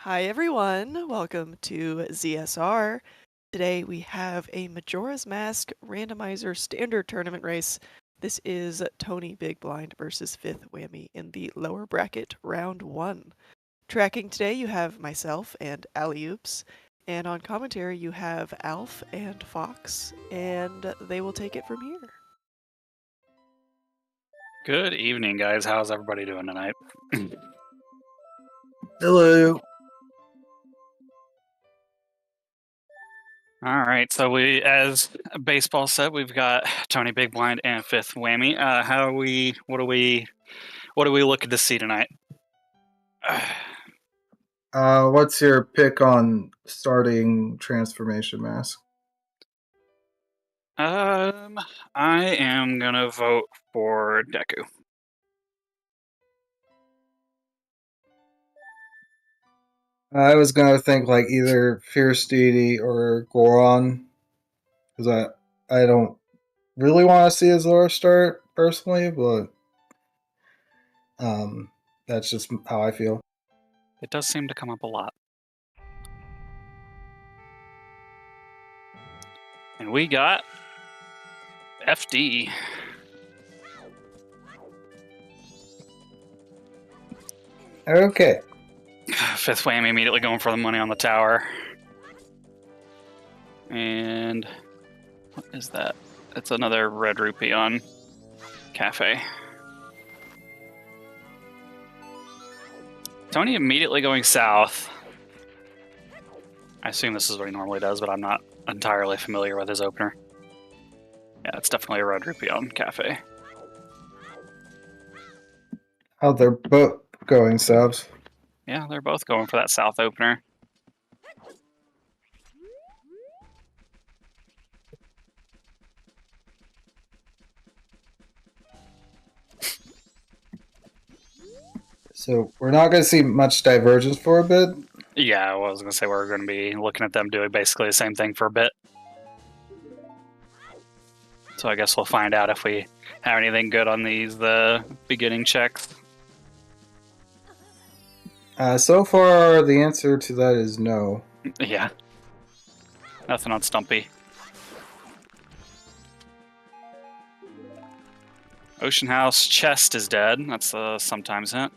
Hi everyone, welcome to ZSR. Today we have a Majora's Mask Randomizer Standard Tournament race. This is TonyBigBlind versus FifthWhammy in the lower bracket round 1. Tracking today you have myself and Alley-Oops, and on commentary you have Alf and Fox, and they will take it from here. Good evening, guys. How's everybody doing tonight? Hello. All right, so we, as baseball said, we've got TonyBigBlind and FifthWhammy. What are we looking to see tonight? What's your pick on starting Transformation Mask? I am gonna vote for Deku. I was gonna think like either Fierce Deity or Goron, because I don't really want to see Azora start personally, but that's just how I feel. It does seem to come up a lot. And we got FD. Okay. FifthWhammy immediately going for the money on the tower. And what is that? It's another red rupee on Cafe. Tony immediately going south. I assume this is what he normally does, but I'm not entirely familiar with his opener. Yeah, it's definitely a red rupee on Cafe. Oh, they're both going subs. Yeah, they're both going for that south opener. So we're not going to see much divergence for a bit. Yeah, I was going to say we're going to be looking at them doing basically the same thing for a bit. So I guess we'll find out if we have anything good on these beginning checks. So far, the answer to that is no. Yeah. Nothing on Stumpy. Ocean House chest is dead. That's a sometimes hint.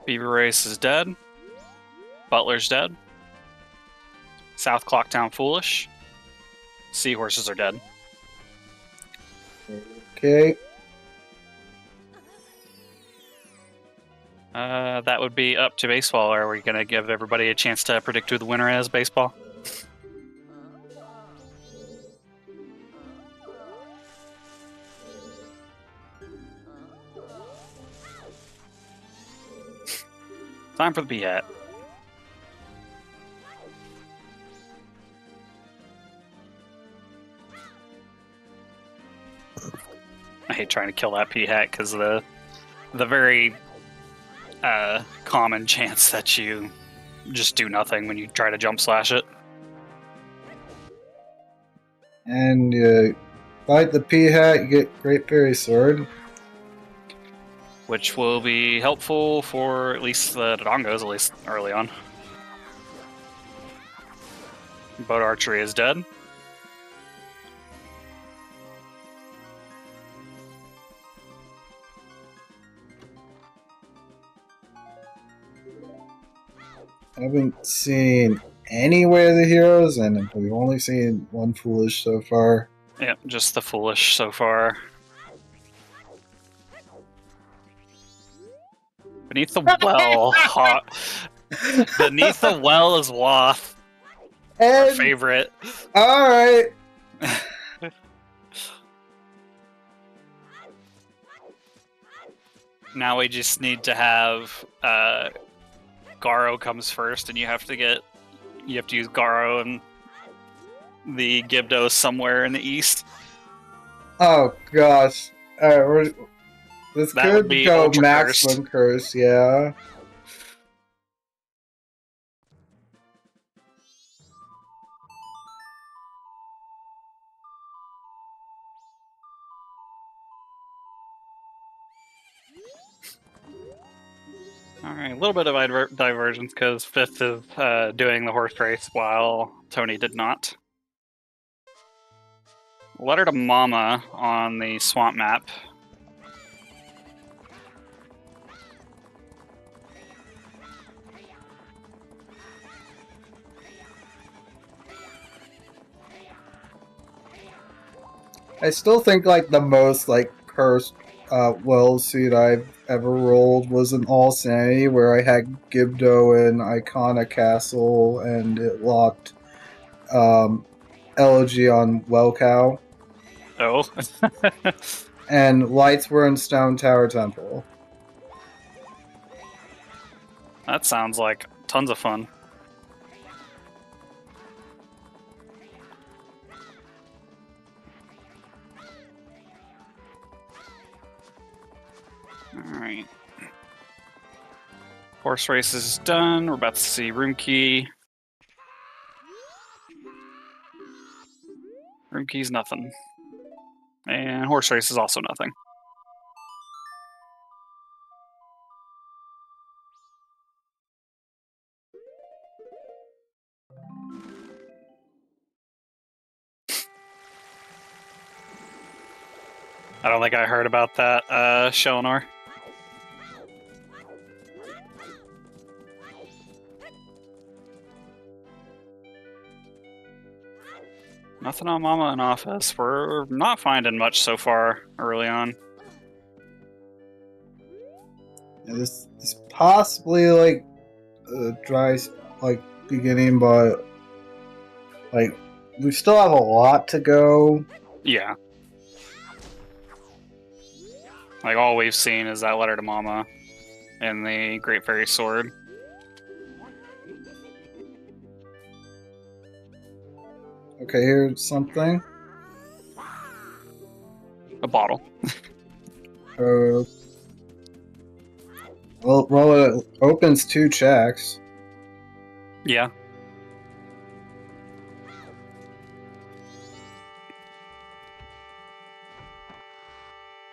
Beaver Race is dead. Butler's dead. South Clocktown Foolish. Seahorses are dead. Okay. That would be up to baseball. Are we going to give everybody a chance to predict who the winner is, baseball? Time for the P-Hat. I hate trying to kill that P-Hat because the very common chance that you just do nothing when you try to jump slash it. And fight the P-Hat, you get Great Fairy Sword. Which will be helpful for at least the Dodongos, at least early on. Boat Archery is dead. I haven't seen any Way of the Heroes, and we've only seen one Foolish so far. Yep, just the Foolish so far. Beneath the Well, Beneath the Well is Wath. Our favorite. Alright. Now we just need to have Garo comes first, and you have to use Garo and the Gibdos somewhere in the east. Oh gosh. Alright, This That would could be go ultra maximum curse, yeah. Alright, a little bit of divergence because Fifth is doing the horse race while Tony did not. Letter to Mama on the swamp map. I still think like the most like cursed well suit I've ever rolled was an all sanity where I had Gibdo in Icona Castle and it locked Elegy on Well Cow. Oh. And lights were in Stone Tower Temple. That sounds like tons of fun. Alright. Horse race is done. We're about to see room key. Room key's nothing. And horse race is also nothing. I don't think I heard about that, Shelnor. Nothing on Mama in office. We're not finding much so far early on. Yeah, this is possibly like a dry like beginning, but like we still have a lot to go. Yeah. Like, all we've seen is that letter to Mama and the Great Fairy Sword. Okay, here's something. A bottle. Well, it opens 2 checks. Yeah.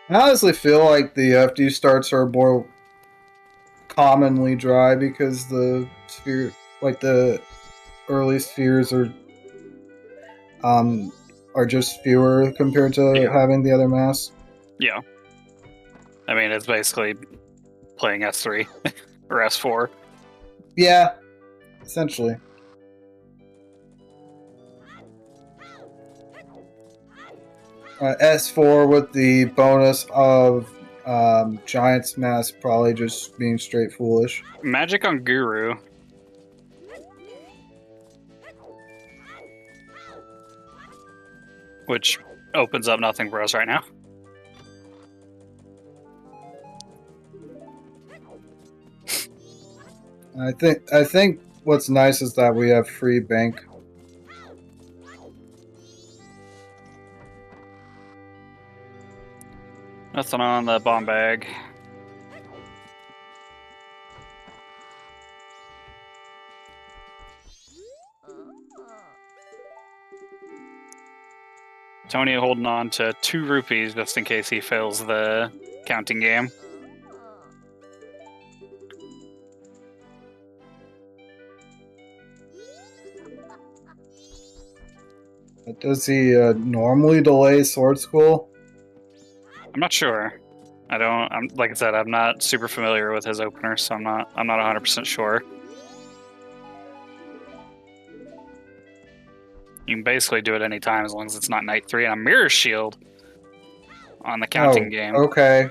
I honestly feel like the FD starts are more commonly dry because the sphere, like the early spheres are just fewer compared to having the other mass. Yeah. I mean, it's basically playing S3 or S4. Yeah, essentially. S4 with the bonus of Giant's Mass probably just being straight foolish. Magic on Guru. Which opens up nothing for us right now. I think what's nice is that we have free bank. Nothing on the bomb bag. Tony holding on to 2 rupees just in case he fails the counting game. Does he normally delay Sword School? I'm not sure. I'm like I said, I'm not super familiar with his opener, so I'm not 100% sure. You can basically do it anytime as long as it's not night 3 and a mirror shield on the counting game. Okay.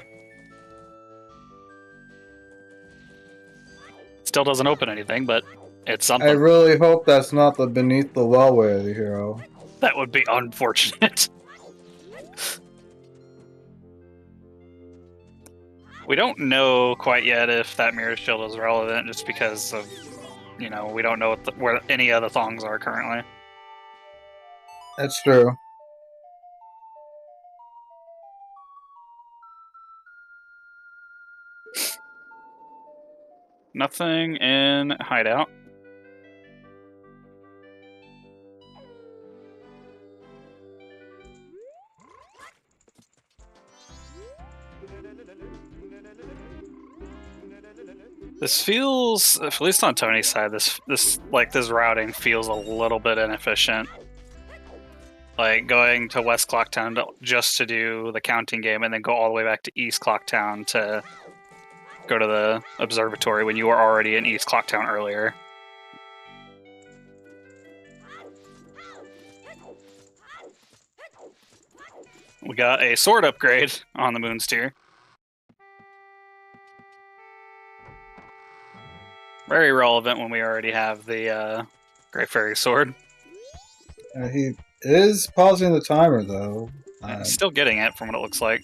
Still doesn't open anything, but it's something. I really hope that's not the Beneath the Wellway of the hero. That would be unfortunate. We don't know quite yet if that mirror shield is relevant just because of, we don't know where any of the thongs are currently. That's true. Nothing in hideout. This feels, at least on Tony's side, this routing feels a little bit inefficient. Like going to West Clocktown just to do the counting game, and then go all the way back to East Clocktown to go to the observatory when you were already in East Clocktown earlier. We got a sword upgrade on the Moonsteer. Very relevant when we already have the Great Fairy Sword. He is pausing the timer, though. Still getting it from what it looks like.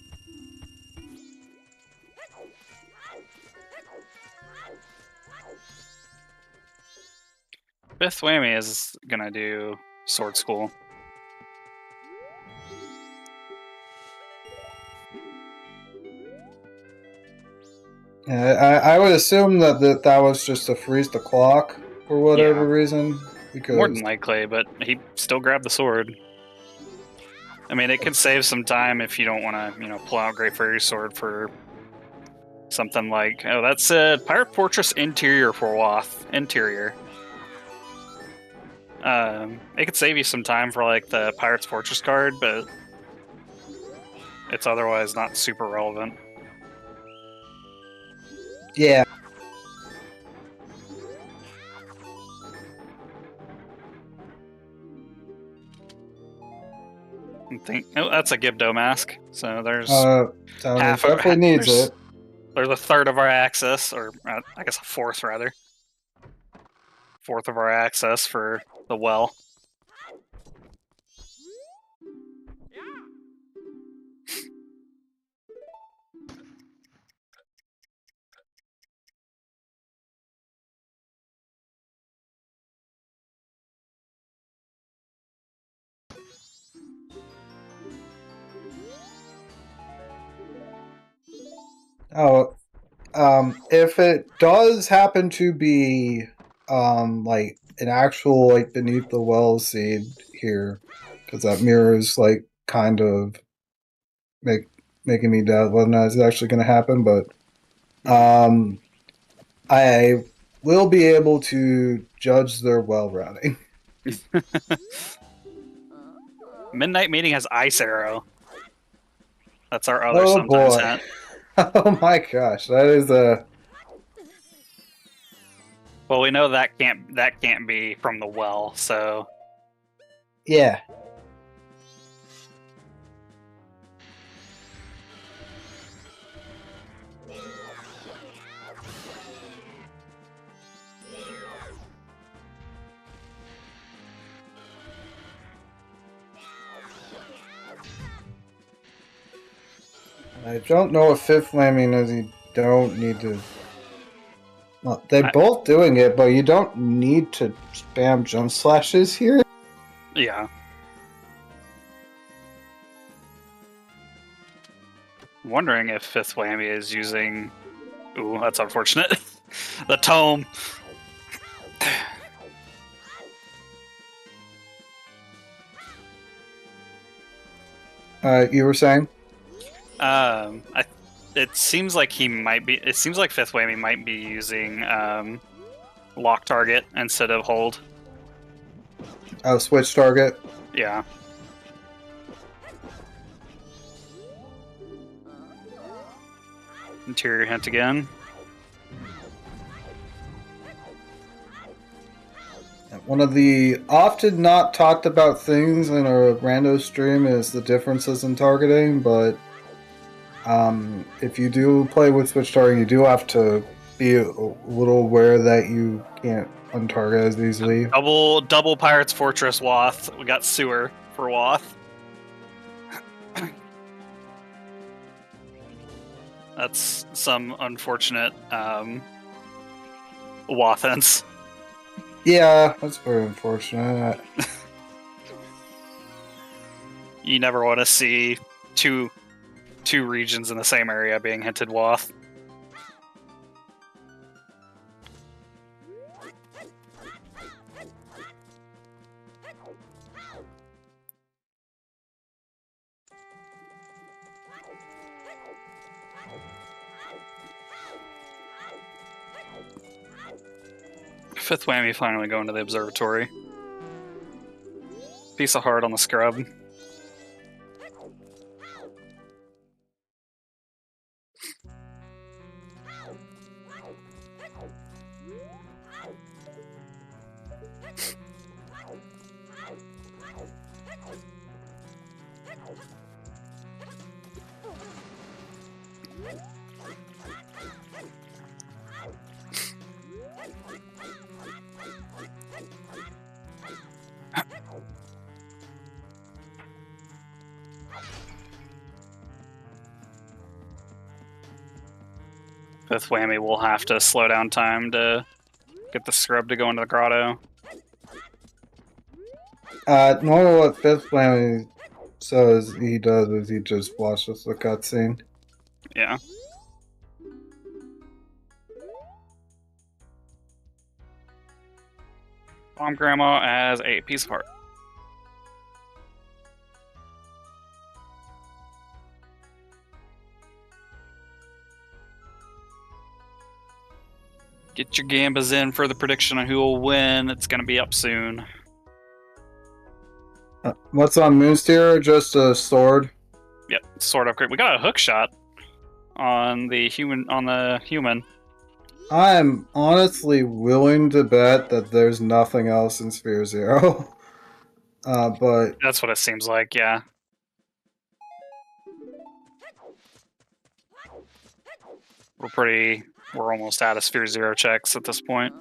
FifthWhammy is gonna do Sword School. I would assume that was just to freeze the clock for whatever reason. Because more than likely, but he still grabbed the sword. I mean, it could save some time if you don't want to, pull out Great Fairy Sword for something like, oh, that's a Pirate Fortress interior for Wath. Interior. It could save you some time for like the Pirate's Fortress card, but it's otherwise not super relevant. Yeah. Oh, that's a Gibdo mask. So there's half definitely needs it. There's a third of our access, or I guess a fourth rather. Fourth of our access for the well. Oh, if it does happen to be, like an actual like beneath the well seed here, because that mirrors like kind of making me doubt whether or not it's actually going to happen. But, I will be able to judge their well routing. Midnight Meeting has Ice Arrow. That's our other sometimes boy. hat. Oh my gosh, that is a. Well, we know that can't be from the well, so yeah. I don't know if FifthWhammy knows you don't need to. Well, they're both doing it, but you don't need to spam jump slashes here. Yeah. I'm wondering if FifthWhammy is using. Ooh, that's unfortunate. The tome. You were saying? It seems like he might be. It seems like FifthWhammy might be using lock target instead of hold. Oh, switch target. Yeah. Interior hint again. One of the often not talked about things in a rando stream is the differences in targeting, but if you do play with switch targeting, you do have to be a little aware that you can't untarget as easily. Double Pirate's Fortress Wath. We got Sewer for Wath. That's some unfortunate Wathens. Yeah, that's very unfortunate. You never want to see two regions in the same area being hinted Wath. Fifth Whammy finally going to the observatory. Piece of heart on the scrub. Fifth Whammy will have to slow down time to get the scrub to go into the grotto. Normally what FifthWhammy says he does is he just watches the cutscene. Yeah. Bomb Grandma as a piece of heart. Get your gambas in for the prediction on who will win. It's going to be up soon. What's on Moonsteer? Just a sword? Yep, sword upgrade. We got a hook shot on the human. I'm honestly willing to bet that there's nothing else in Sphere Zero. But That's what it seems like, yeah. We're almost out of Sphere Zero checks at this point.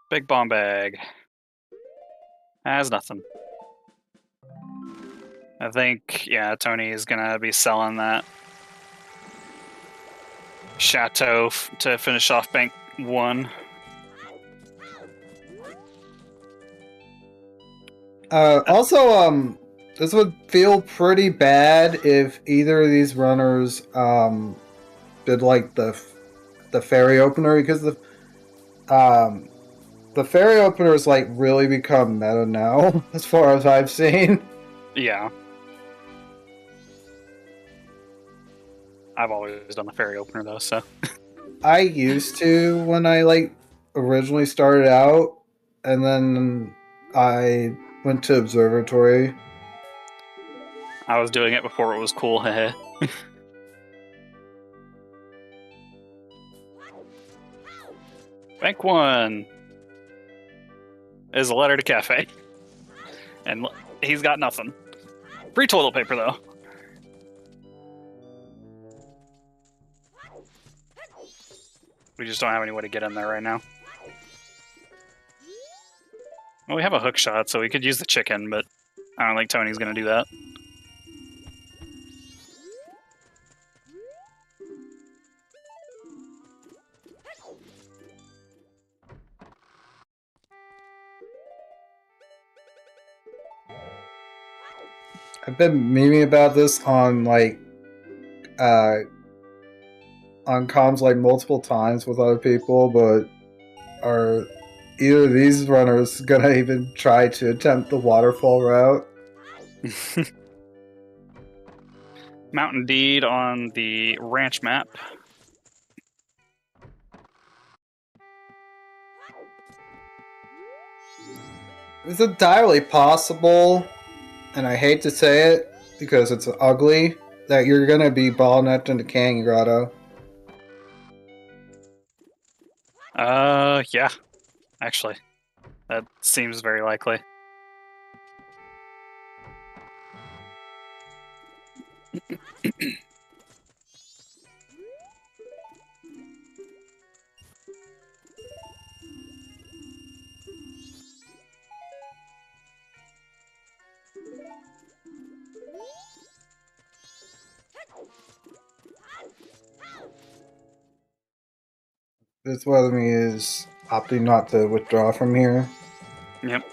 Big bomb bag. Has nothing. I think, yeah, Tony is gonna be selling that chateau to finish off Bank 1. Also, this would feel pretty bad if either of these runners did like the ferry opener, because the ferry openers like really become meta now, as far as I've seen. Yeah. I've always done the ferry opener though, so. I used to when I like originally started out, and then I went to observatory. I was doing it before it was cool, heh. Bank 1 is a letter to Cafe. And he's got nothing. Free toilet paper, though. We just don't have any way to get in there right now. Well, we have a hook shot, so we could use the chicken, but I don't think Tony's going to do that. I've been memeing about this on like on comms like multiple times with other people, but are either of these runners gonna even try to attempt the waterfall route? Mountain Deed on the ranch map. It's entirely possible, and I hate to say it because it's ugly, that you're gonna be bottlenecked into Canyon Grotto. Yeah. Actually, that seems very likely. FifthWhammy is opting not to withdraw from here. Yep.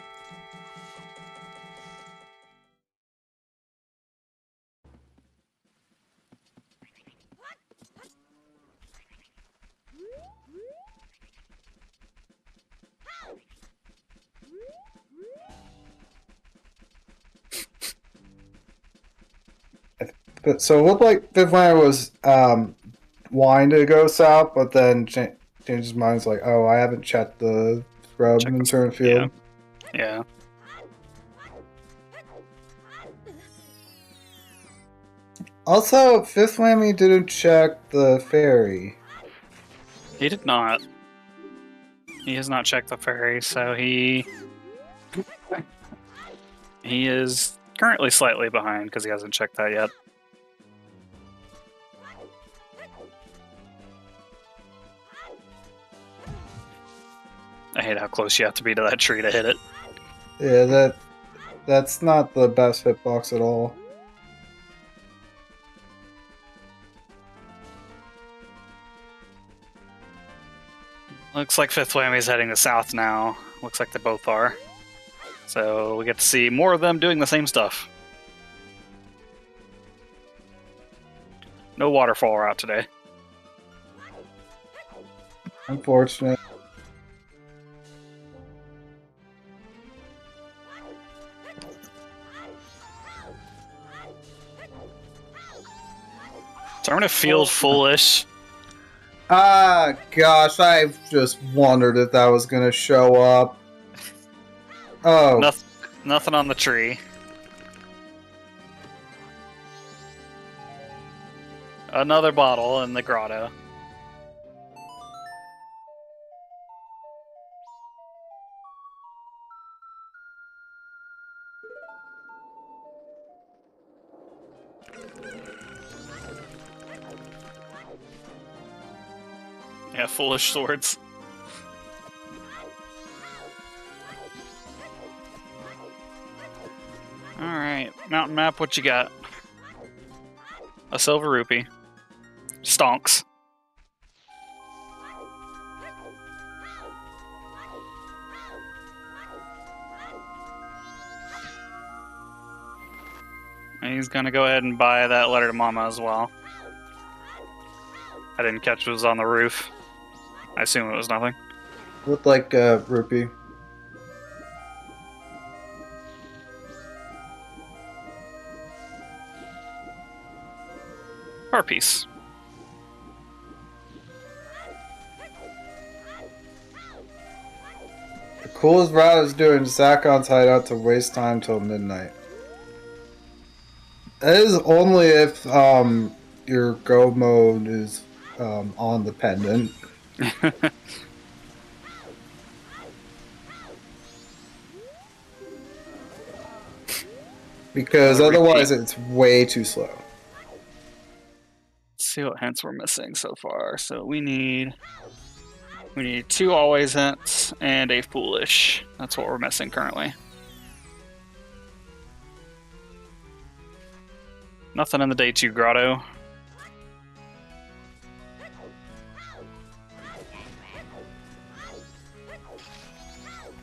But so it looked like FifthWhammy was wanting to go south, but then change his mind. It's like, oh, I haven't checked the scrub in certain field. Yeah. Also, FifthWhammy didn't check the ferry. He did not. He has not checked the ferry, so he is currently slightly behind because he hasn't checked that yet. I hate how close you have to be to that tree to hit it. Yeah, that's not the best hitbox at all. Looks like FifthWhammy's heading to south now. Looks like they both are. So we get to see more of them doing the same stuff. No waterfall route today. Unfortunate. So I'm gonna feel foolish. Ah, gosh, I've just wondered if that was gonna show up. Oh. Nothing on the tree. Another bottle in the grotto. Yeah, foolish swords. Alright, mountain map, what you got? A silver rupee. Stonks. And he's gonna go ahead and buy that letter to Mama as well. I didn't catch what was on the roof. I assume it was nothing. Looked like a rupee. Car piece. The coolest route is doing Zakon's hideout to waste time till midnight. That is only if your go mode is on the pendant. Because otherwise it's way too slow. Let's see what hints we're missing so far. So we need 2 always hints and a foolish. That's what we're missing currently. Nothing in the day 2 grotto.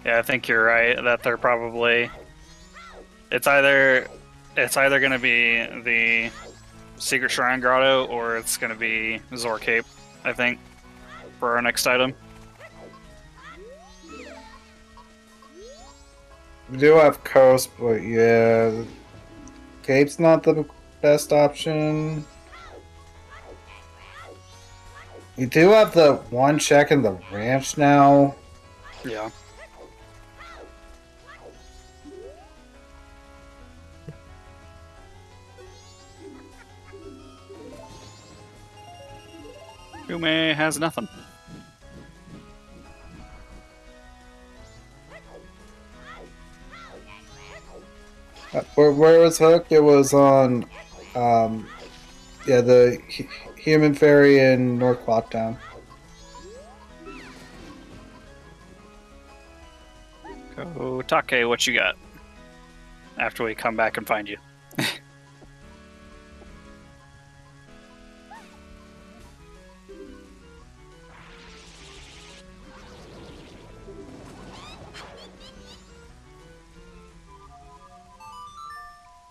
Yeah, I think you're right that they're probably. It's either going to be the Secret Shrine Grotto or it's going to be Zor Cape, I think, for our next item. We do have Coast, but yeah, Cape's not the best option. You do have the one check in the ranch now. Yeah. Yume has nothing. Where was Hook? It was on, the human ferry in North Clocktown. Go Take, what you got? After we come back and find you.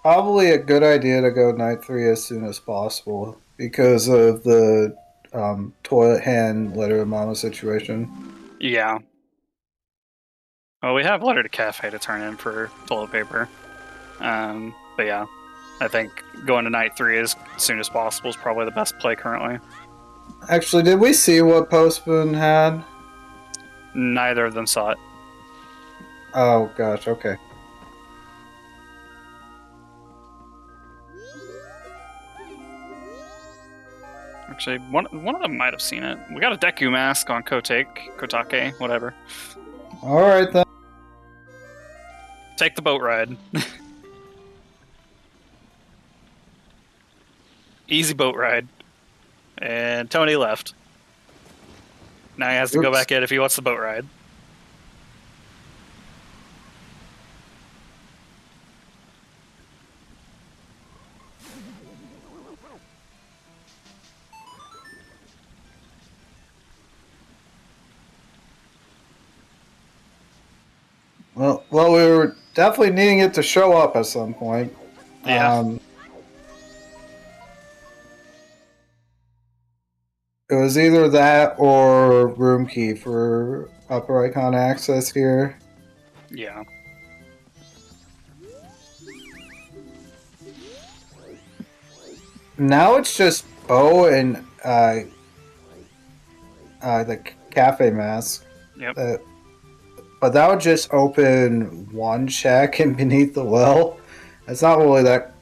Probably a good idea to go night 3 as soon as possible because of the toilet hand letter to mama situation. Yeah. Well, we have letter to cafe to turn in for toilet paper. But yeah, I think going to night 3 as soon as possible is probably the best play currently. Actually, did we see what Postman had? Neither of them saw it. Oh gosh, okay. Actually, one of them might have seen it. We got a Deku mask on Kotake, whatever. Alright then. Take the boat ride. Easy boat ride. And Tony left. Now he has to go Oops. back in if he wants the boat ride. Well, we were definitely needing it to show up at some point. Yeah. It was either that or room key for upper icon access here. Yeah. Now it's just Bo and the cafe mask. Yep. But that would just open one check and beneath the well. It's not really that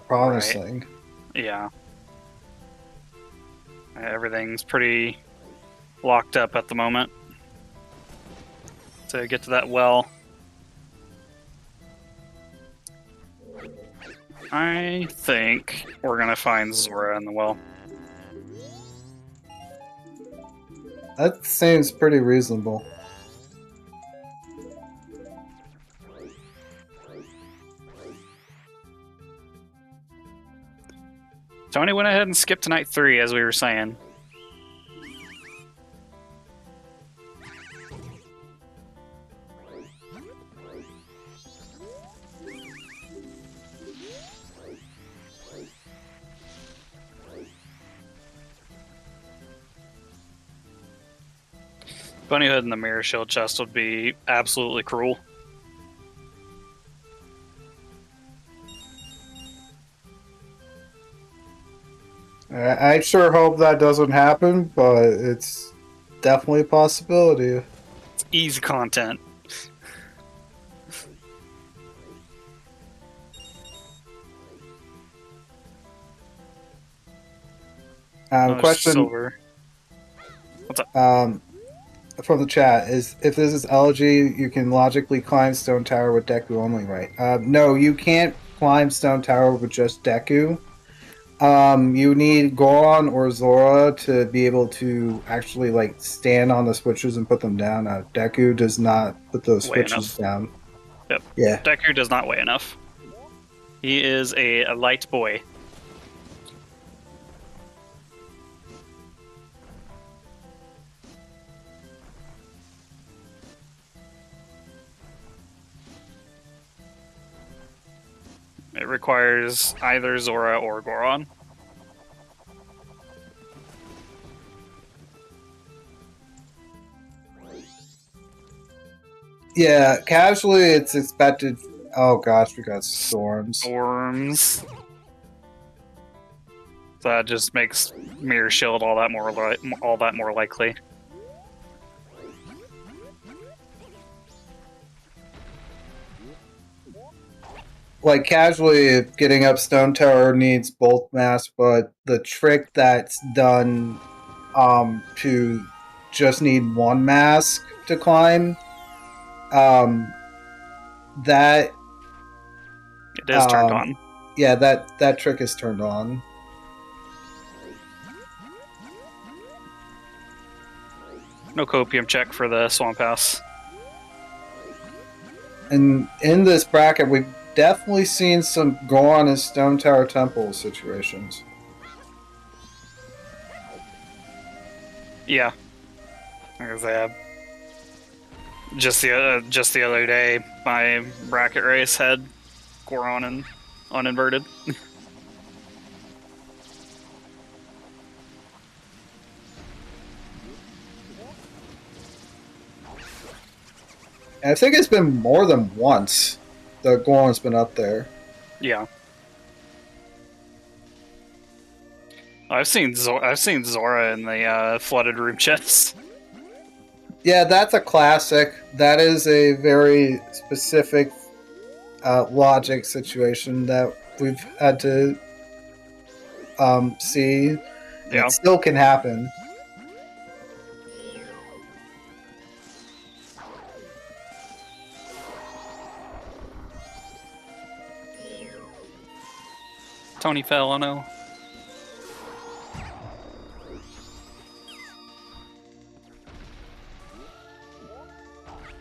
promising. Right. Yeah. Everything's pretty locked up at the moment. To get to that well. I think we're gonna find Zora in the well. That seems pretty reasonable. Tony went ahead and skipped to night 3, as we were saying. Bunny Hood in the mirror shield chest would be absolutely cruel. I sure hope that doesn't happen, but it's definitely a possibility. It's easy content. Question Silver. What's up? From the chat is, if this is LG, you can logically climb Stone Tower with Deku only, right? No, you can't climb Stone Tower with just Deku. You need Goron or Zora to be able to actually like stand on the switches and put them down. Deku does not put those switches down. Yep. Yeah. Deku does not weigh enough. He is a light boy. It requires either Zora or Goron. Yeah, casually it's expected. Oh gosh, we got storms. Storms. That just makes Mirror Shield all that more likely. Like casually, getting up Stone Tower needs both masks, but the trick that's done to just need one mask to climb, that it is turned on. Yeah, that trick is turned on. No copium check for the Swamp House. And in this bracket, we've definitely seen some Goron and Stone Tower Temple situations. Yeah. Just the other day, my bracket race had Goron and uninverted. And I think it's been more than once that Goron's been up there. Yeah. I've seen Zora in the flooded room chest. Yeah, that's a classic. That is a very specific logic situation that we've had to see. And Yeah. it still can happen. Tony fell, I know.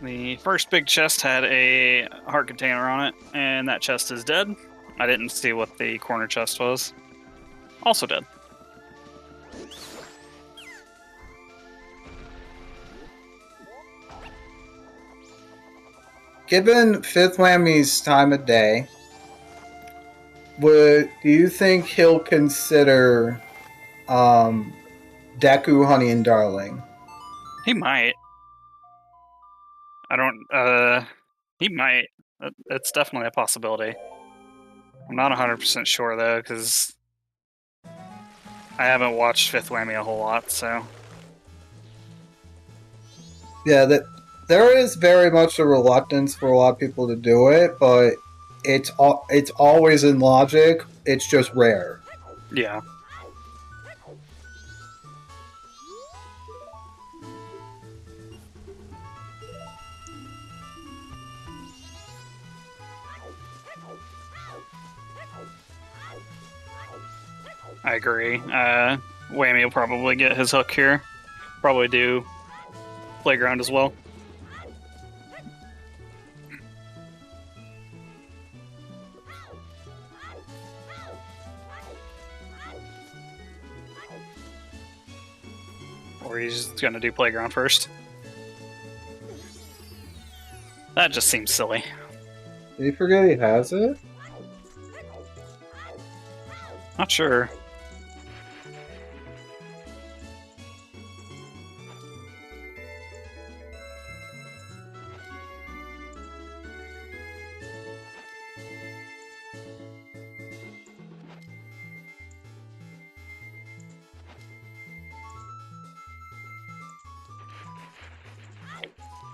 The first big chest had a heart container on it, and that chest is dead. I didn't see what the corner chest was. Also dead. Given FifthWhammy's time of day, do you think he'll consider Deku Honey and Darling? He might. I don't. He might. It's definitely a possibility. I'm not 100% sure though, because I haven't watched FifthWhammy a whole lot, so. Yeah, there is very much a reluctance for a lot of people to do it, but it's always in logic. It's just rare. Yeah. I agree. Whammy will probably get his hook here. Probably do playground as well. Or he's gonna do playground first. That just seems silly. Did you forget he has it? Not sure.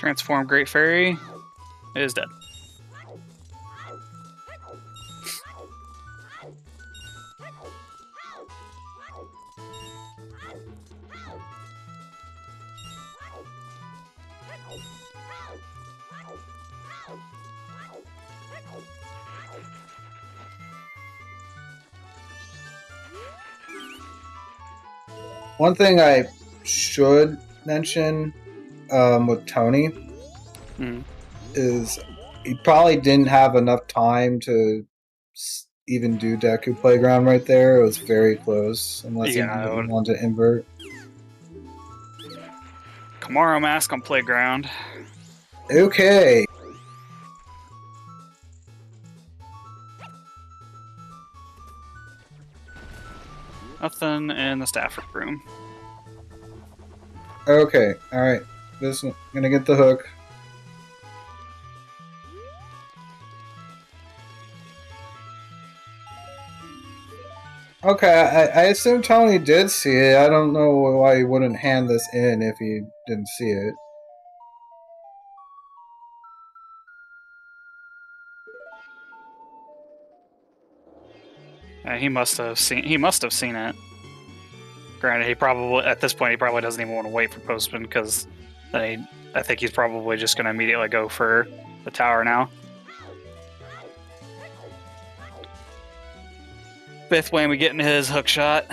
Transform Great Fairy is dead. One thing I should mention with Tony is he probably didn't have enough time to even do Deku Playground right there. It was very close, unless he wanted to invert. Kamaro Mask on Playground. Okay. Nothing in the staff room. Okay, alright. I'm gonna get the hook. Okay, I assume Tony did see it. I don't know why he wouldn't hand this in if he didn't see it. He must have seen it. Granted, he probably at this point he probably doesn't even want to wait for Postman because I think he's probably just going to immediately go for the tower now. FifthWhammy getting his hook shot.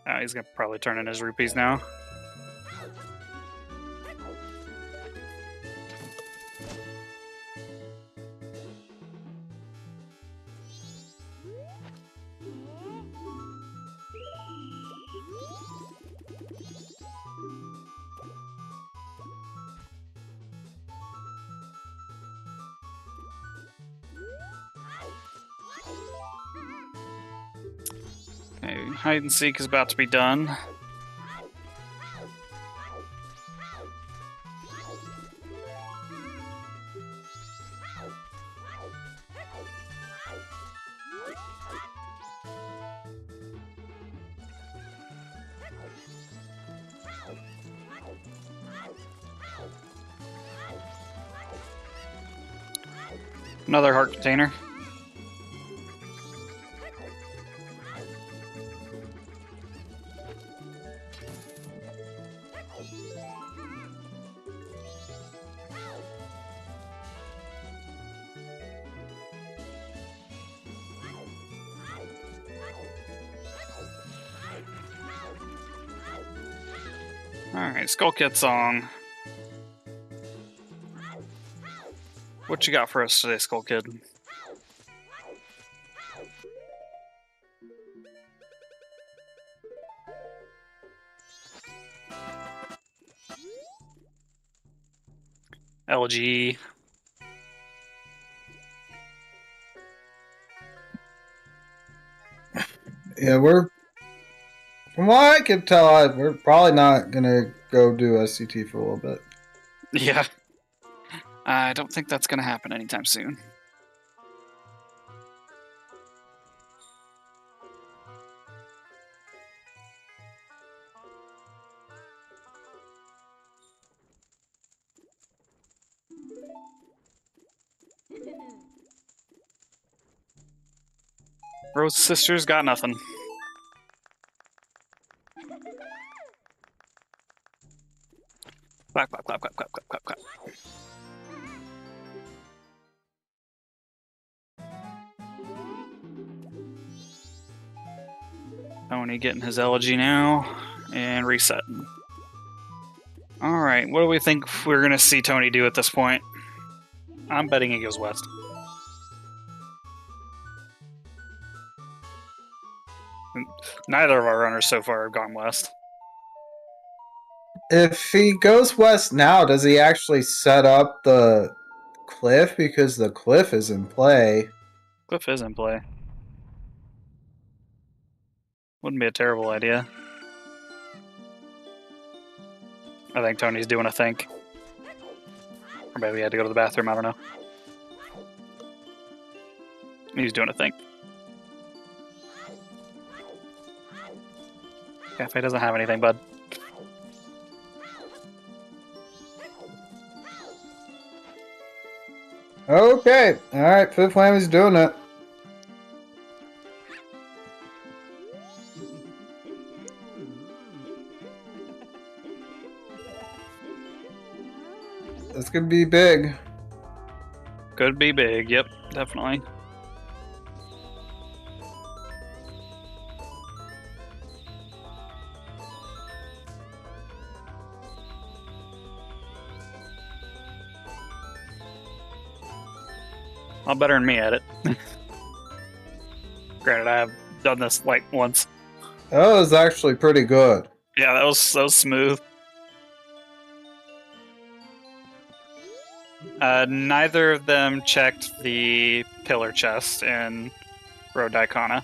Oh, he's going to probably turn in his rupees now. Okay, hide and seek is about to be done. Another heart container. Alright, Skull Kid song. What you got for us today, Skull Kid? LG. Yeah, from what I can tell, we're probably not gonna go do SCT for a little bit. Yeah. I don't think that's gonna happen anytime soon. Rose Sisters got nothing. Clap, clap, clap, clap, clap, clap, clap, clap. Tony getting his elegy now and resetting. Alright, what do we think we're gonna see Tony do at this point? I'm betting he goes west. Neither of our runners so far have gone west. If he goes west now, does he actually set up the cliff? Because the cliff is in play. Cliff is in play. Wouldn't be a terrible idea. I think Tony's doing a think. Or maybe he had to go to the bathroom, I don't know. He's doing a think. Cafe doesn't have anything, bud. Okay, alright, FifthWhammy's doing it. This could be big. Could be big, yep, definitely. A lot better than me at it. Granted, I have done this like once. That was actually pretty good. Yeah, that was so smooth. Neither of them checked the pillar chest in Road Daikana.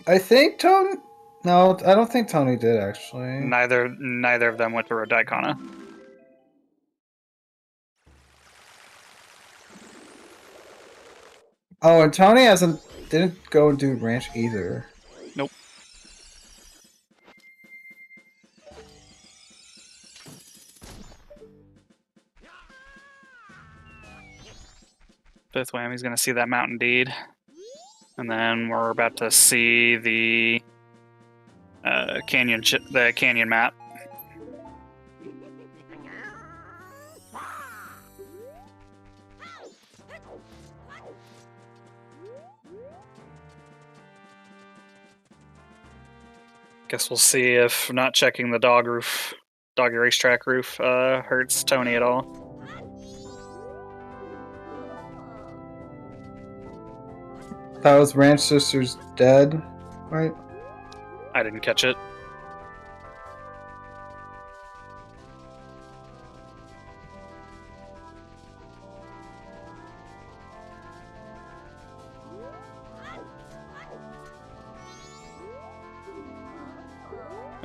I think Tony... No, I don't think Tony did, actually. Neither of them went to Road Daikana. Oh, and Tony didn't go and do ranch either. Nope. FifthWhammy's gonna see that Mountain Deed. And then we're about to see the canyon map. Guess we'll see if not checking the doggy racetrack roof hurts Tony at all. That was Ranch Sisters dead, right? I didn't catch it.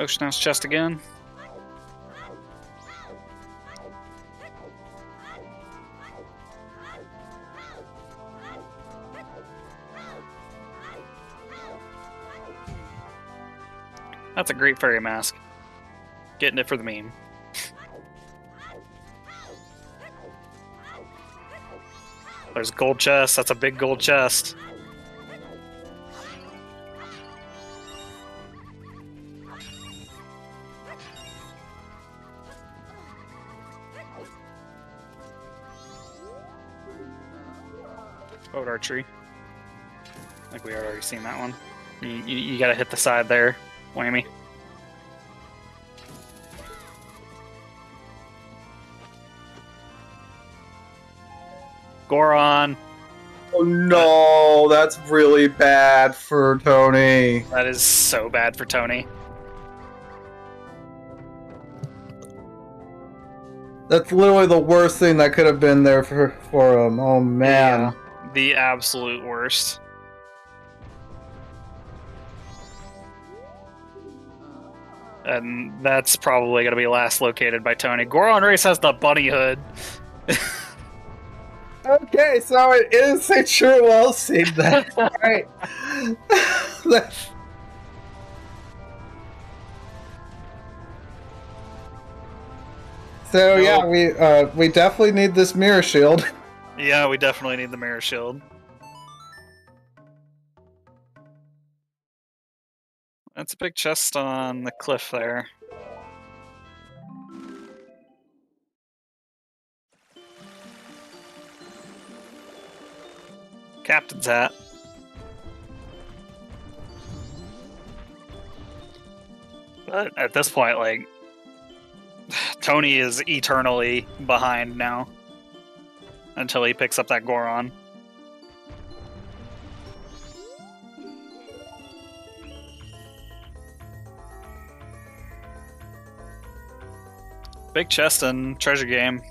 Ocean House chest again. That's a great fairy mask. Getting it for the meme. There's gold chest. That's a big gold chest. Boat archery. I think we had already seen that one. You gotta hit the side there, Whammy. Goron. Oh no, that's really bad for Tony. That is so bad for Tony. That's literally the worst thing that could have been there for him. Oh man. The absolute worst. And that's probably going to be last located by Tony. Goron Race has the bunny hood. Okay, so it is a true well seed then. Right. So yeah, we definitely need this mirror shield. Yeah, we definitely need the mirror shield. That's a big chest on the cliff there. Captain's hat. But at this point, like, Tony is eternally behind now. Until he picks up that Goron. Big chest and treasure game.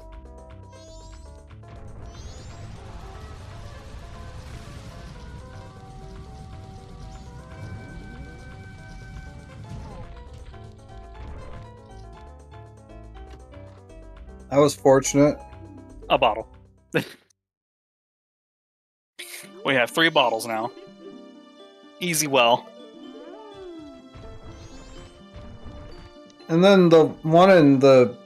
I was fortunate. A bottle. We have 3 bottles now. Easy well. And then the one in the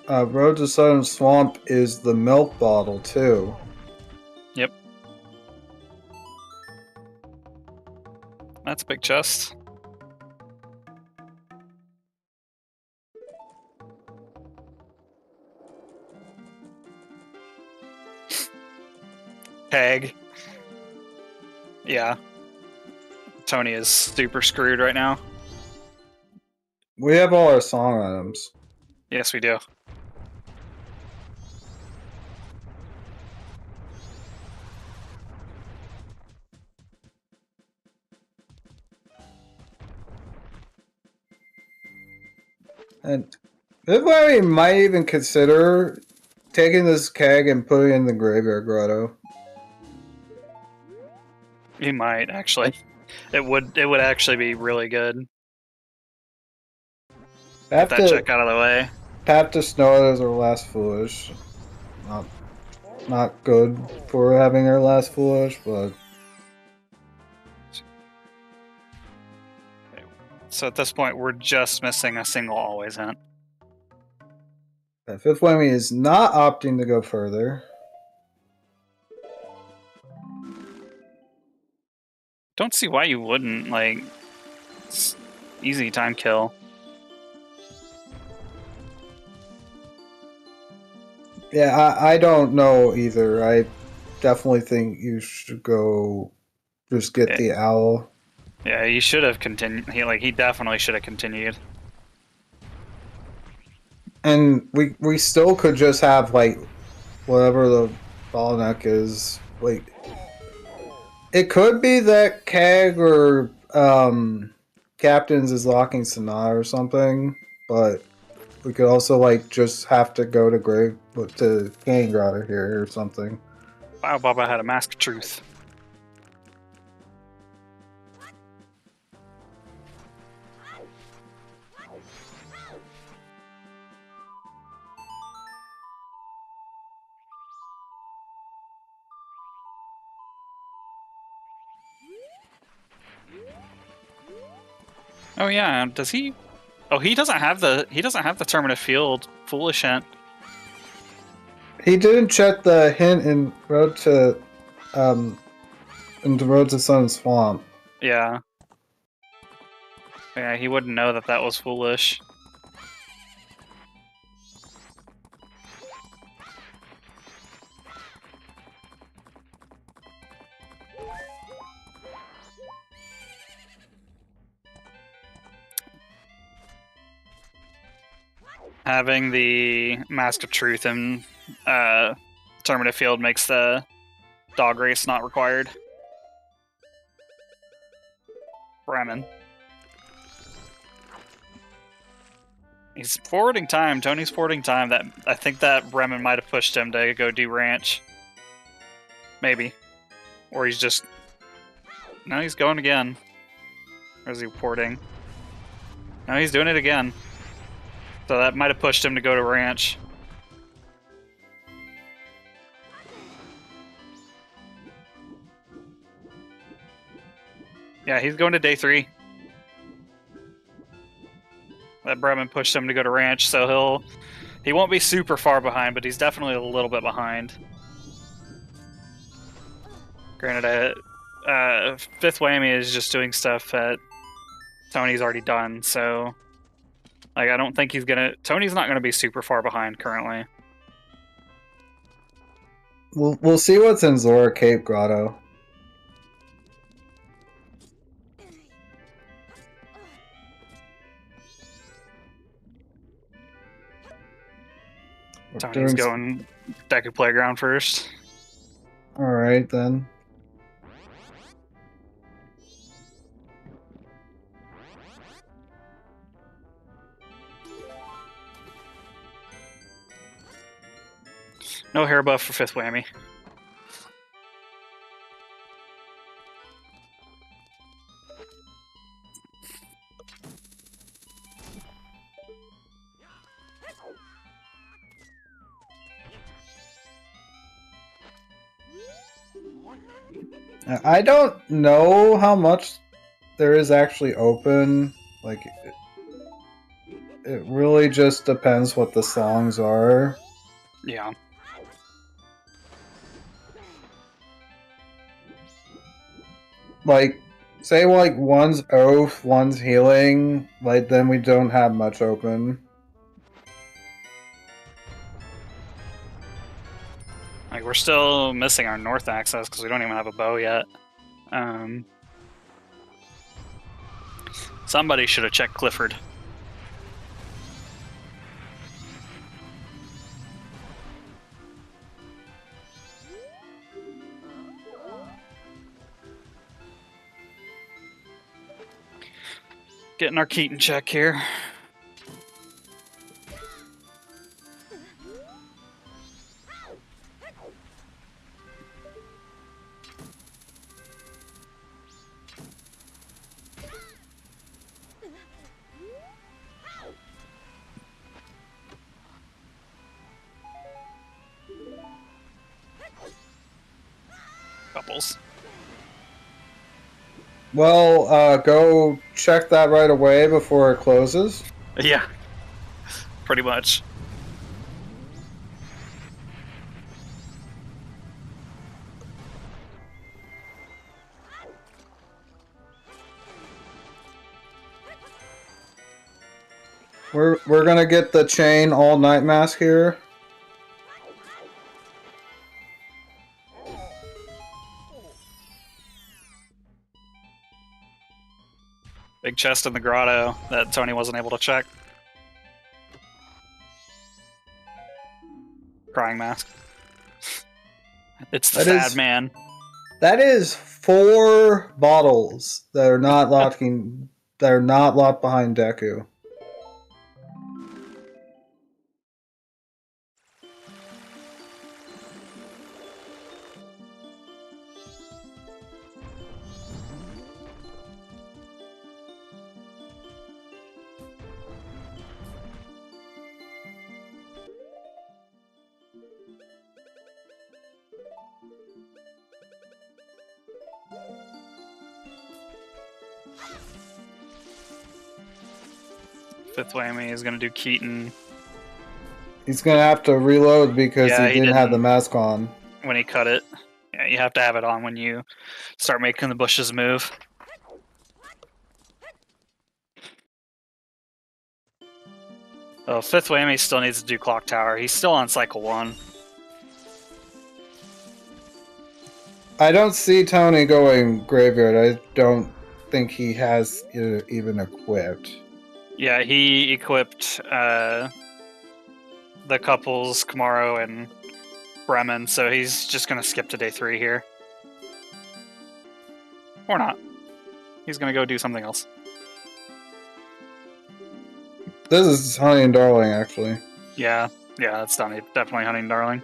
Road to Southern Swamp is the milk bottle too. Yep. That's a big chest. Tag. Yeah. Tony is super screwed right now. We have all our song items. Yes, we do. And FifthWhammy might even consider taking this keg and putting it in the graveyard grotto. He might actually. It would actually be really good. Get that check out of the way. Pat to Snow as our last foolish. Not good for having our last foolish, but so at this point we're just missing a single always hint. FifthWhammy is not opting to go further. Don't see why you wouldn't, like, it's easy time kill. Yeah, I don't know either. I definitely think you should go just get the owl. Yeah, you should have continued. He definitely should have continued. And we still could just have, like, whatever the bottleneck is. Like, it could be that Keg or Captains is locking Sonata or something, but we could also, like, just have to go to Gang Grotto here or something. Wow, Baba had a mask of truth. Oh yeah, does he? Oh, he doesn't have the Terminative Field Foolish Hint. He didn't check the hint in Road to Sun Swamp. Yeah. Yeah, he wouldn't know that that was foolish. Having the Mask of Truth in Terminative Field makes the dog race not required. Bremen. He's forwarding time. Tony's forwarding time. That I think that Bremen might have pushed him to go do ranch. Maybe. Or he's just... No, he's going again. Or is he porting? No, he's doing it again. So that might have pushed him to go to ranch. Yeah, he's going to day 3. That Bremen pushed him to go to ranch, so he won't be super far behind, but he's definitely a little bit behind. Granted, FifthWhammy is just doing stuff that Tony's already done, so like I don't think he's gonna. Tony's not gonna be super far behind currently. We'll see what's in Zora Cape Grotto. Tony's going Deku Playground first. Alright then. No hair buff for FifthWhammy. I don't know how much there is actually open. Like, it really just depends what the songs are. Yeah. Like, say like one's Oath, one's Healing, like then we don't have much open. Like, we're still missing our north access because we don't even have a bow yet. Somebody should have checked Clifford. Getting our Keaton check here. Couples. Well, go check that right away before it closes. Yeah. Pretty much. We're gonna get the chain all night mask here. Big chest in the grotto that Tony wasn't able to check. Crying mask. It's the Fad Man. That is 4 bottles that are not locking. That are not locked behind Deku. FifthWhammy is going to do Keaton. He's gonna have to reload because Yeah, he he didn't have the didn't. mask on. When he cut it. Yeah, you have to have it on when you start making the bushes move. Oh, FifthWhammy still needs to do Clock Tower. He's still on cycle 1. I don't see Tony going graveyard. I don't think he has it even equipped. Yeah, he equipped the couples, Kamaro and Bremen, so he's just going to skip to day 3 here. Or not. He's going to go do something else. This is Honey and Darling, actually. Yeah, that's definitely Hunting Darling.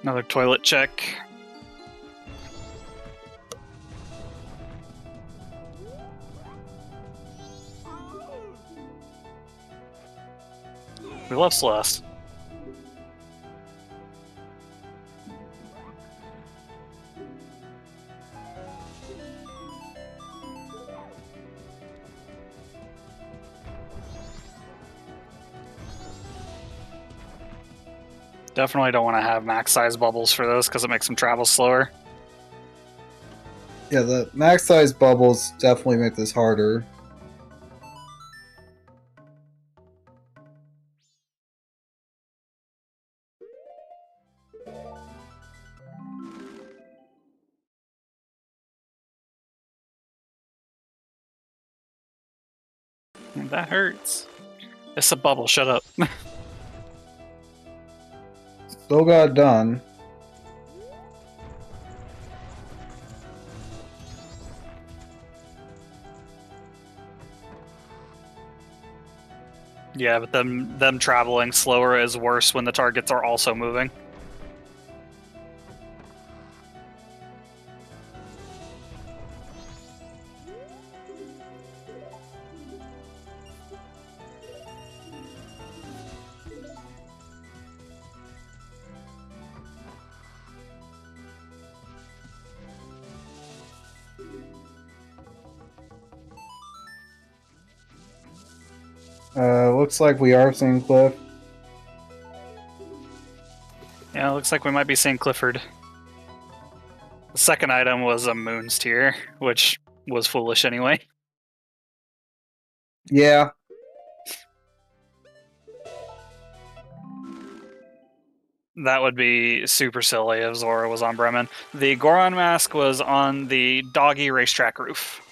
Another toilet check. We love Celeste. Definitely don't want to have max size bubbles for those because it makes them travel slower. Yeah, the max size bubbles definitely make this harder. That hurts. It's a bubble, shut up. Still got it done. Yeah, but them traveling slower is worse when the targets are also moving. Looks like we are seeing Cliff. Yeah, looks like we might be seeing Clifford. The second item was a Moon's Tear, which was foolish anyway. Yeah. That would be super silly if Zora was on Bremen. The Goron mask was on the doggy racetrack roof.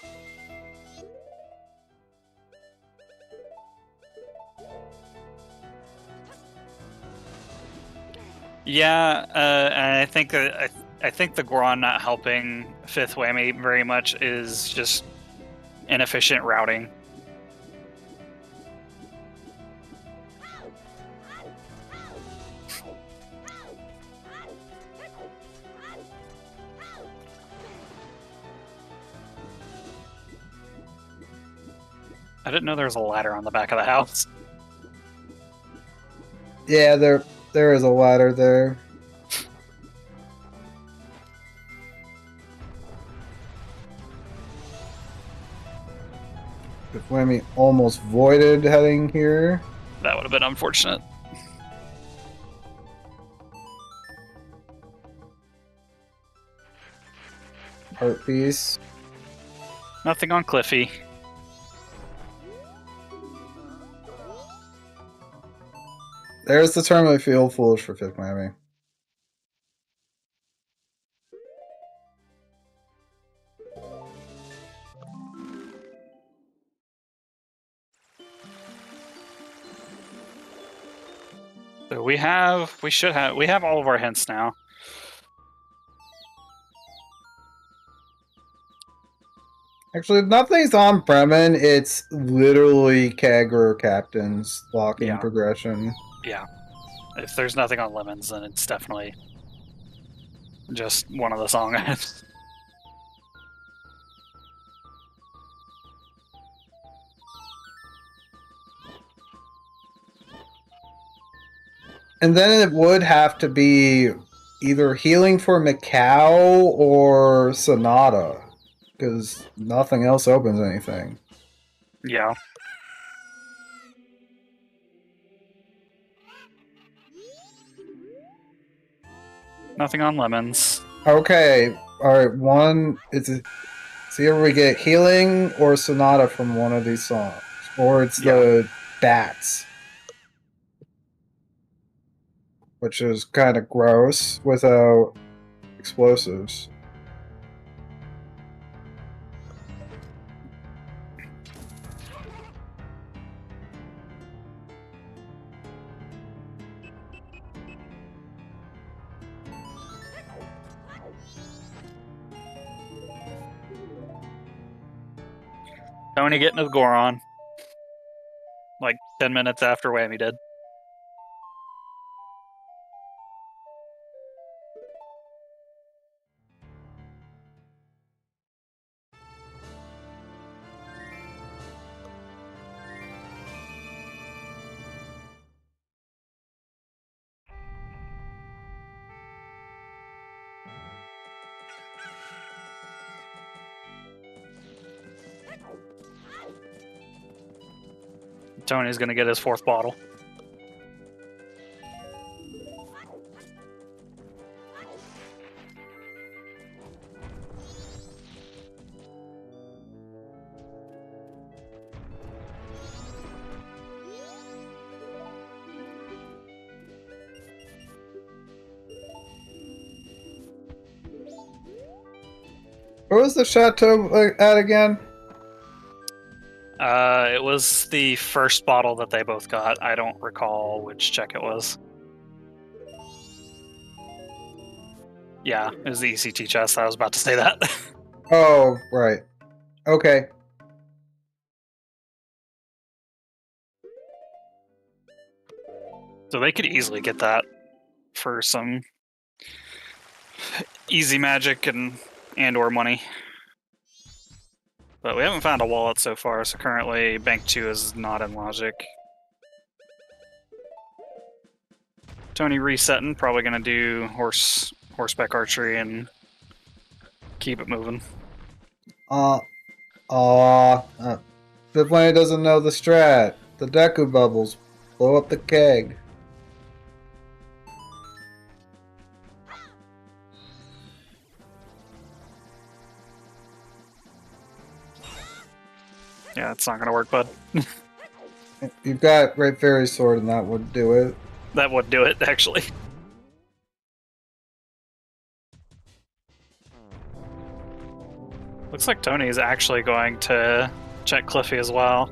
Yeah, and I think I think the Goron not helping FifthWhammy very much is just inefficient routing. I didn't know there was a ladder on the back of the house. Yeah, there is a ladder there. FifthWhammy almost voided heading here. That would have been unfortunate. Heart piece. Nothing on Cliffy. There's the term I feel foolish for FifthWhammy. So we have all of our hints now. Actually, nothing's on Bremen. It's literally Kagura captains blocking Yeah. progression. Yeah. If there's nothing on Lemons, then it's definitely just one of the song items. And then it would have to be either Healing for Macau or Sonata, because nothing else opens anything. Yeah. Nothing on lemons. Okay, alright, one... It's either we get Healing or Sonata from one of these songs. Or it's the Bats. Which is kind of gross without explosives. Tony getting his Goron. Like 10 minutes after Whammy did. Tony's gonna get his 4th bottle. What was the chateau at again? It was the first bottle that they both got. I don't recall which check it was. Yeah, it was the ECT chest. I was about to say that. Oh, right. Okay. So they could easily get that for some easy magic and or money. But we haven't found a wallet so far, so currently Bank 2 is not in logic. Tony resetting, probably gonna do horseback archery and keep it moving. FifthWhammy doesn't know the strat. The Deku bubbles. Blow up the keg. Yeah, it's not gonna work, bud. You've got Great Fairy Sword and that would do it. That would do it, actually. Looks like Tony is actually going to check Cliffy as well.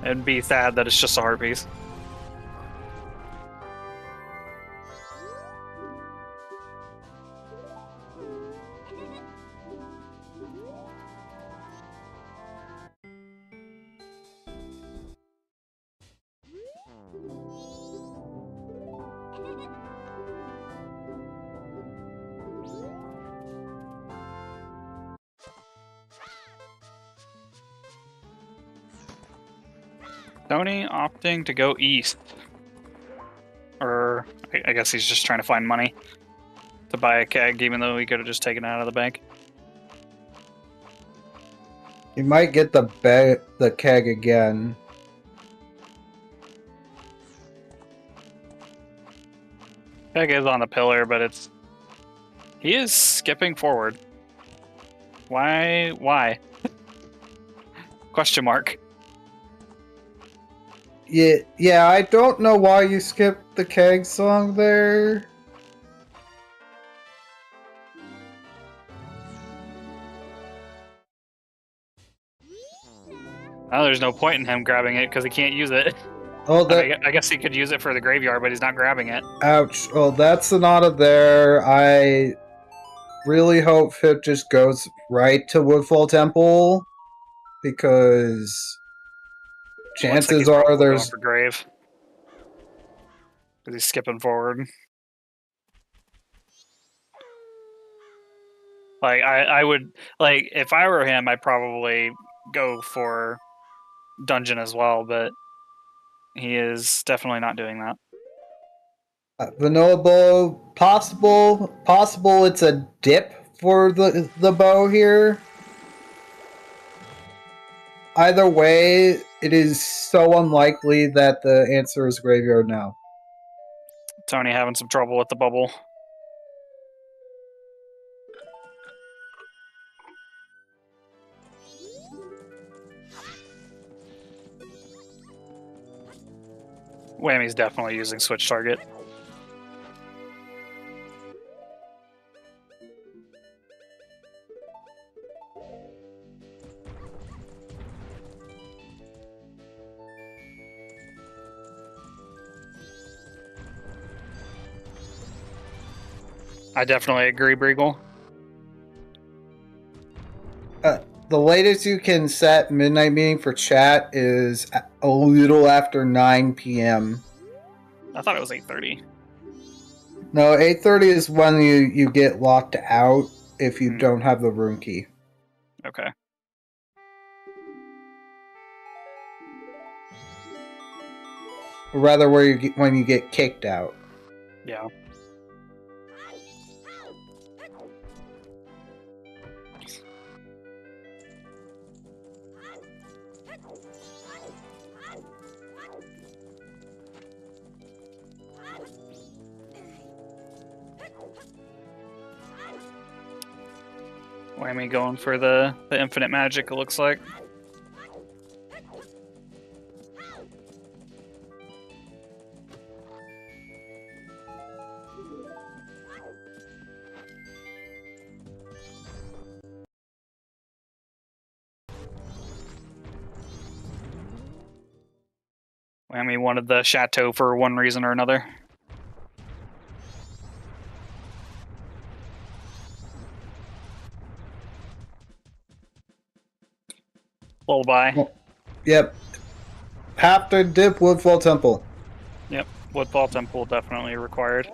And be sad that it's just a heart piece. Tony opting to go east. Or, I guess he's just trying to find money to buy a keg, even though he could have just taken it out of the bank. You might get the keg again. Keg is on the pillar, but he is skipping forward. Why? Question mark. Yeah, I don't know why you skipped the keg song there. Oh, there's no point in him grabbing it because he can't use it. Oh, I guess he could use it for the graveyard, but he's not grabbing it. Ouch. Oh, that's Sonata there. I really hope Fifth just goes right to Woodfall Temple, because chances are there's... going for grave. Because he's skipping forward. Like, I would... Like, if I were him, I'd probably go for dungeon as well, but he is definitely not doing that. Vanilla bow, possible it's a dip for the bow here. Either way, it is so unlikely that the answer is graveyard now. Tony having some trouble with the bubble. Whammy's definitely using switch target. I definitely agree, Briegel. The latest you can set midnight meeting for chat is a little after 9 p.m. I thought it was 8:30. No, 8:30 is when you get locked out if you don't have the room key. Okay. Or rather, when you get kicked out. Yeah. Whammy going for the infinite magic, it looks like. Whammy wanted the chateau for one reason or another. Lullaby. Well, yep. Have to dip Woodfall Temple. Yep. Woodfall Temple definitely required.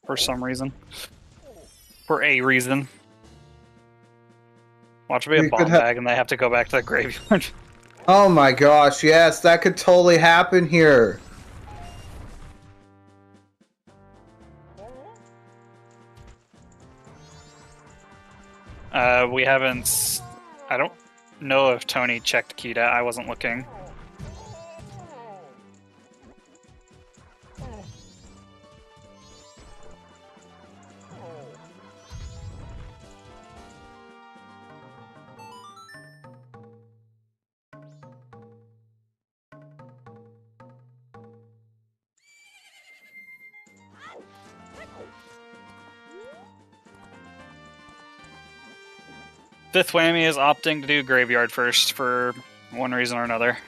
For some reason. For a reason. Watch it be a bomb bag and they have to go back to the graveyard. Oh my gosh, yes, that could totally happen here. We haven't... I don't know if Tony checked Kita. I wasn't looking. FifthWhammy is opting to do graveyard first for one reason or another.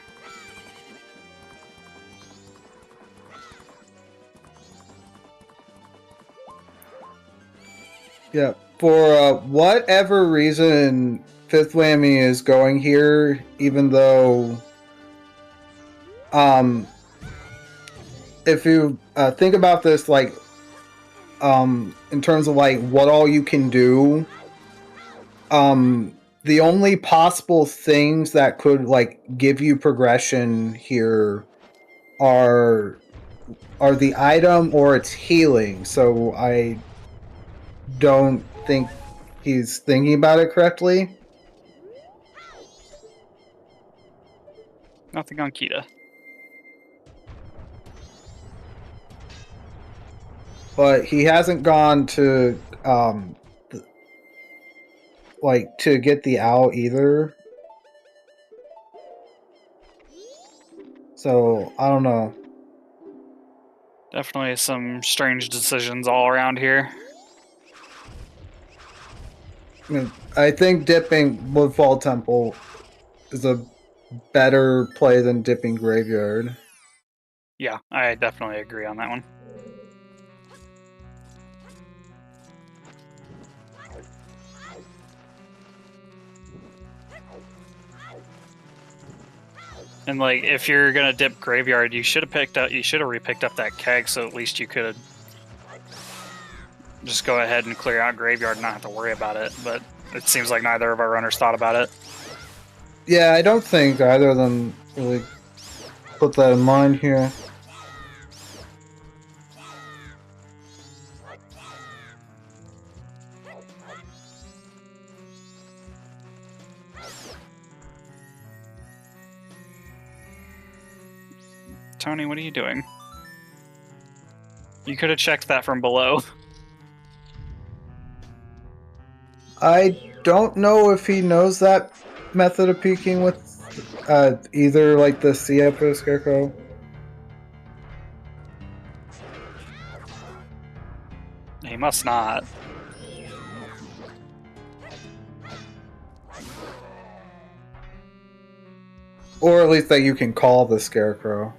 Yeah, for whatever reason, FifthWhammy is going here, even though, if you think about this, like, in terms of like what all you can do, the only possible things that could like give you progression here are the item or its healing. So I don't think he's thinking about it correctly. Nothing on Kita. But he hasn't gone to like to get the owl either. So I don't know. Definitely some strange decisions all around here. I mean, I think dipping Woodfall Temple is a better play than dipping Graveyard. Yeah, I definitely agree on that one. And like, if you're gonna dip Graveyard, you should have re-picked up that keg, so at least you could just go ahead and clear out Graveyard and not have to worry about it. But it seems like neither of our runners thought about it. Yeah, I don't think either of them really put that in mind here. Tony, what are you doing? You could have checked that from below. I don't know if he knows that method of peeking with either like the CFO Scarecrow. He must not. Or at least that you can call the Scarecrow.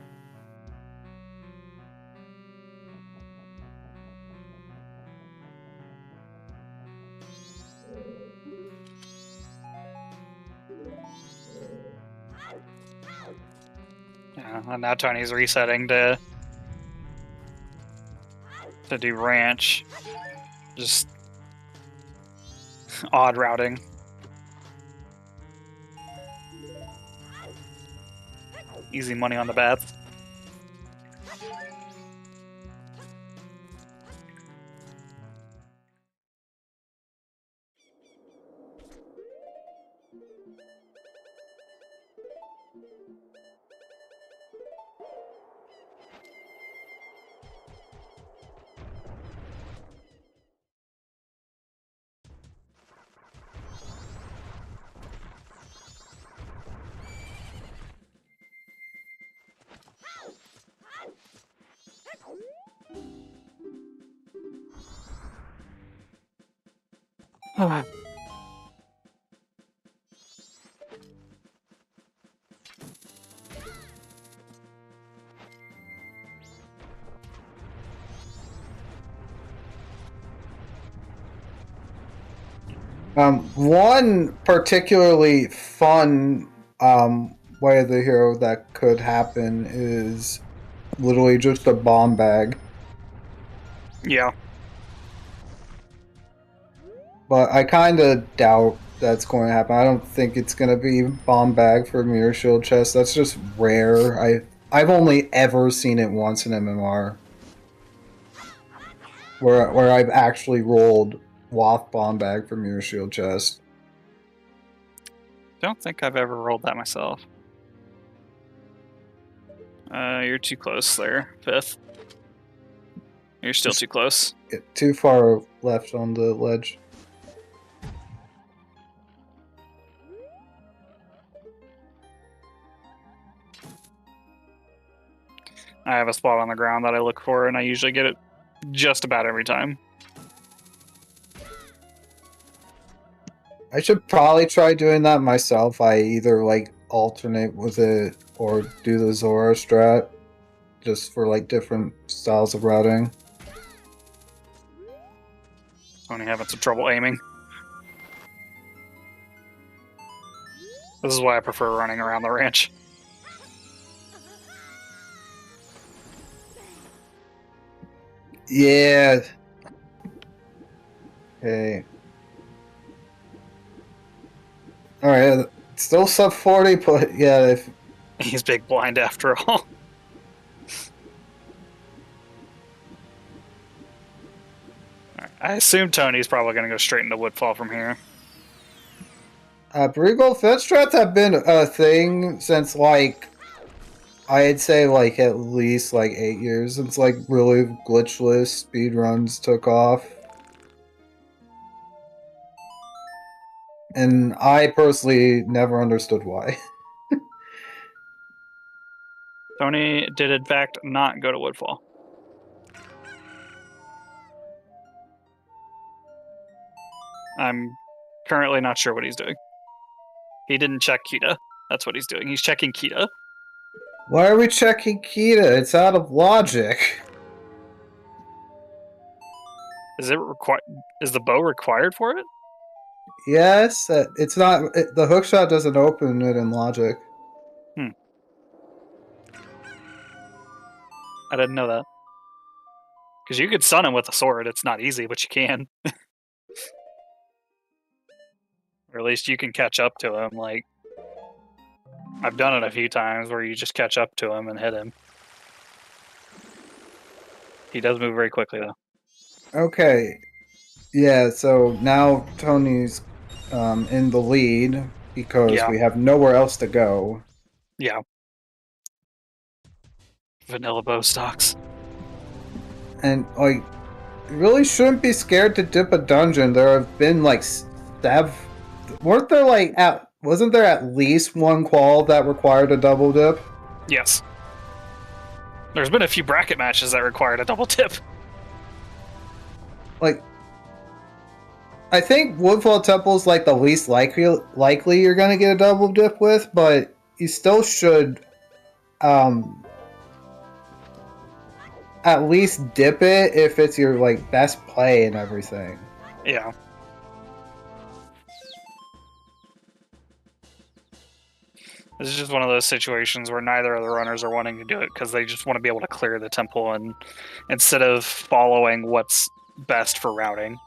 Yeah, and now Tony's resetting to do ranch. Just odd routing. Easy money on the bats. One particularly fun way of the hero that could happen is literally just a bomb bag. Yeah. But I kind of doubt that's going to happen. I don't think it's going to be bomb bag for mirror shield chest. That's just rare. I've only ever seen it once in MMR, where I've actually rolled waft bomb bag for mirror shield chest. Don't think I've ever rolled that myself. You're too close there, Fifth. You're still too close. Too far left on the ledge. I have a spot on the ground that I look for, and I usually get it just about every time. I should probably try doing that myself. I either like alternate with it or do the Zora strat just for like different styles of routing. Only having some trouble aiming. This is why I prefer running around the ranch. Yeah. Okay. Alright, still sub 40, but yeah, if... He's big blind after all. Right, I assume Tony's probably going to go straight into Woodfall from here. Brigal Fed strats have been a thing since, like, I'd say, like, at least, like, 8 years since, like, really glitchless speedruns took off. And I personally never understood why. Tony did, in fact, not go to Woodfall. I'm currently not sure what he's doing. He didn't check Kita. That's what he's doing. He's checking Kita. Why are we checking Kita? It's out of logic. Is it required? Is the bow required for it? Yes, it's not. The hookshot doesn't open it in logic. I didn't know that. Because you could stun him with a sword. It's not easy, but you can. Or at least you can catch up to him. Like, I've done it a few times where you just catch up to him and hit him. He does move very quickly, though. Okay. Yeah, so now Tony's in the lead because we have nowhere else to go. Yeah. Vanilla bow stocks. And like, you really shouldn't be scared to dip a dungeon. There have been like weren't there like wasn't there at least one qual that required a double dip? Yes. There's been a few bracket matches that required a double dip. Like, I think Woodfall Temple's like the least likely you're gonna get a double dip with, but you still should at least dip it if it's your like best play and everything. Yeah. This is just one of those situations where neither of the runners are wanting to do it because they just want to be able to clear the temple and instead of following what's best for routing.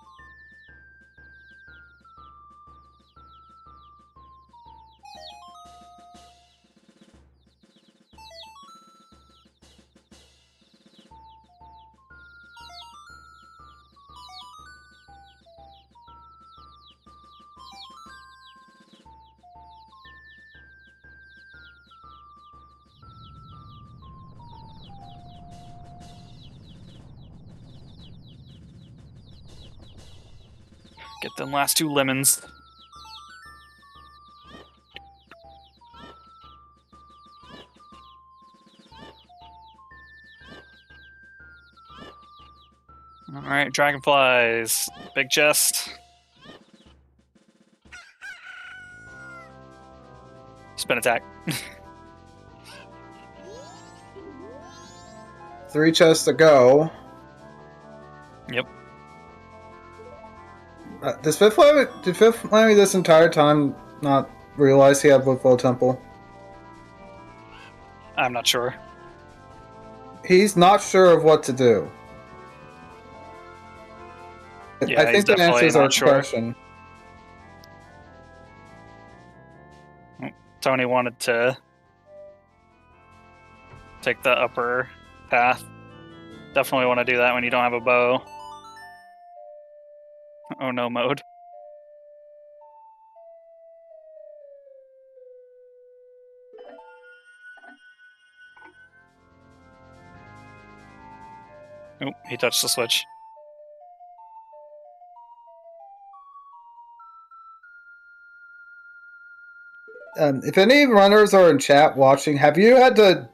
Get them last 2 lemons. Alright, dragonflies. Big chest. Spin attack. 3 chests to go. Yep. Did FifthWhammy this entire time not realize he had Woodfall Temple? I'm not sure. He's not sure of what to do. Yeah, I think that answers our question. Tony wanted to take the upper path. Definitely want to do that when you don't have a bow. Oh no mode. Oh, he touched the switch. If any runners are in chat watching, have you had to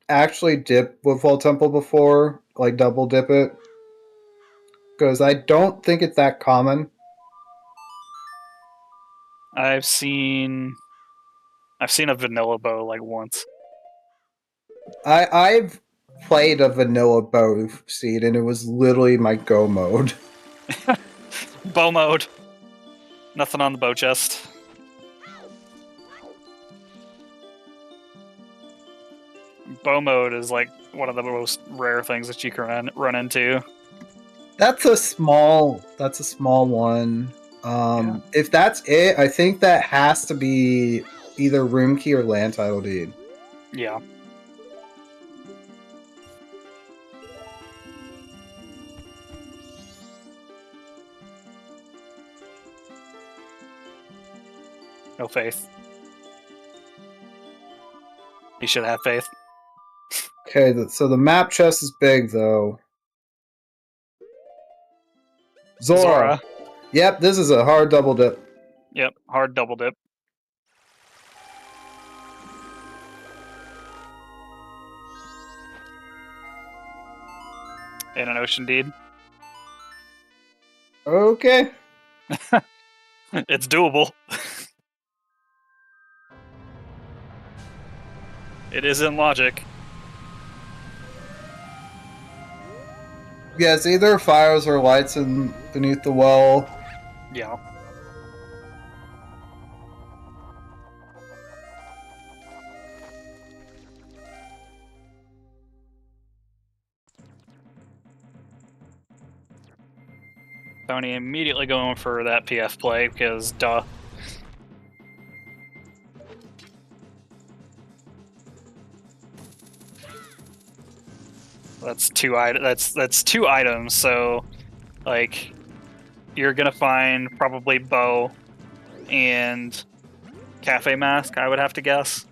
actually dip Woodfall Temple before? Like double dip it? Because I don't think it's that common. I've seen a vanilla bow like once. I've played a vanilla bow seed and it was literally my go mode. Bow mode. Nothing on the bow chest. Bow mode is like one of the most rare things that you can run into. That's a small one. Yeah. If that's it, I think that has to be either room key or land title deed. Yeah. No faith. You should have faith. Okay, so the map chest is big though. Zora. Yep, this is a hard double dip. Yep, hard double dip. And an ocean deed. Okay. It's doable. It is in logic. Yeah, it's either fires or lights beneath the well. Yeah. Tony immediately going for that PF play because duh. That's two items, so like you're gonna find probably bow and cafe mask, I would have to guess.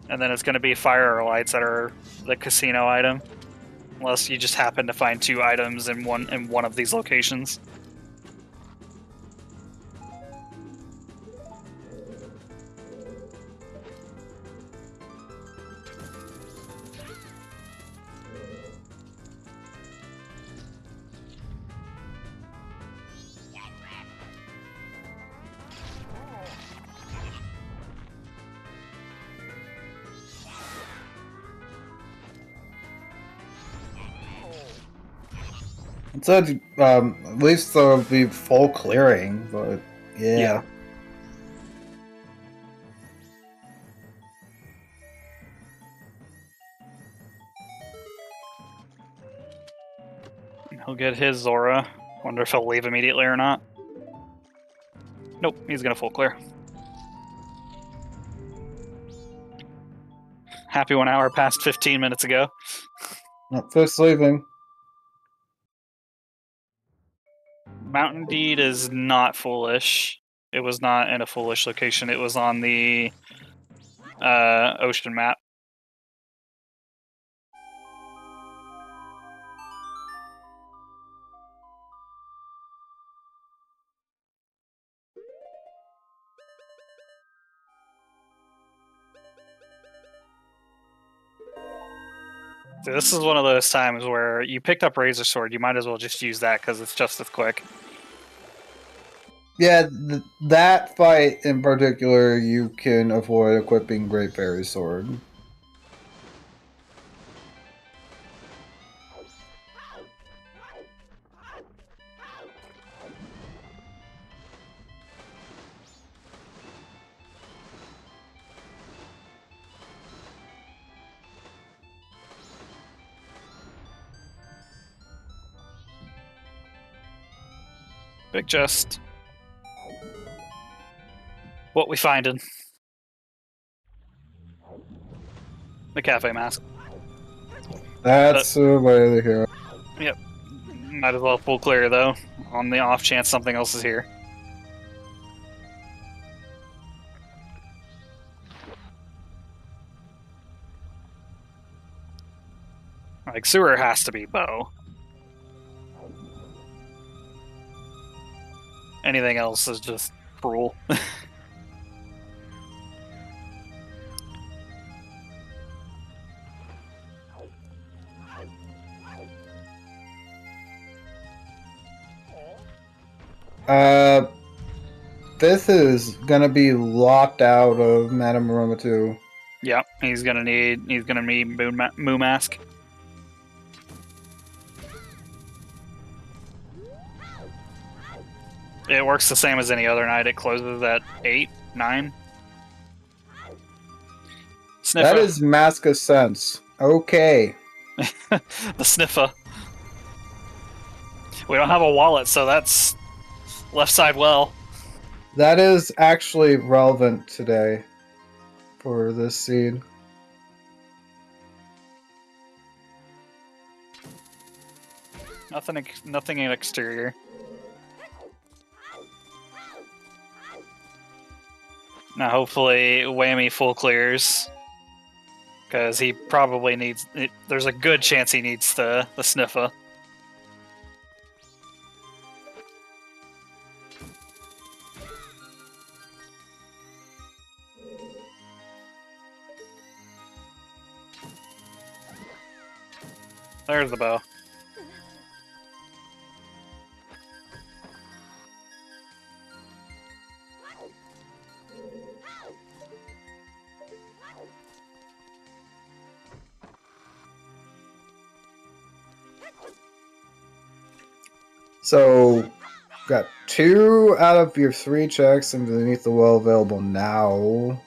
And then it's going to be fire or lights that are the casino item. Unless you just happen to find 2 items in one of these locations. It said at least there'll be full clearing, but yeah. He'll get his Zora. Wonder if he'll leave immediately or not. Nope, he's gonna full clear. Happy 1 hour passed 15 minutes ago. Not first leaving. Mountain Deed is not foolish. It was not in a foolish location. It was on the ocean map. So this is one of those times where you picked up Razor Sword, you might as well just use that because it's just as quick. Yeah, that fight in particular, you can avoid equipping Great Fairy Sword. Big chest. What we finding? The cafe mask. That's the way to hear. Yep. Might as well full clear though, on the off chance something else is here. Like sewer has to be bow. Anything else is just cruel. This is gonna be locked out of Madame Aroma 2. Yep, he's gonna need Moo Mask. It works the same as any other night. It closes at 8, 9. Sniffer. That is Mask of Sense. Okay. The sniffer. We don't have a wallet, so that's left side well. That is actually relevant today for this seed. Nothing in exterior. Now hopefully Whammy full clears. Because he probably needs... There's a good chance he needs the sniffer. There's the bow. So, got 2 out of your 3 checks underneath the well available now.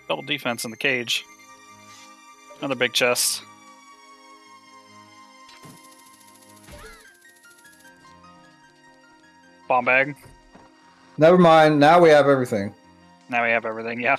Double defense in the cage. Another big chest. Bomb bag. Never mind, now we have everything. Now we have everything, yeah.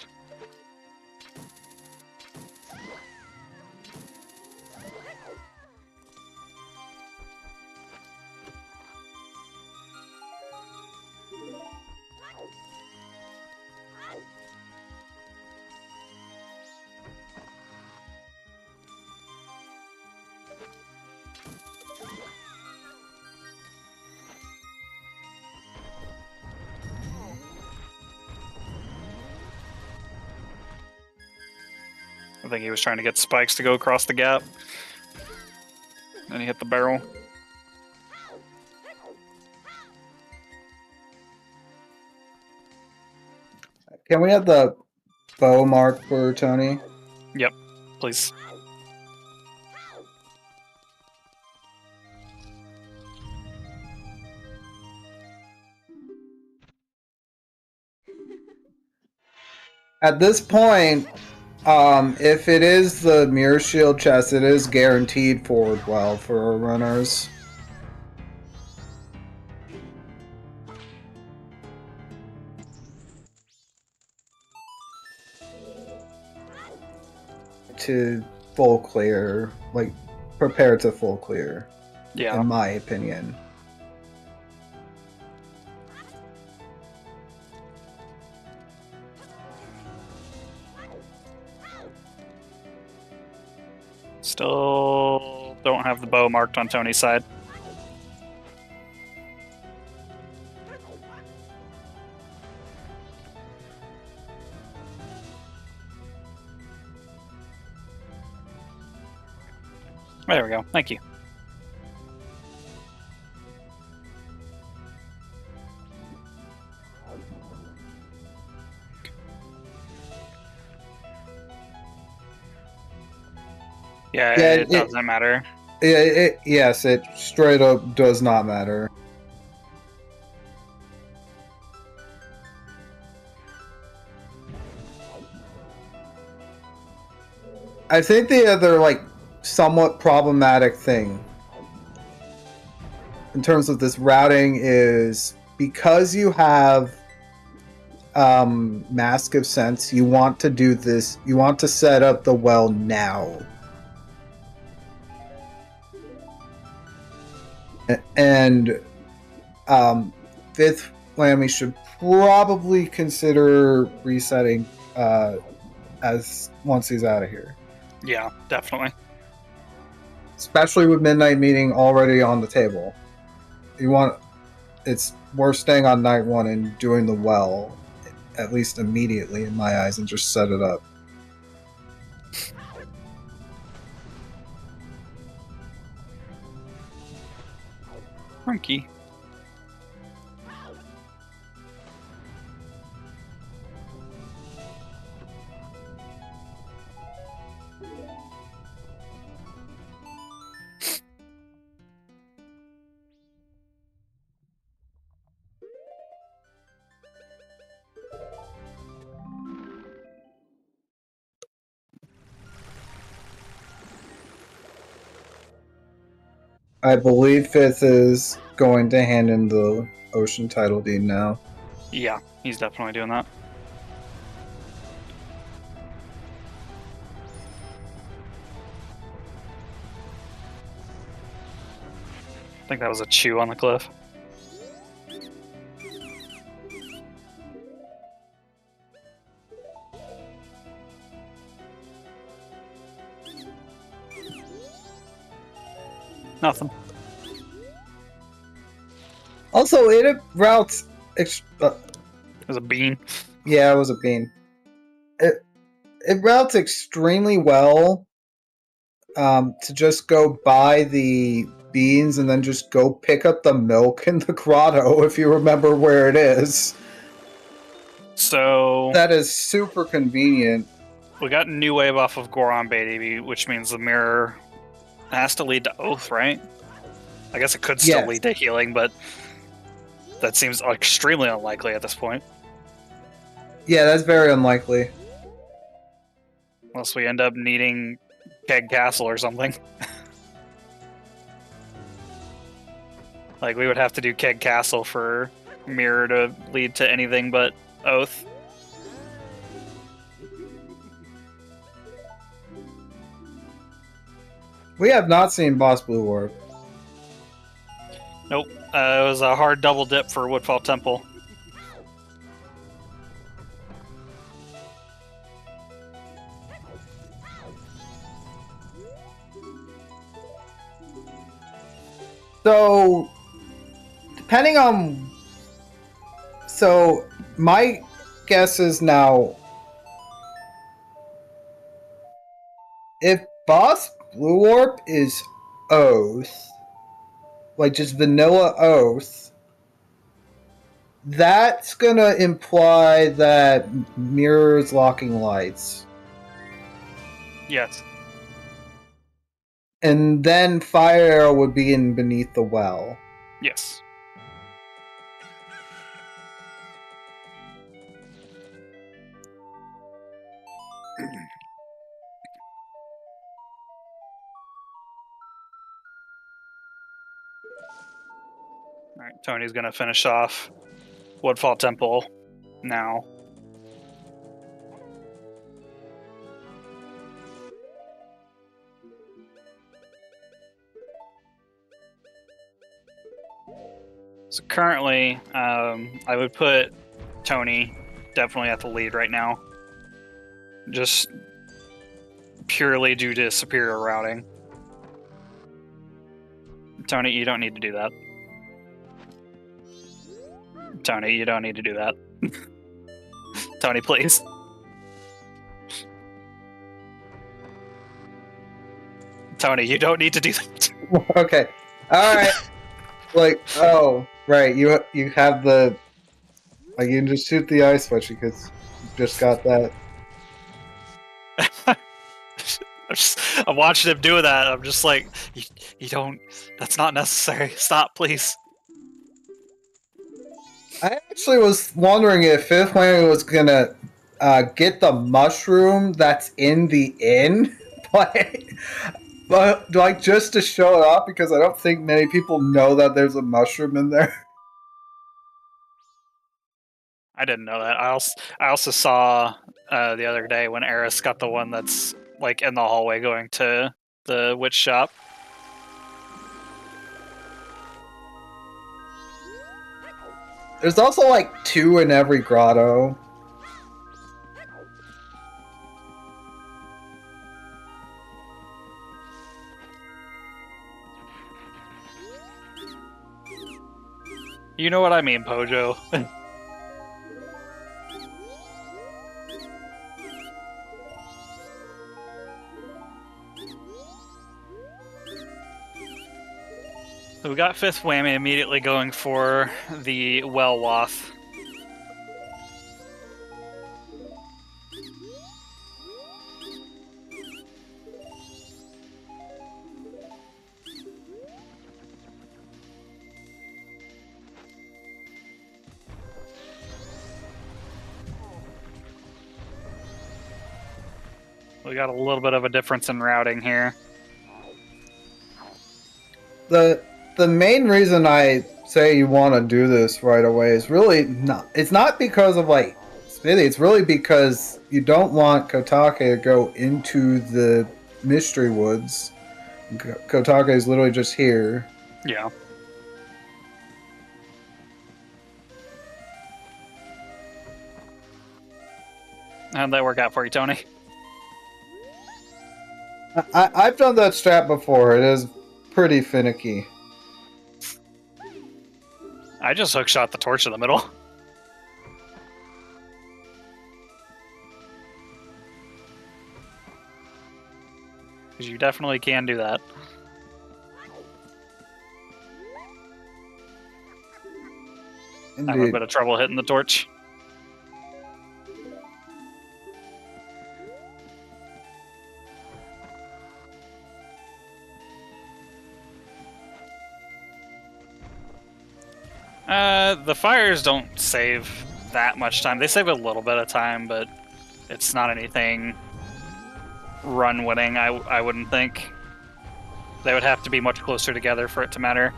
I think he was trying to get spikes to go across the gap. And he hit the barrel. Can we have the bow mark for Tony? Yep, please. At this point, if it is the mirror shield chest, it is guaranteed forward well for our runners. To full clear, like prepare to full clear. Yeah. In my opinion. Still don't have the bow marked on Tony's side. There we go. Thank you. Yeah, it doesn't matter. Yes, it straight up does not matter. I think the other, like, somewhat problematic thing in terms of this routing is because you have Mask of Sense, you want to do this, you want to set up the well now. And FifthWhammy should probably consider resetting as once he's out of here. Yeah, definitely. Especially with Midnight Meeting already on the table. It's worth staying on night one and doing the well, at least immediately in my eyes, and just set it up. Monkey. I believe Fifth is going to hand in the Ocean title deed now. Yeah, he's definitely doing that. I think that was a chew on the cliff. Nothing. Also, it routes... It was a bean. Yeah, it was a bean. It routes extremely well to just go buy the beans and then just go pick up the milk in the grotto if you remember where it is. So... That is super convenient. We got New Wave off of Goron Baby, which means the mirror has to lead to Oath, right? I guess it could still lead to healing, but that seems extremely unlikely at this point. Yeah, that's very unlikely. Unless we end up needing Keg Castle or something. Like, we would have to do Keg Castle for Mirror to lead to anything but Oath. We have not seen Boss Blue work. Nope. It was a hard double dip for Woodfall Temple. So, depending on... So, my guess is now... if boss blue warp is Oath, like just vanilla Oath, that's gonna imply that mirrors locking lights. Yes. And then Fire Arrow would be in Beneath the Well. Yes. All right, Tony's gonna finish off Woodfall Temple now. So currently, I would put Tony definitely at the lead right now. Just purely due to superior routing. Tony, you don't need to do that. Tony, you don't need to do that. Tony, please. Tony, you don't need to do that. Okay. Alright. Like, oh, right, you have the... Like, you can just shoot the ice switch because you just got that. I'm watching him do that. I'm just like, you don't... That's not necessary. Stop, please. I actually was wondering if FifthWhammy was gonna get the mushroom that's in the inn, but like just to show it off because I don't think many people know that there's a mushroom in there. I didn't know that. I also saw the other day when Eris got the one that's like in the hallway going to the witch shop. There's also like 2 in every grotto. You know what I mean, Pojo. So we got FifthWhammy immediately going for the Well-Wath. We got a little bit of a difference in routing here. The main reason I say you want to do this right away is really not. It's not because of like Smithy. It's really because you don't want Kotake to go into the Mystery Woods. Kotake is literally just here. Yeah. How'd that work out for you, Tony? I've done that strat before. It is pretty finicky. I just hookshot the torch in the middle. Because you definitely can do that. Indeed. I have a bit of trouble hitting the torch. The fires don't save that much time. They save a little bit of time, but it's not anything run-winning, I wouldn't think. They would have to be much closer together for it to matter.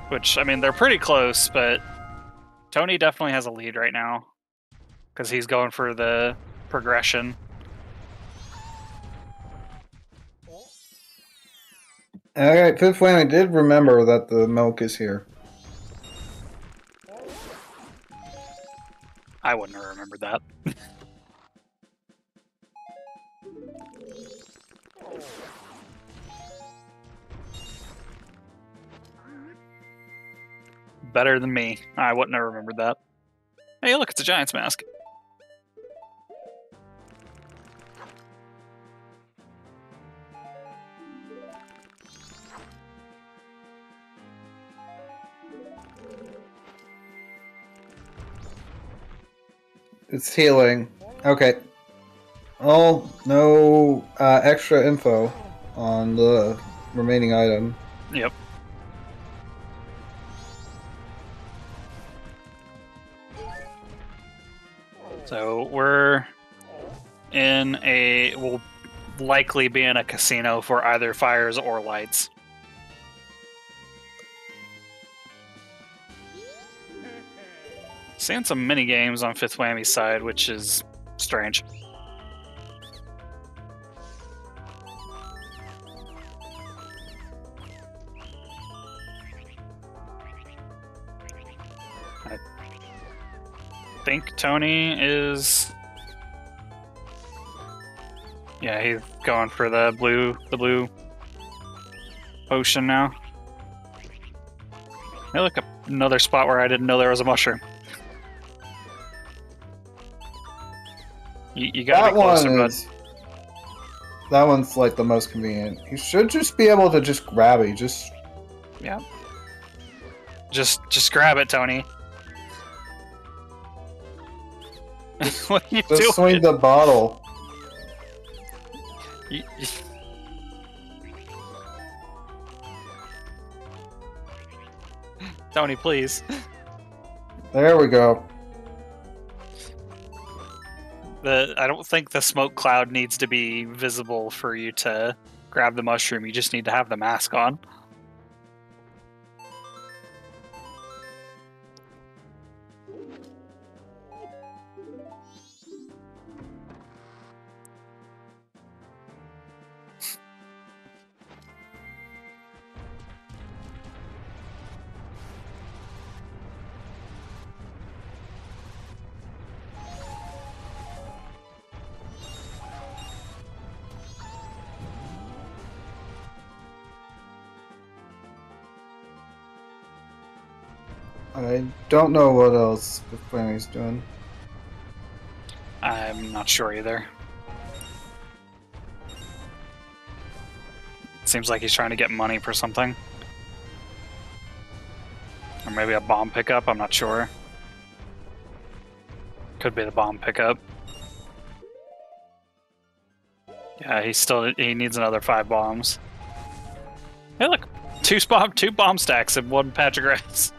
Which, I mean, they're pretty close, but Tony definitely has a lead right now. Because he's going for the progression. Alright, FifthWhammy did remember that the milk is here. I wouldn't have remembered that. Better than me. I wouldn't have remembered that. Hey, look, it's a Giant's mask. It's healing. Okay. Oh, no extra info on the remaining item. Yep. So we're we'll likely be in a casino for either fires or lights. Seeing some mini games on FifthWhammy's side, which is strange. I think Tony is... Yeah, he's going for the blue potion now. Hey, look, another spot where I didn't know there was a mushroom. You gotta be closer, bud. That one's like the most convenient. You should just be able to just grab it. Yeah. Just grab it, Tony. What are you doing? Just swing the bottle. Tony, please. There we go. I don't think the smoke cloud needs to be visible for you to grab the mushroom. You just need to have the mask on. I don't know what else FifthWhammy's doing. I'm not sure either. Seems like he's trying to get money for something. Or maybe a bomb pickup, I'm not sure. Could be the bomb pickup. Yeah, he needs another 5 bombs. Hey look! 2 bomb stacks in 1 patch of grass.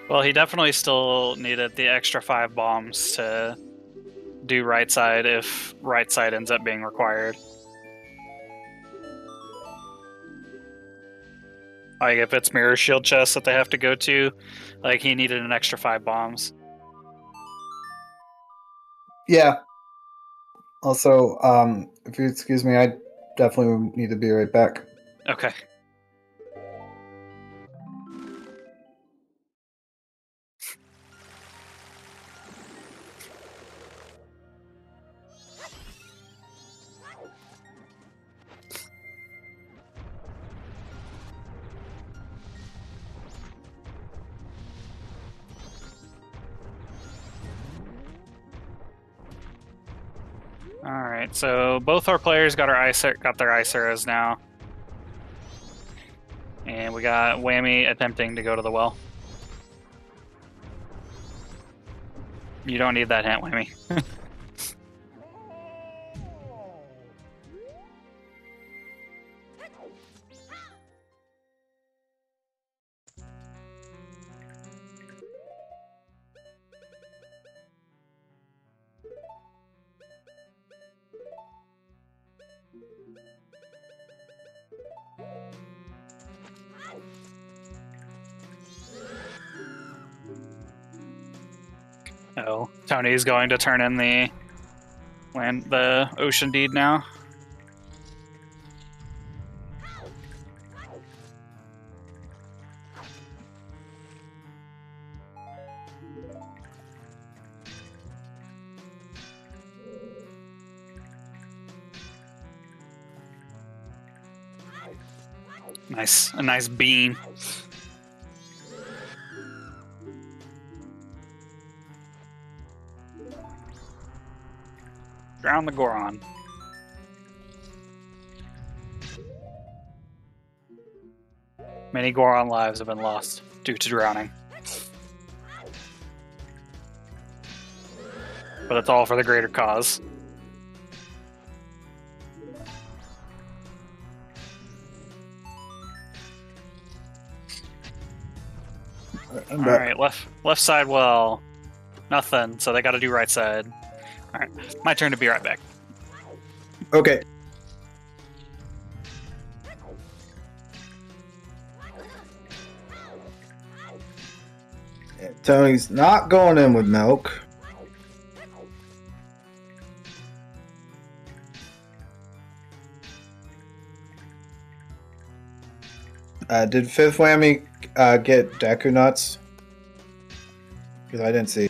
Well, he definitely still needed the extra 5 bombs to do right side if right side ends up being required. Like if it's mirror shield chests that they have to go to, like he needed an extra 5 bombs. Yeah. Also, if you excuse me, I definitely need to be right back. Okay. Alright, so both our players got their ice arrows now. And we got Whammy attempting to go to the well. You don't need that hint, Whammy. Oh, Tony's going to turn in the ocean deed now. A nice bean. Drown the Goron. Many Goron lives have been lost due to drowning. But it's all for the greater cause. Alright, left side well. Nothing, so they gotta do right side. Alright, my turn to be right back. Okay. Yeah, Tony's not going in with milk. Did FifthWhammy get Deku Nuts? Because I didn't see.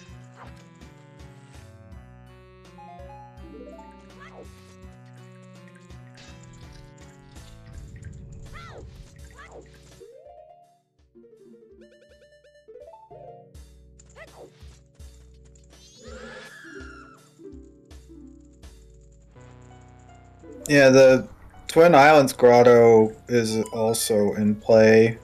Yeah, the Twin Islands Grotto is also in play.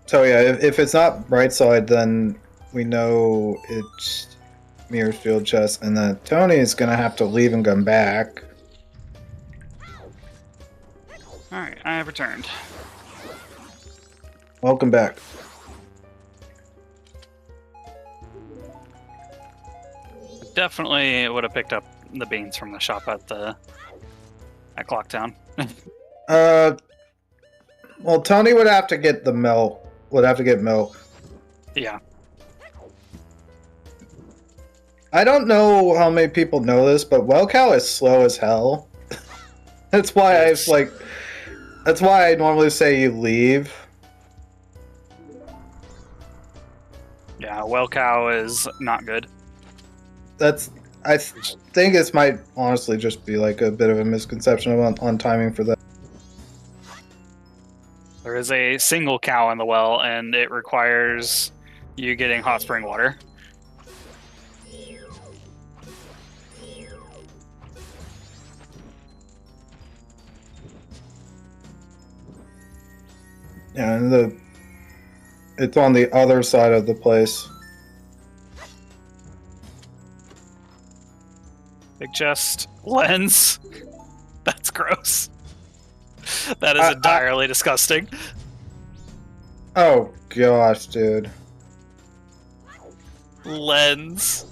So yeah, if it's not right side, then we know it's Mirror's Field Chest, and then Tony is gonna have to leave and come back. Alright, I have returned. Welcome back. Definitely would have picked up the beans from the shop at Clocktown. Well, Tony would have to get the milk. Would have to get milk. Yeah. I don't know how many people know this, but Well Cow is slow as hell. That's why that's why I normally say you leave. Yeah, Well Cow is not good. I think this might honestly just be like a bit of a misconception on timing for that. There is a single cow in the well, and it requires you getting hot spring water. Yeah, and it's on the other side of the place. Big chest. Lens. That's gross. That is entirely disgusting. Oh gosh, dude. Lens.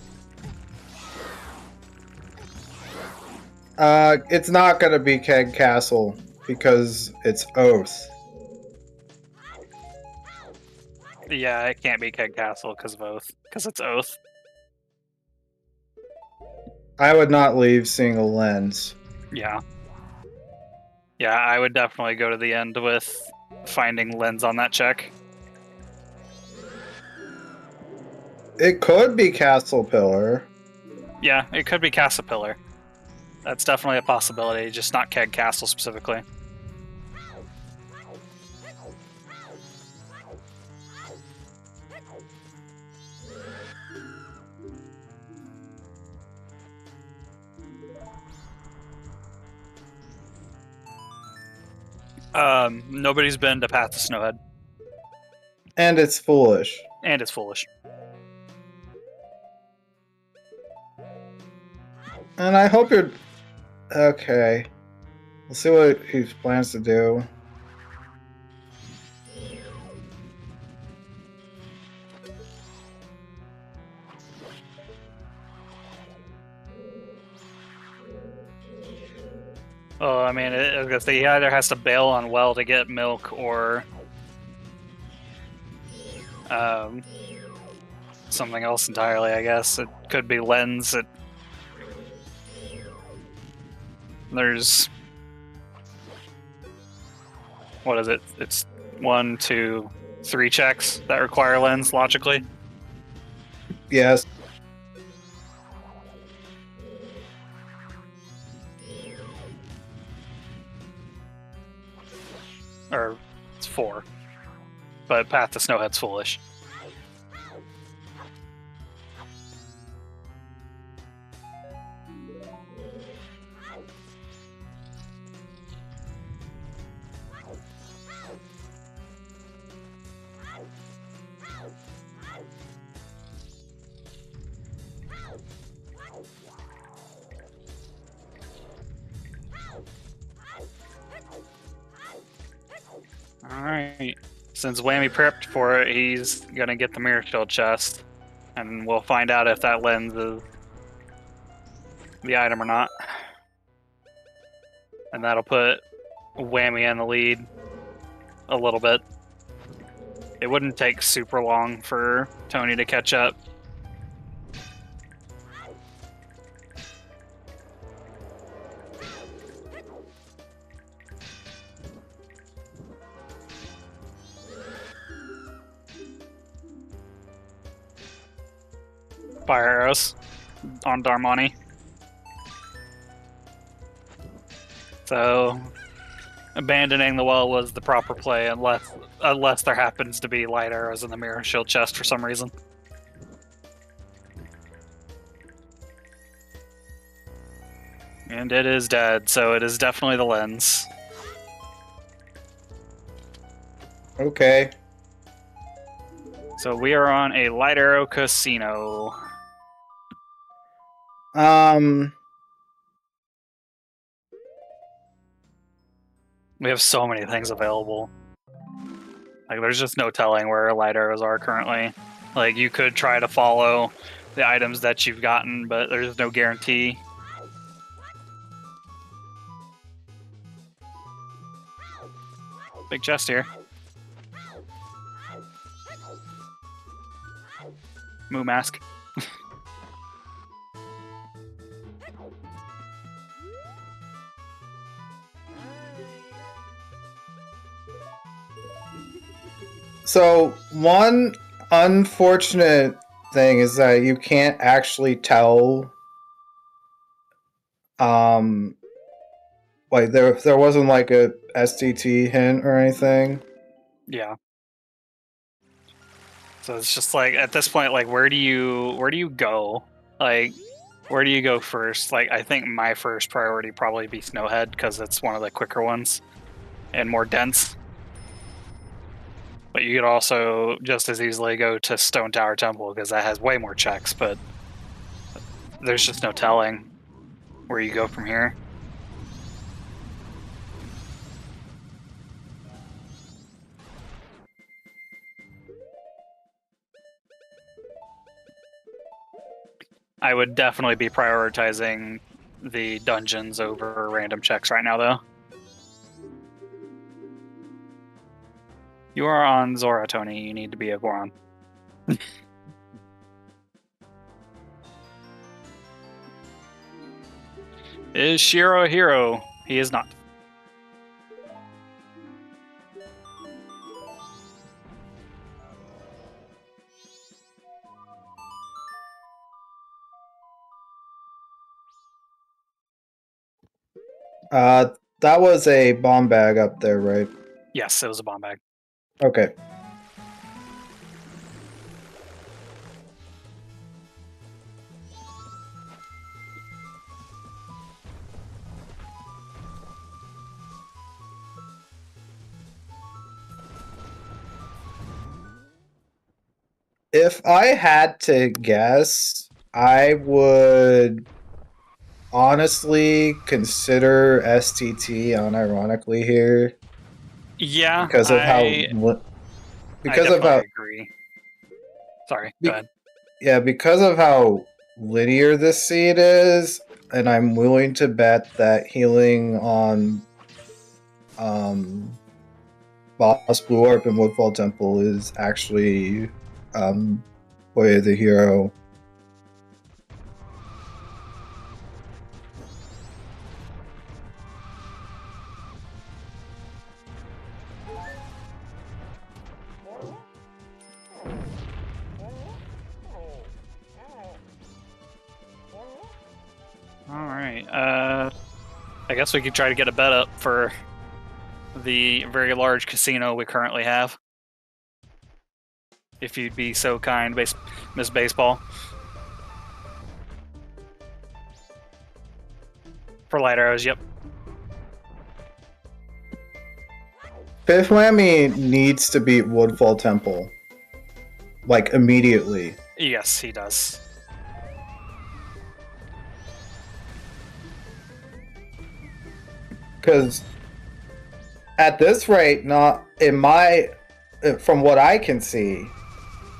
It's not gonna be Keg Castle because it's Oath. Yeah, it can't be Keg Castle because of Oath. Because it's Oath. I would not leave seeing a lens. Yeah. Yeah, I would definitely go to the end with finding lens on that check. It could be Castle Pillar. Yeah, it could be Castle Pillar. That's definitely a possibility, just not Keg Castle specifically. Nobody's been to Path to Snowhead. And it's foolish. And it's foolish. And I hope you're... Okay. We'll see what he plans to do. Oh, I mean, I was gonna say he either has to bail on well to get milk or something else entirely, I guess. It could be lens. There's... What is it? It's 1, 2, 3 checks that require lens, logically. Yes. Or it's 4. But Path to Snowhead's foolish. Alright. Since Whammy prepped for it, he's gonna get the Mirror Shield chest. And we'll find out if that lens is the item or not. And that'll put Whammy in the lead a little bit. It wouldn't take super long for Tony to catch up. Fire arrows on Darmani. So abandoning the well was the proper play unless there happens to be light arrows in the Mirror Shield chest for some reason. And it is dead, so it is definitely the lens. Okay. So we are on a light arrow casino. We have so many things available. Like, there's just no telling where light arrows are currently. Like, you could try to follow the items that you've gotten, but there's no guarantee. Big chest here. Moo mask. So one unfortunate thing is that you can't actually tell. Like there wasn't like a STT hint or anything. Yeah. So it's just like at this point, like where do you go? Like where do you go first? Like I think my first priority probably be Snowhead because it's one of the quicker ones and more dense. But you could also just as easily go to Stone Tower Temple because that has way more checks, but there's just no telling where you go from here. I would definitely be prioritizing the dungeons over random checks right now, though. You are on Zora, Tony. You need to be a Goron. Is Shiro a hero? He is not. That was a bomb bag up there, right? Yes, it was a bomb bag. Okay. If I had to guess, I would honestly consider STT unironically here. Yeah, Because of how agree. Sorry, go ahead. Yeah, because of how linear this seed is, and I'm willing to bet that healing on Boss Blue Orb and Woodfall Temple is actually Way of the Hero. Alright, I guess we could try to get a bet up for the very large casino we currently have. If you'd be so kind, Miss Baseball. For light arrows, yep. FifthWhammy needs to beat Woodfall Temple. Like, immediately. Yes, he does. Because at this rate, from what I can see,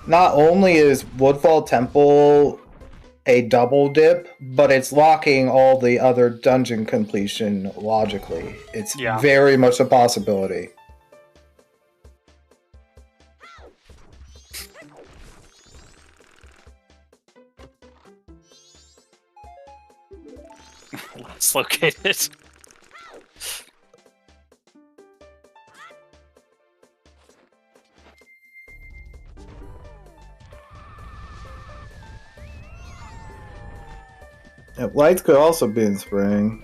not only is Woodfall Temple a double dip, but it's locking all the other dungeon completion logically. It's very much a possibility. It's located. Yeah, lights could also be in spring.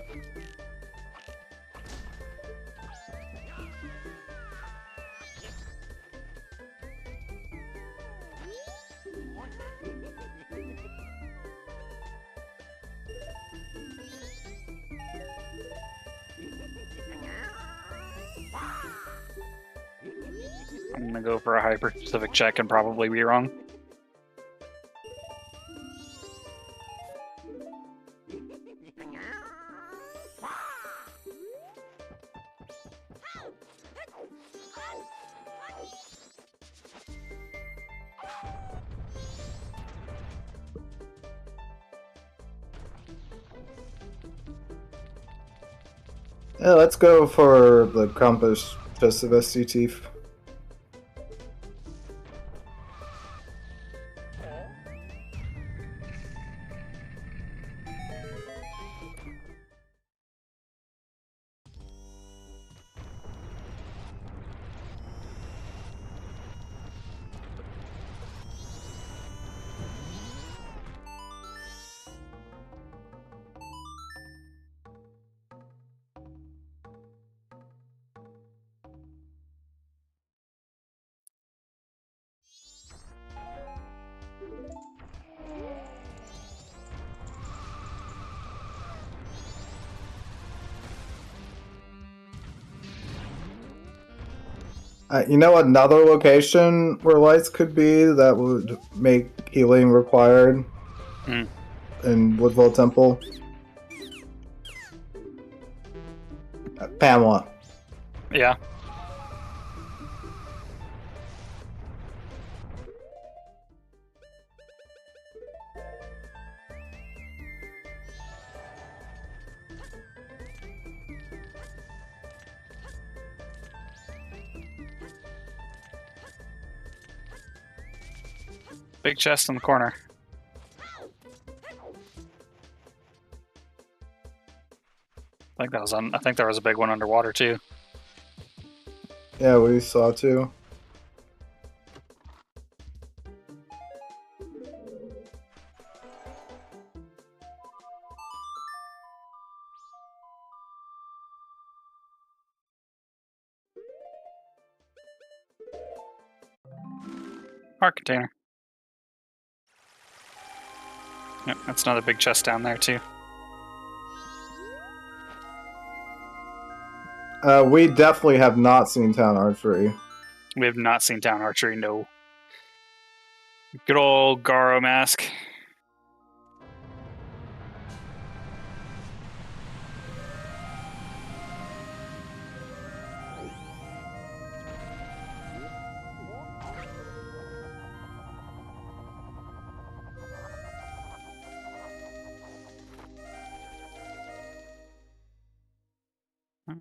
I'm gonna go for a hyper-specific check and probably be wrong. Yeah, let's go for the compass specificity teeth. You know another location where lights could be that would make healing required in Woodville Temple? Pamela. Yeah. Big chest in the corner. I think that was I think there was a big one underwater too. Yeah, we saw too. Heart container. Yep, that's another big chest down there too. We definitely have not seen Town Archery. We have not seen Town Archery, no. Good old Garo mask.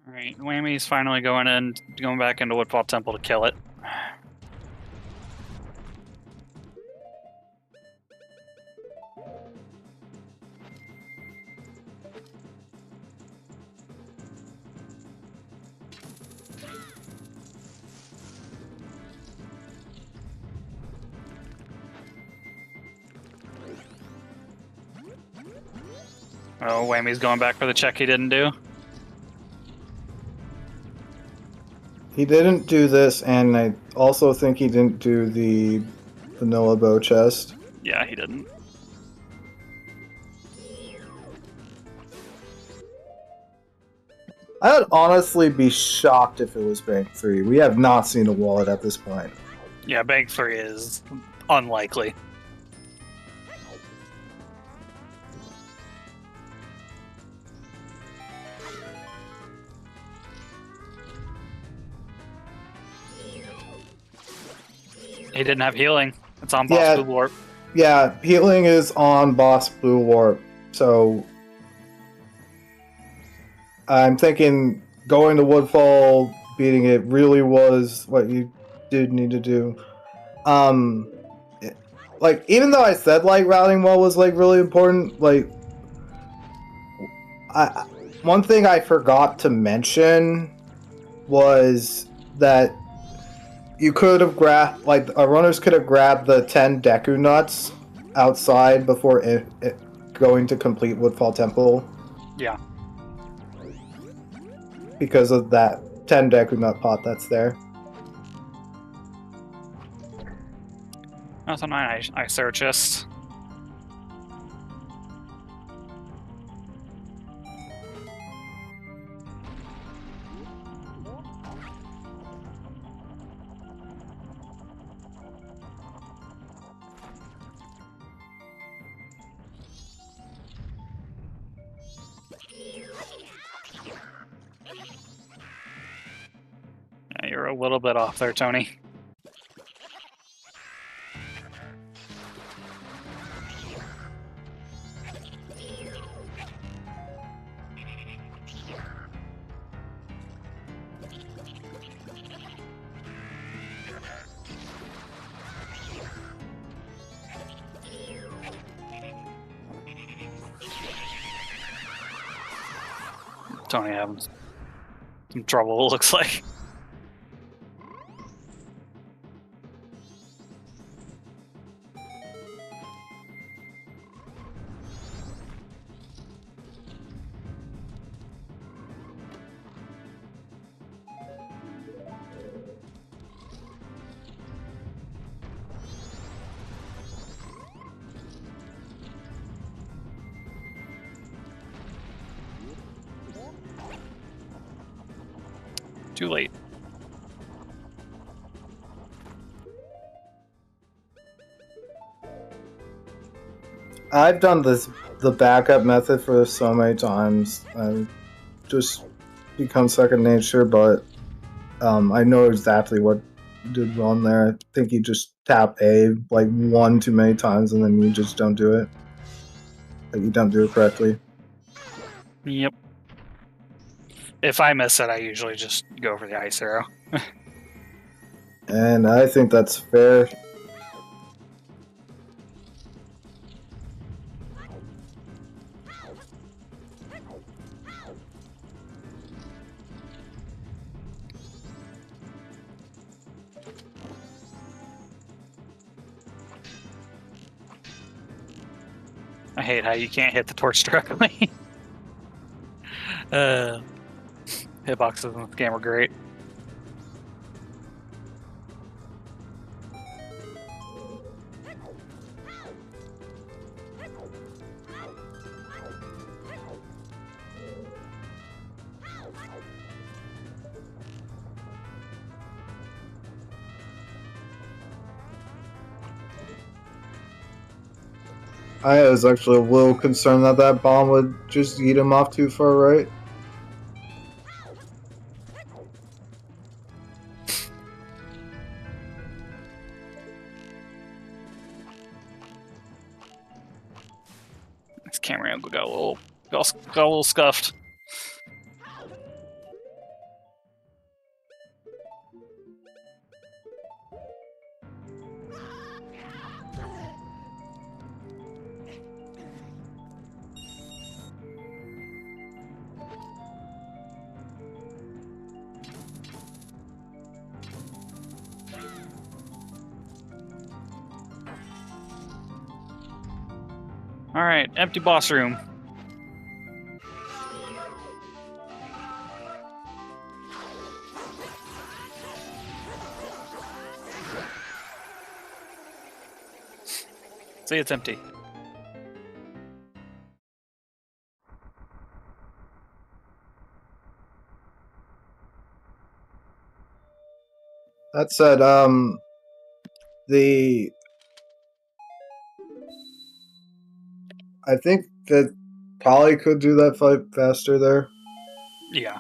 Alright, Whammy's finally going back into Woodfall Temple to kill it. Oh, Whammy's going back for the check he didn't do. He didn't do this, and I also think he didn't do the vanilla bow chest. Yeah, he didn't. I would honestly be shocked if it was Bank 3. We have not seen a wallet at this point. Yeah, Bank 3 is unlikely. He didn't have healing. It's on Boss Blue Warp. Yeah, healing is on Boss Blue Warp, so I'm thinking going to Woodfall, beating it really was what you did need to do. Like, even though I said, like, routing well was, like, really important, like, one thing I forgot to mention was that you could have grabbed, like, our runners could have grabbed the 10 Deku Nuts outside before going to complete Woodfall Temple. Yeah. Because of that 10 Deku Nut pot that's there. That's a nice ISO chest. Yeah, you're a little bit off there, Tony. Tony having some trouble, it looks like. Too late. I've done the backup method for so many times. I've just become second nature, but I know exactly what did wrong there. I think you just tap A like one too many times and then you just don't do it. Like you don't do it correctly. Yep. If I miss it, I usually just go for the ice arrow. And I think that's fair. I hate how you can't hit the torch directly. Hitboxes in this game are great. I was actually a little concerned that that bomb would just eat him off too far right. This camera angle got a little scuffed. Alright, empty boss room. See, it's empty. That said, I think that Polly could do that fight faster there. Yeah.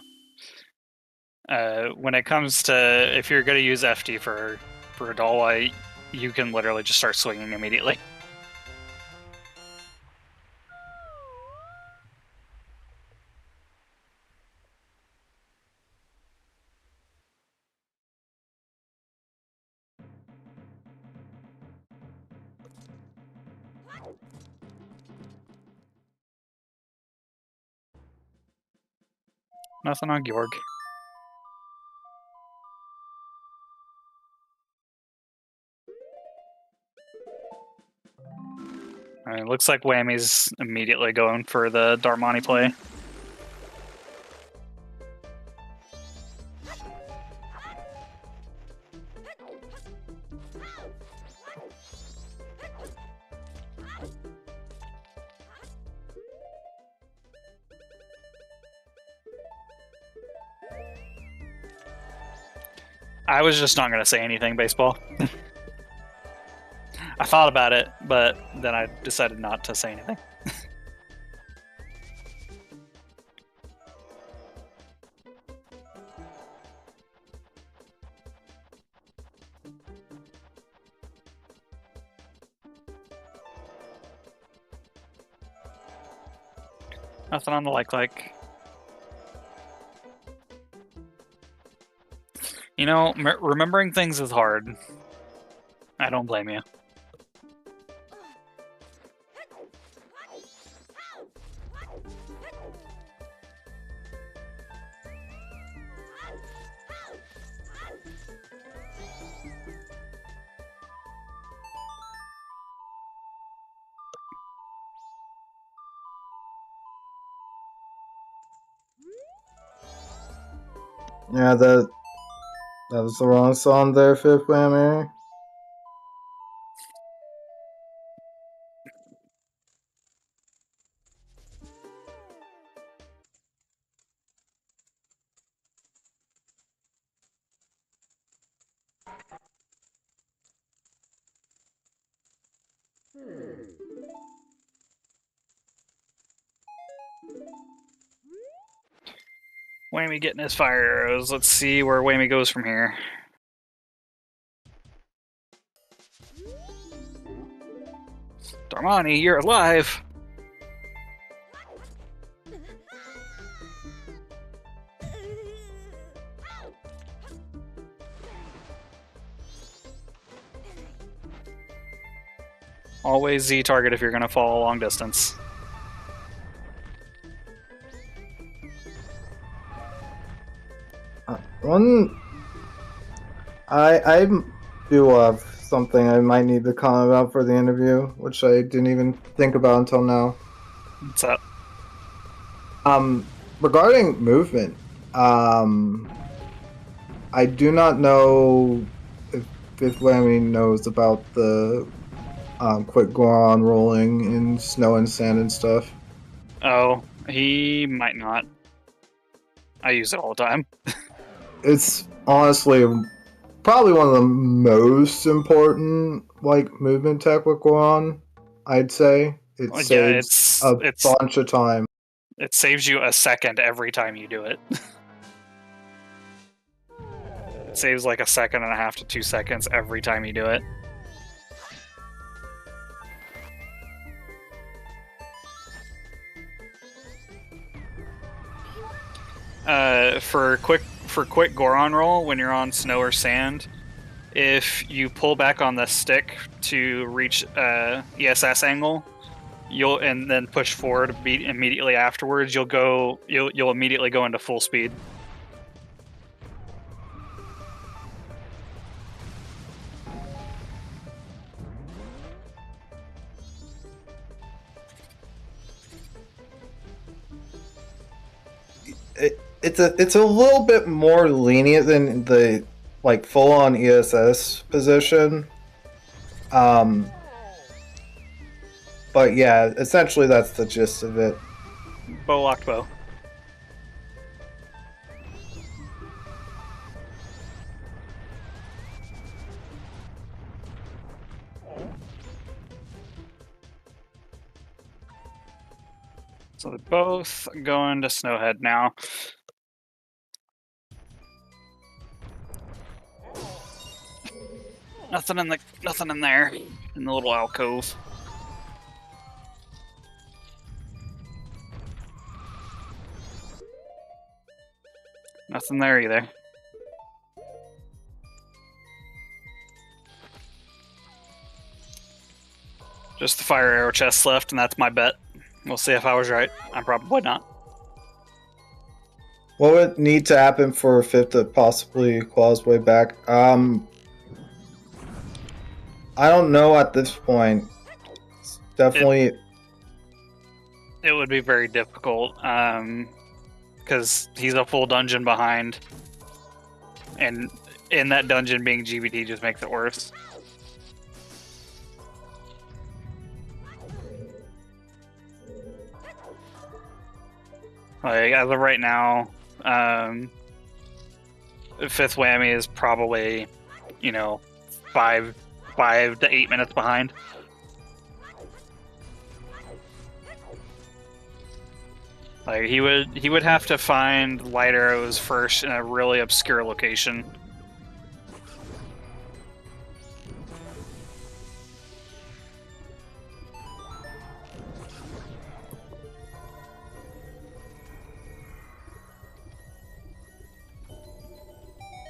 When it comes to if you're going to use FD for a doll, you can literally just start swinging immediately. Nothing on Georg. Alright, looks like Whammy's immediately going for the Darmani play. I was just not going to say anything, baseball. I thought about it, but then I decided not to say anything. Nothing on the like. You know, remembering things is hard. I don't blame you. Yeah, that was the wrong song there, FifthWhammy. Whammy getting his fire arrows. Let's see where Whammy goes from here. Darmani, you're alive! Always Z target if you're going to fall a long distance. I do have something I might need to comment about for the interview, which I didn't even think about until now. What's up? Regarding movement, I do not know if FifthWhammy knows about the quick Goron rolling in snow and sand and stuff. Oh, he might not. I use it all the time. It's honestly probably one of the most important movement tech with Goron, I'd say. It saves a bunch of time. It saves you a second every time you do it. It saves like 1.5 seconds to 2 seconds every time you do it. For quick Goron roll, when you're on snow or sand, if you pull back on the stick to reach ESS angle, and then push forward immediately afterwards, you'll immediately go into full speed. It's a little bit more lenient than the full on ESS position. But yeah, essentially that's the gist of it. Bow locked bow. So they're both going to Snowhead now. Nothing in there in the little alcove. Nothing there either. Just the fire arrow chest left, and that's my bet. We'll see if I was right. I'm probably not. What would need to happen for Fifth to possibly claw his way back? I don't know at this point. It's definitely... It would be very difficult, because he's a full dungeon behind, and in that dungeon being GBT just makes it worse. Like, as of right now, Fifth Whammy is probably, 5 to 8 minutes behind. Like, he would have to find light arrows first in a really obscure location.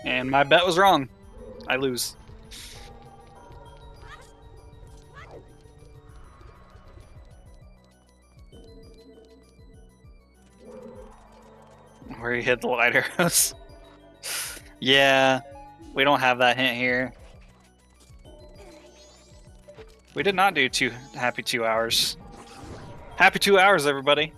And my bet was wrong. I lose. Where he hid the light arrows. Yeah, we don't have that hint here. We did not do happy 2 hours. Happy 2 hours, everybody.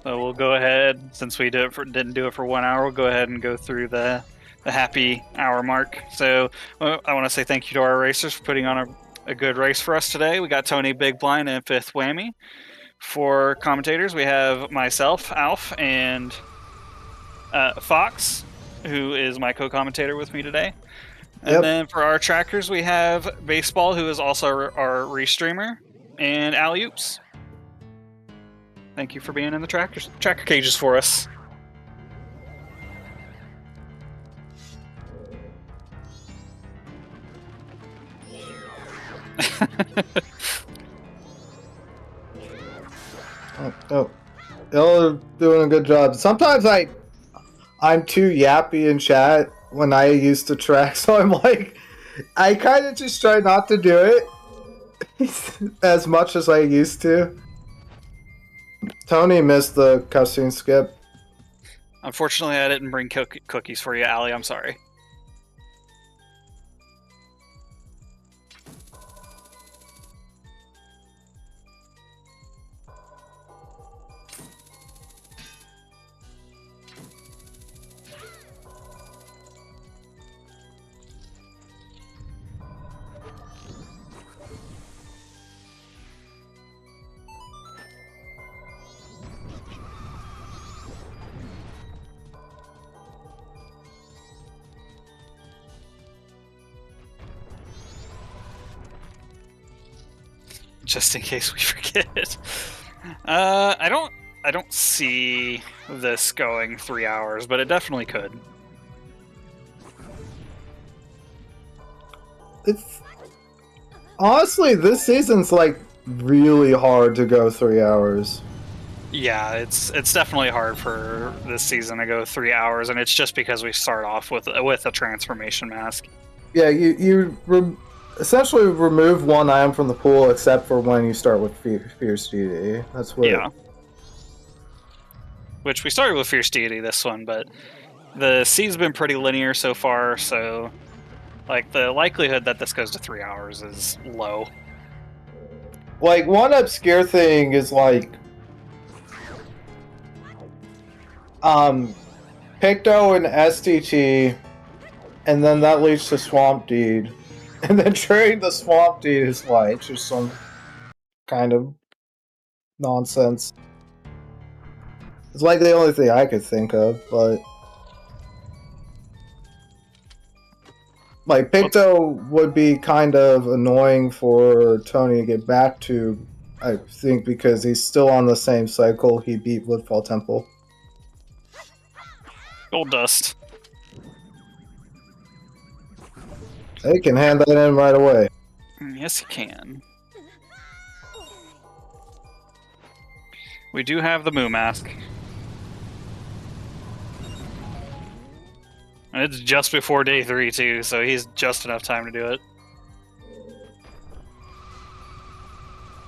So we'll go ahead, since we didn't do it for 1 hour, we'll go ahead and go through the happy hour mark. So I want to say thank you to our racers for putting on a good race for us today. We got TonyBigBlind and Fifth Whammy. For commentators, we have myself, Alf, and Fox, who is my co-commentator with me today. And then for our trackers, we have Baseball, who is also our restreamer, and Alley Oops. Thank you for being in the tracker cages for us. Oh, y'all are doing a good job. Sometimes I'm too yappy in chat when I used to track, so I'm like, I kind of just try not to do it as much as I used to. Tony missed the cutscene skip. Unfortunately, I didn't bring cookies for you, Allie. I'm sorry. Just in case we forget. I don't see this going 3 hours, but it definitely could. It's honestly, this season's like really hard to go 3 hours. Yeah, it's definitely hard for this season to go 3 hours, and it's just because we start off with a transformation mask. Yeah, you essentially remove one item from the pool, except for when you start with Fierce Deity. That's what. Yeah. Which we started with Fierce Deity this one, but the seed's been pretty linear so far, so like the likelihood that this goes to 3 hours is low. Like, one obscure thing is like Picto and SDT, and then that leads to Swamp Deed. And then trading the Swamp Deed is like just some kind of nonsense. It's like the only thing I could think of, but... Like, Picto would be kind of annoying for Tony to get back to, I think, because he's still on the same cycle he beat Woodfall Temple. Gold dust. They can hand that in right away. Yes, you can. We do have the Moo Mask. And it's just before day 3, too, so he's just enough time to do it.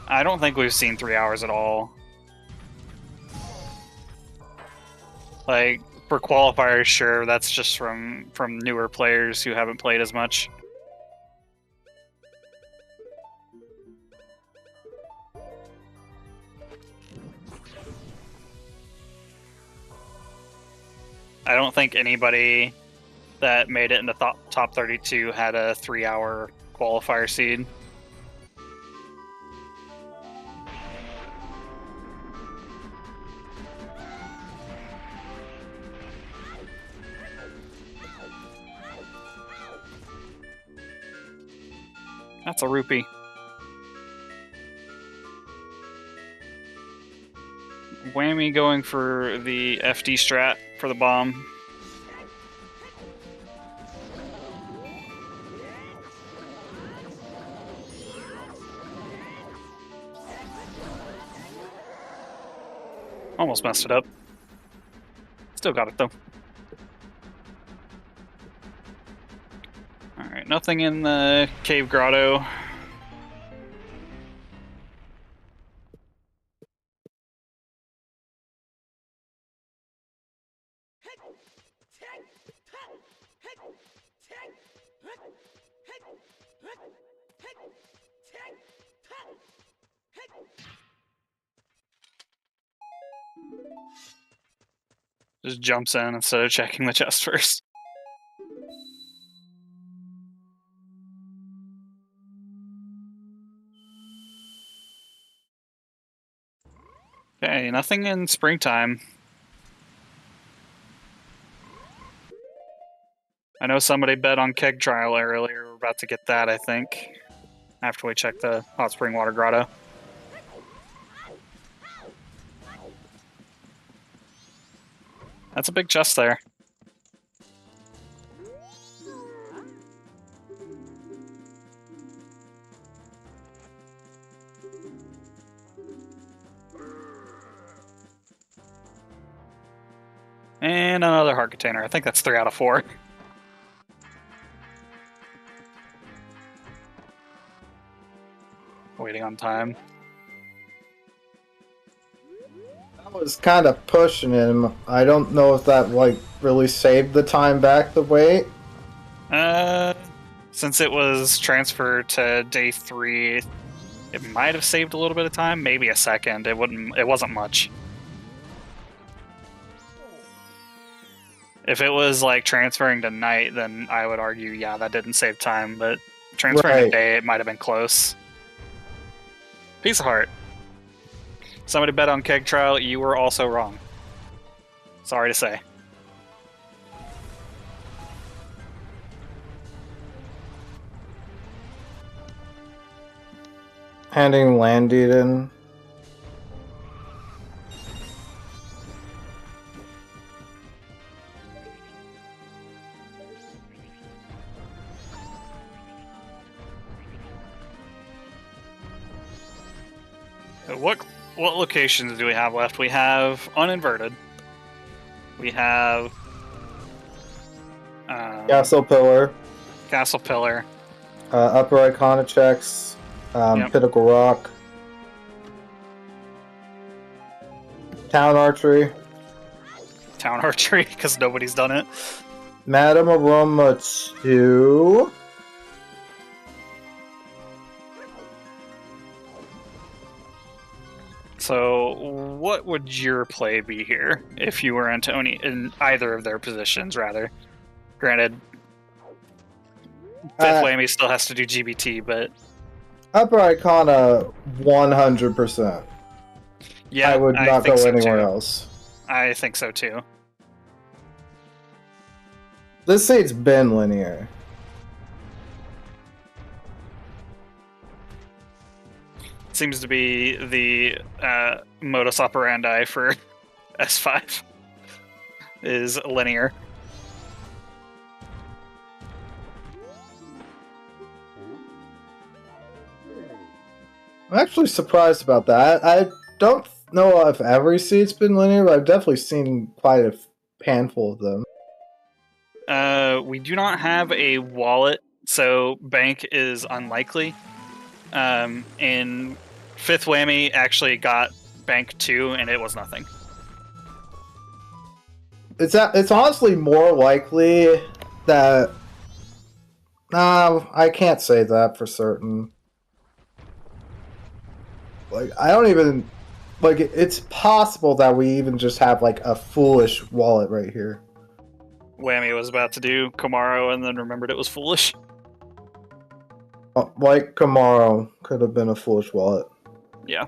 I don't think we've seen 3 hours at all. Like, for qualifiers, sure, that's just from newer players who haven't played as much. I don't think anybody that made it in the top 32 had a 3-hour qualifier seed. That's a rupee. Whammy going for the FD strat for the bomb. Almost messed it up. Still got it though. Alright, nothing in the cave grotto. Just jumps in instead of checking the chest first. Okay, nothing in springtime. I know somebody bet on keg trial earlier. We're about to get that, I think, after we check the hot spring water grotto. That's a big chest there. And another heart container. I think that's 3 out of 4. Waiting on time. That was kind of pushing him. I don't know if that, like, really saved the time back to wait. Since it was transferred to day 3, it might have saved a little bit of time, maybe a second. It wasn't much. If it was like transferring to night, then I would argue, yeah, that didn't save time, but transferring to day, it might have been close. Piece of heart. Somebody bet on keg trial, you were also wrong. Sorry to say. Handing Landed in. What locations do we have left? We have uninverted. We have Castle Pillar. Castle Pillar. Upper Icona checks. Pinnacle Rock. Town Archery. Town Archery, because nobody's done it. Madame Aroma 2. So what would your play be here if you were in Tony in either of their positions? Rather, granted, FifthWhammy still has to do GBT, but Upper Icona 100%. yeah, I would not go anywhere too. else. I think so too. This seat's been linear. Seems to be the modus operandi for S5 is linear. I'm actually surprised about that. I don't know if every seat's been linear, but I've definitely seen quite a handful of them. We do not have a wallet, so bank is unlikely. In FifthWhammy actually got bank 2, and it was nothing. It's honestly more likely that... I can't say that for certain. Like, I don't even... Like, it's possible that we even just have, like, a foolish wallet right here. Whammy was about to do Kamaro and then remembered it was foolish. Like Kamaro could have been a foolish wallet. Yeah.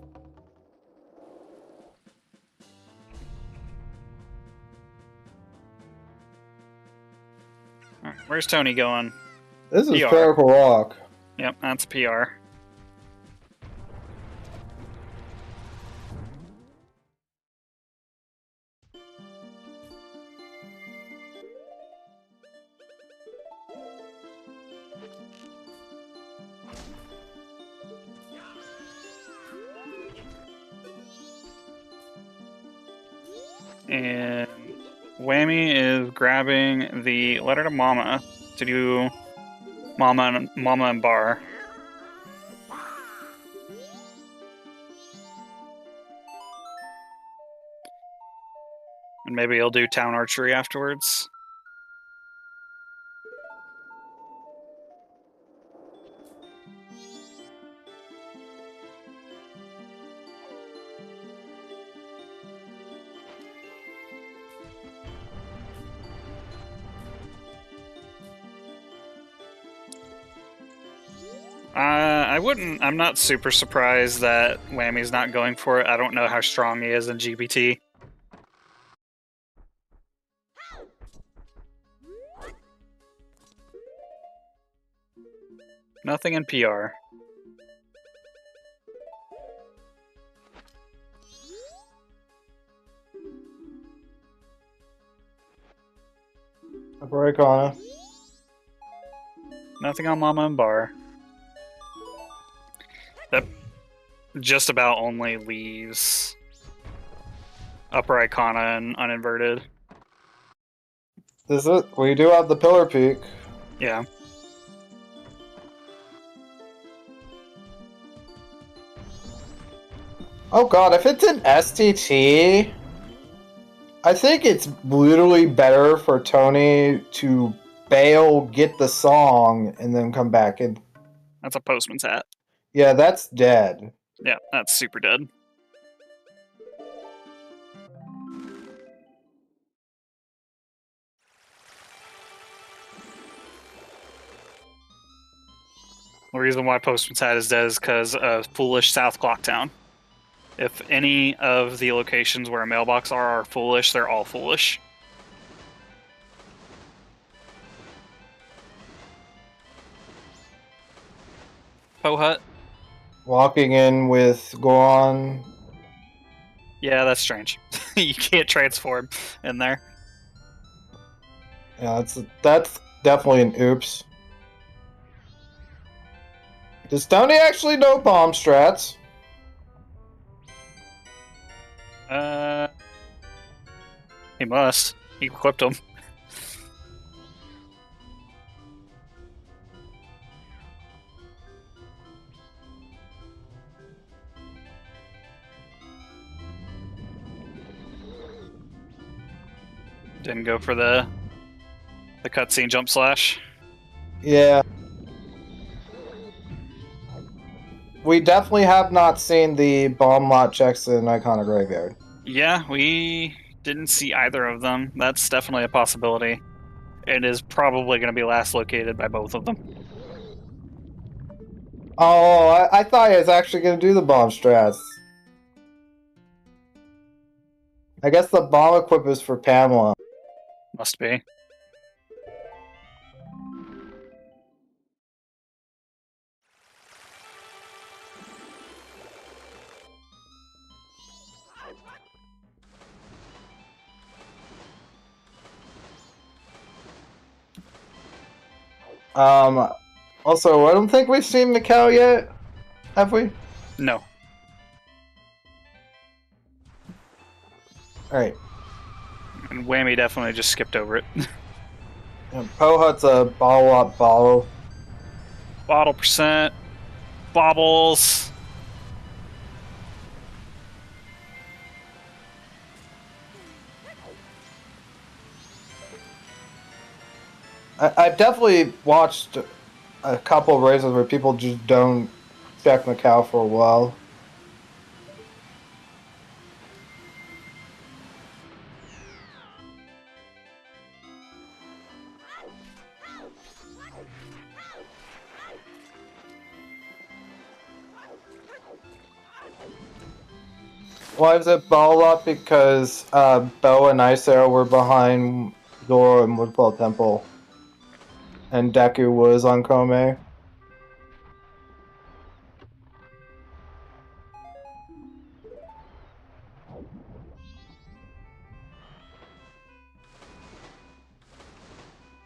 Right, where's Tony going? This is PR. Purple Rock. Yep, that's PR. And Whammy is grabbing the letter to Mama to do Mama and Bar. And maybe he'll do Town Archery afterwards. I'm not super surprised that Whammy's not going for it. I don't know how strong he is in GBT. Nothing in PR. Upper Icona. Nothing on Mama and Bar. That just about only leaves Upper Icona and Uninverted. Is it? We do have the Pillar Peak. Yeah. Oh god, if it's an STT, I think it's literally better for Tony to bail, get the song, and then come back in. That's a postman's hat. Yeah, that's dead. Yeah, that's super dead. The reason why Postman's Hat is dead is because of foolish South Clocktown. If any of the locations where a mailbox are foolish, they're all foolish. Po Hut? Walking in with Goron. Yeah, that's strange. You can't transform in there. Yeah, that's definitely an oops. Does Tony actually know bomb strats? He must. He equipped them. Didn't go for the cutscene jump slash. Yeah. We definitely have not seen the bomb lot checks in Icona Graveyard. Yeah, we didn't see either of them. That's definitely a possibility. It is probably going to be last located by both of them. Oh, I thought he was actually going to do the bomb strats. I guess the bomb equip is for Pamela. Must be. Also, I don't think we've seen Mikau yet. Have we? No. Alright. And Whammy definitely just skipped over it. Pohut's a bottle up bottle. Bottle percent. Bobbles. I've definitely watched a couple of races where people just don't check Mikau for a while. Why is it ball up? Because Bo and Ice Arrow were behind Zoro and Woodfall Temple. And Deku was on Kome.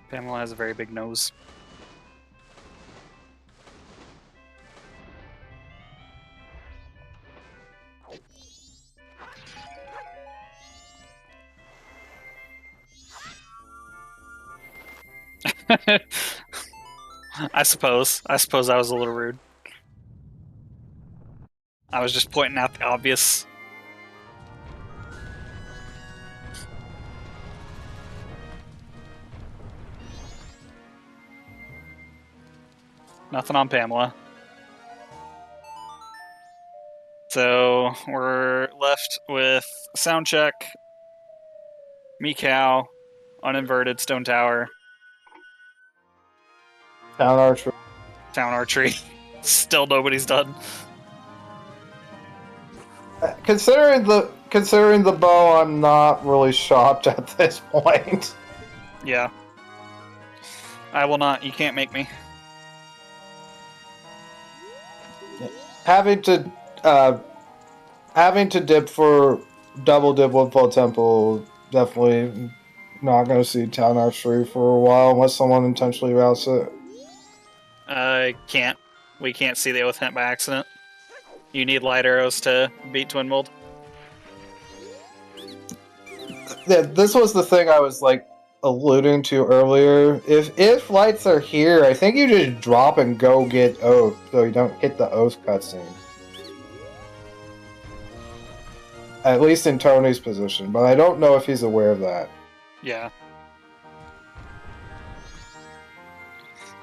Pamela has a very big nose. I suppose I was a little rude. I was just pointing out the obvious. Nothing on Pamela. So we're left with sound check, Mikau, uninverted stone tower, Town Archer. town archery. Still nobody's done. Considering the bow, I'm not really shocked at this point. Yeah. I will not. You can't make me. Having to dip for double dip Woodfall Temple, definitely not going to see Town Archery for a while unless someone intentionally routes it. Can't. We can't see the Oath Hint by accident. You need light arrows to beat Twin Mold. Yeah, this was the thing I was like alluding to earlier. If lights are here, I think you just drop and go get Oath so you don't hit the Oath cutscene. At least in Tony's position, but I don't know if he's aware of that. Yeah.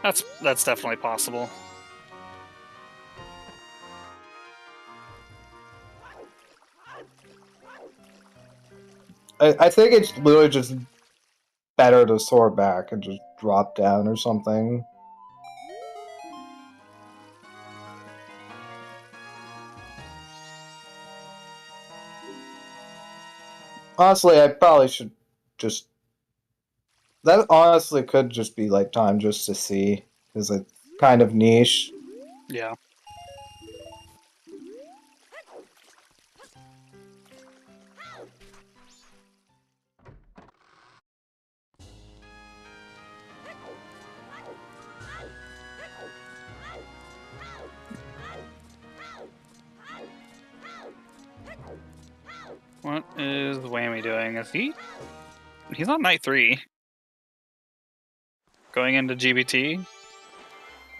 That's definitely possible. I think it's literally just better to soar back and just drop down or something. Honestly, I probably should just... That honestly could just be like time just to see, because it's kind of niche. Yeah. What is Whammy doing? Is he? He's on night 3. Going into GBT.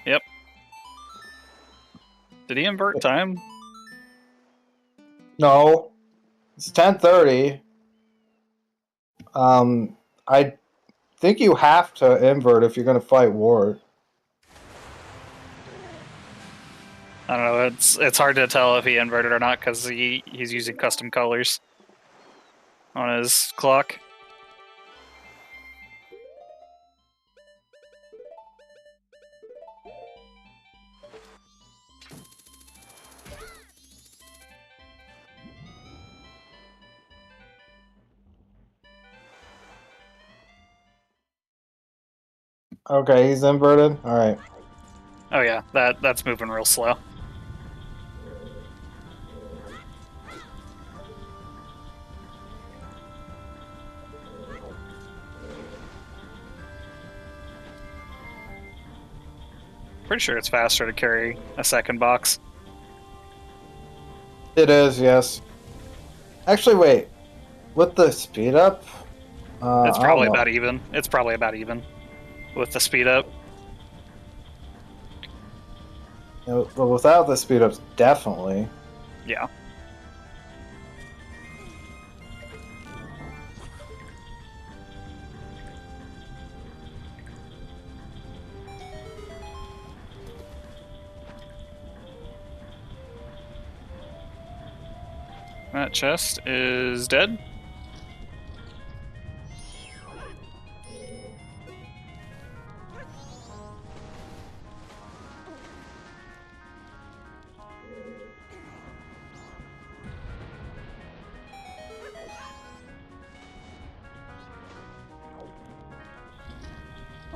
Yep. Did he invert time? No. It's 10:30. I think you have to invert if you're going to fight Ward. I don't know. It's hard to tell if he inverted or not because he's using custom colors. on his clock. Okay, he's inverted. All right. Oh yeah, that's moving real slow. Pretty sure it's faster to carry a second box. It is, yes. Actually, wait. With the speed up, It's probably about even. It's probably about even with the speed up. But without the speed ups, definitely. Yeah. That chest is dead.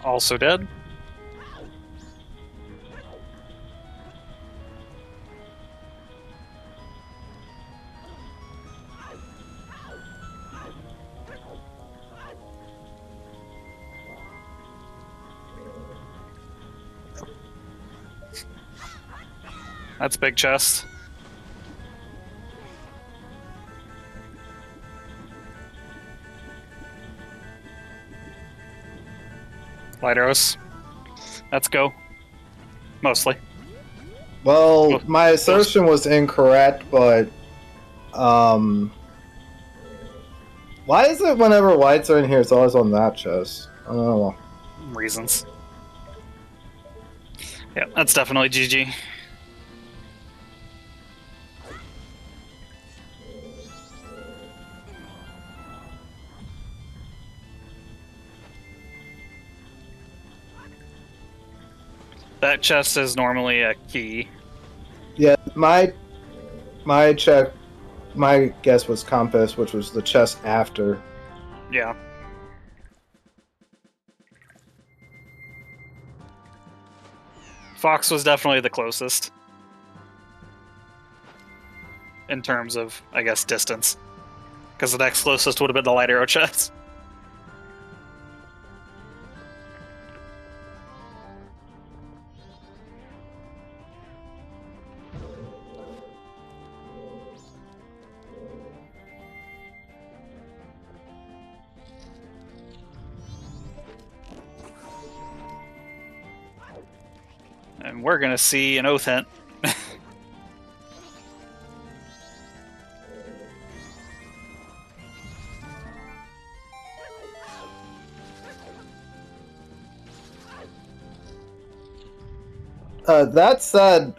Also dead. That's big chest. Light arrows. Let's go. Mostly. Well, my assertion was incorrect, but why is it whenever whites are in here, it's always on that chest? I don't know. Reasons. Yeah, that's definitely GG. That chest is normally a key. Yeah, my guess was compass, which was the chest after. Yeah. Fox was definitely the closest. In terms of, I guess, distance. Because the next closest would have been the light arrow chest. And we're gonna see an oath hint. That said,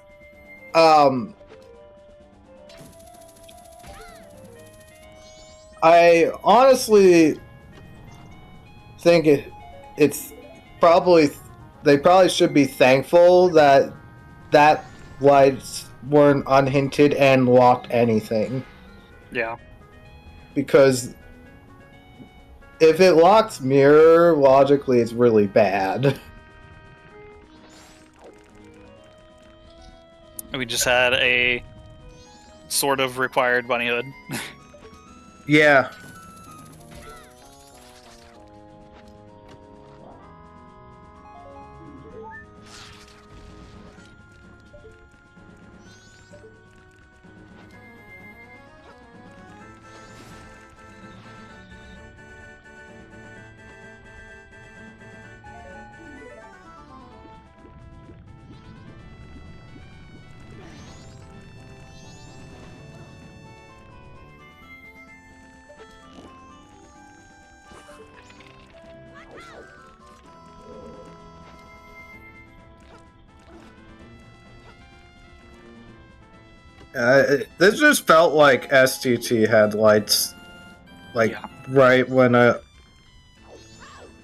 I honestly think it's probably they probably should be thankful that lights weren't unhinted and locked anything. Yeah. Because if it locks mirror, logically it's really bad. We just had a sort of required bunny hood. Yeah. This just felt like STT had lights Like Yeah. right when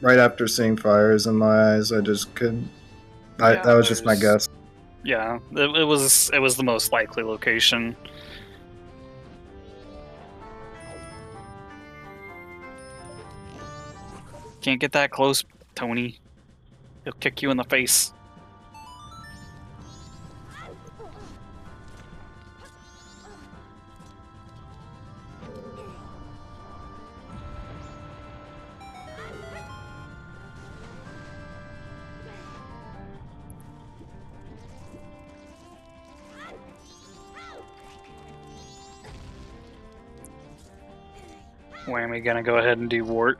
right after seeing fires in my eyes, I just couldn't. That was just my guess. Yeah, it was the most likely location. Can't get that close, Tony. He'll kick you in the face. Whammy gonna go ahead and do wart.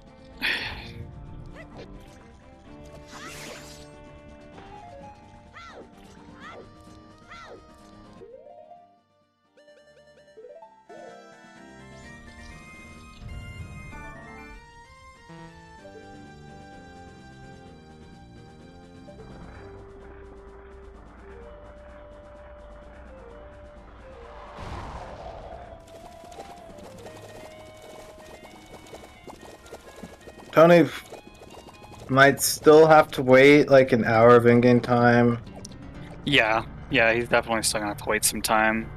Tony might still have to wait like an hour of in-game time. Yeah, he's definitely still gonna have to wait some time.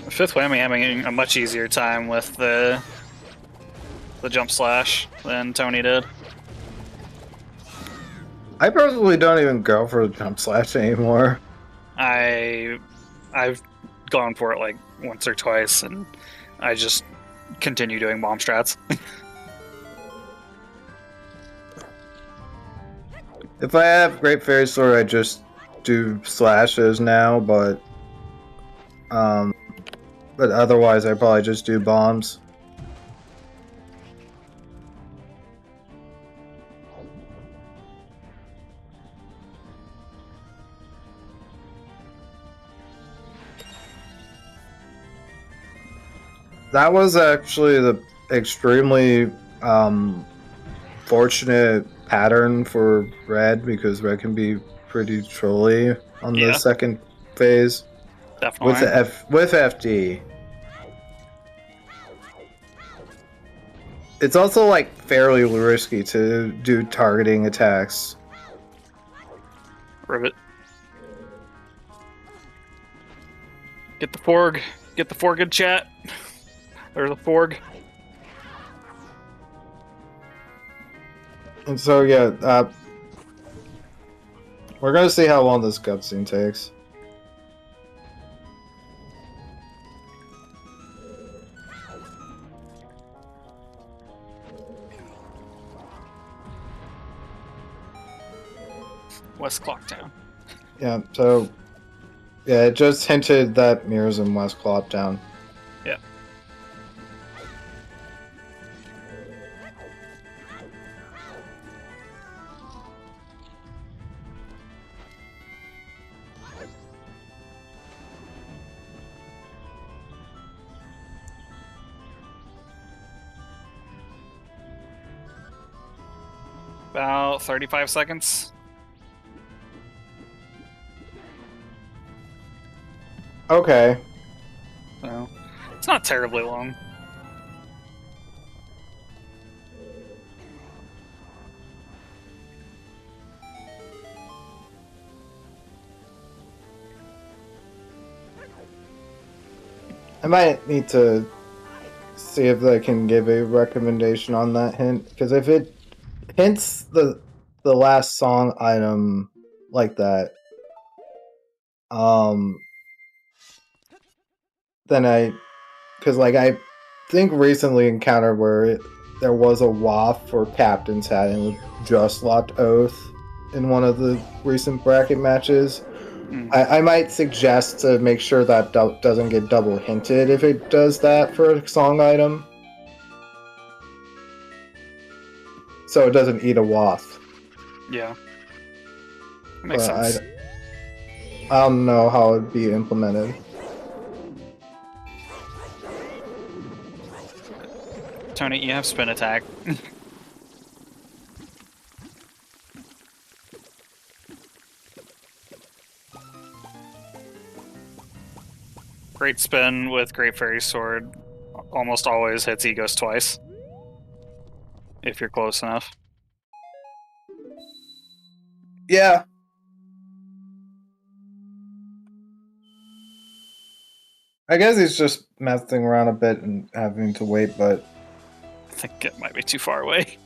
FifthWhammy having a much easier time with the jump slash than Tony did. I personally don't even go for the jump slash anymore. I've gone for it like once or twice, and I just continue doing bomb strats. If I have Great Fairy Sword, I just do slashes now, but otherwise I probably just do bombs. That was actually the extremely fortunate pattern for Red, because Red can be pretty trolly on the second phase. Definitely. With FD. It's also like fairly risky to do targeting attacks. Rivet. Get the Forg. Get the Forg in chat. There's a Forg. And so yeah, we're gonna see how long this cutscene takes. West Clocktown. Yeah, so yeah, it just hinted that mirrors in West Clocktown. Yeah. About 35 seconds. Okay. So, it's not terribly long. I might need to see if I can give a recommendation on that hint, because if it hints the last song item like that, then because like I think recently encountered where there was a waft for Captain's Hat and it just locked Oath in one of the recent bracket matches. I might suggest to make sure that doesn't get double hinted if it does that for a song item, so it doesn't eat a waft. Yeah, makes sense. I don't know how it'd be implemented. Tony, you have spin attack. Great spin with Great Fairy Sword almost always hits Egos twice. If you're close enough. Yeah. I guess he's just messing around a bit and having to wait, but... I think it might be too far away.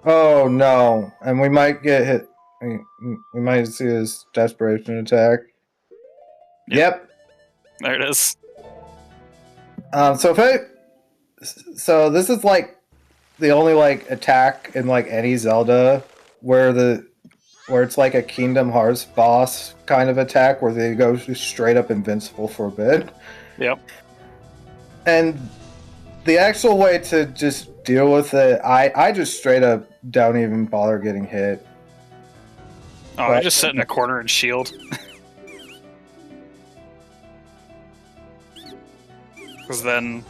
Oh no. And we might get hit. We might see his desperation attack. Yep. There it is. So this is like the only like attack in like any Zelda where it's like a Kingdom Hearts boss kind of attack where they go just straight up invincible for a bit. Yep. And the actual way to just deal with it, I just straight up don't even bother getting hit. Oh, I just sit in a corner and shield. Because then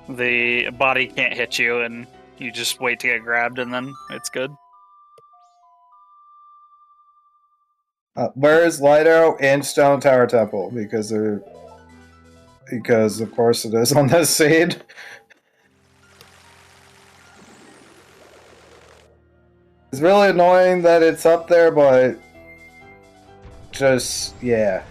the body can't hit you and you just wait to get grabbed and then it's good. Where is Light Arrow and Stone Tower Temple? Because of course it is on this seed. It's really annoying that it's up there, but just yeah.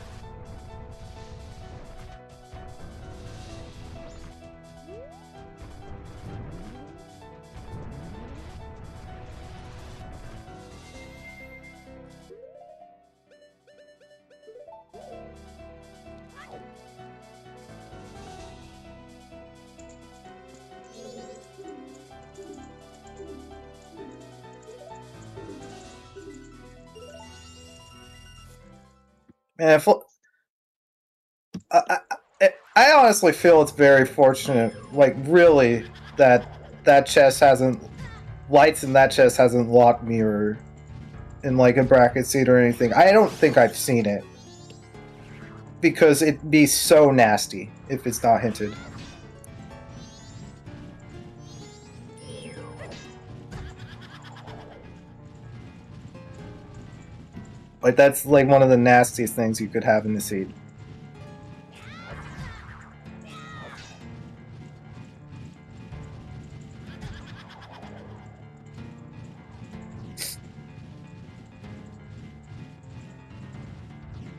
Man, I honestly feel it's very fortunate, like really, that chest hasn't lights in that chest hasn't locked mirror in like a bracket seat or anything. I don't think I've seen it because it'd be so nasty if it's not hinted. Like that's like one of the nastiest things you could have in the seed.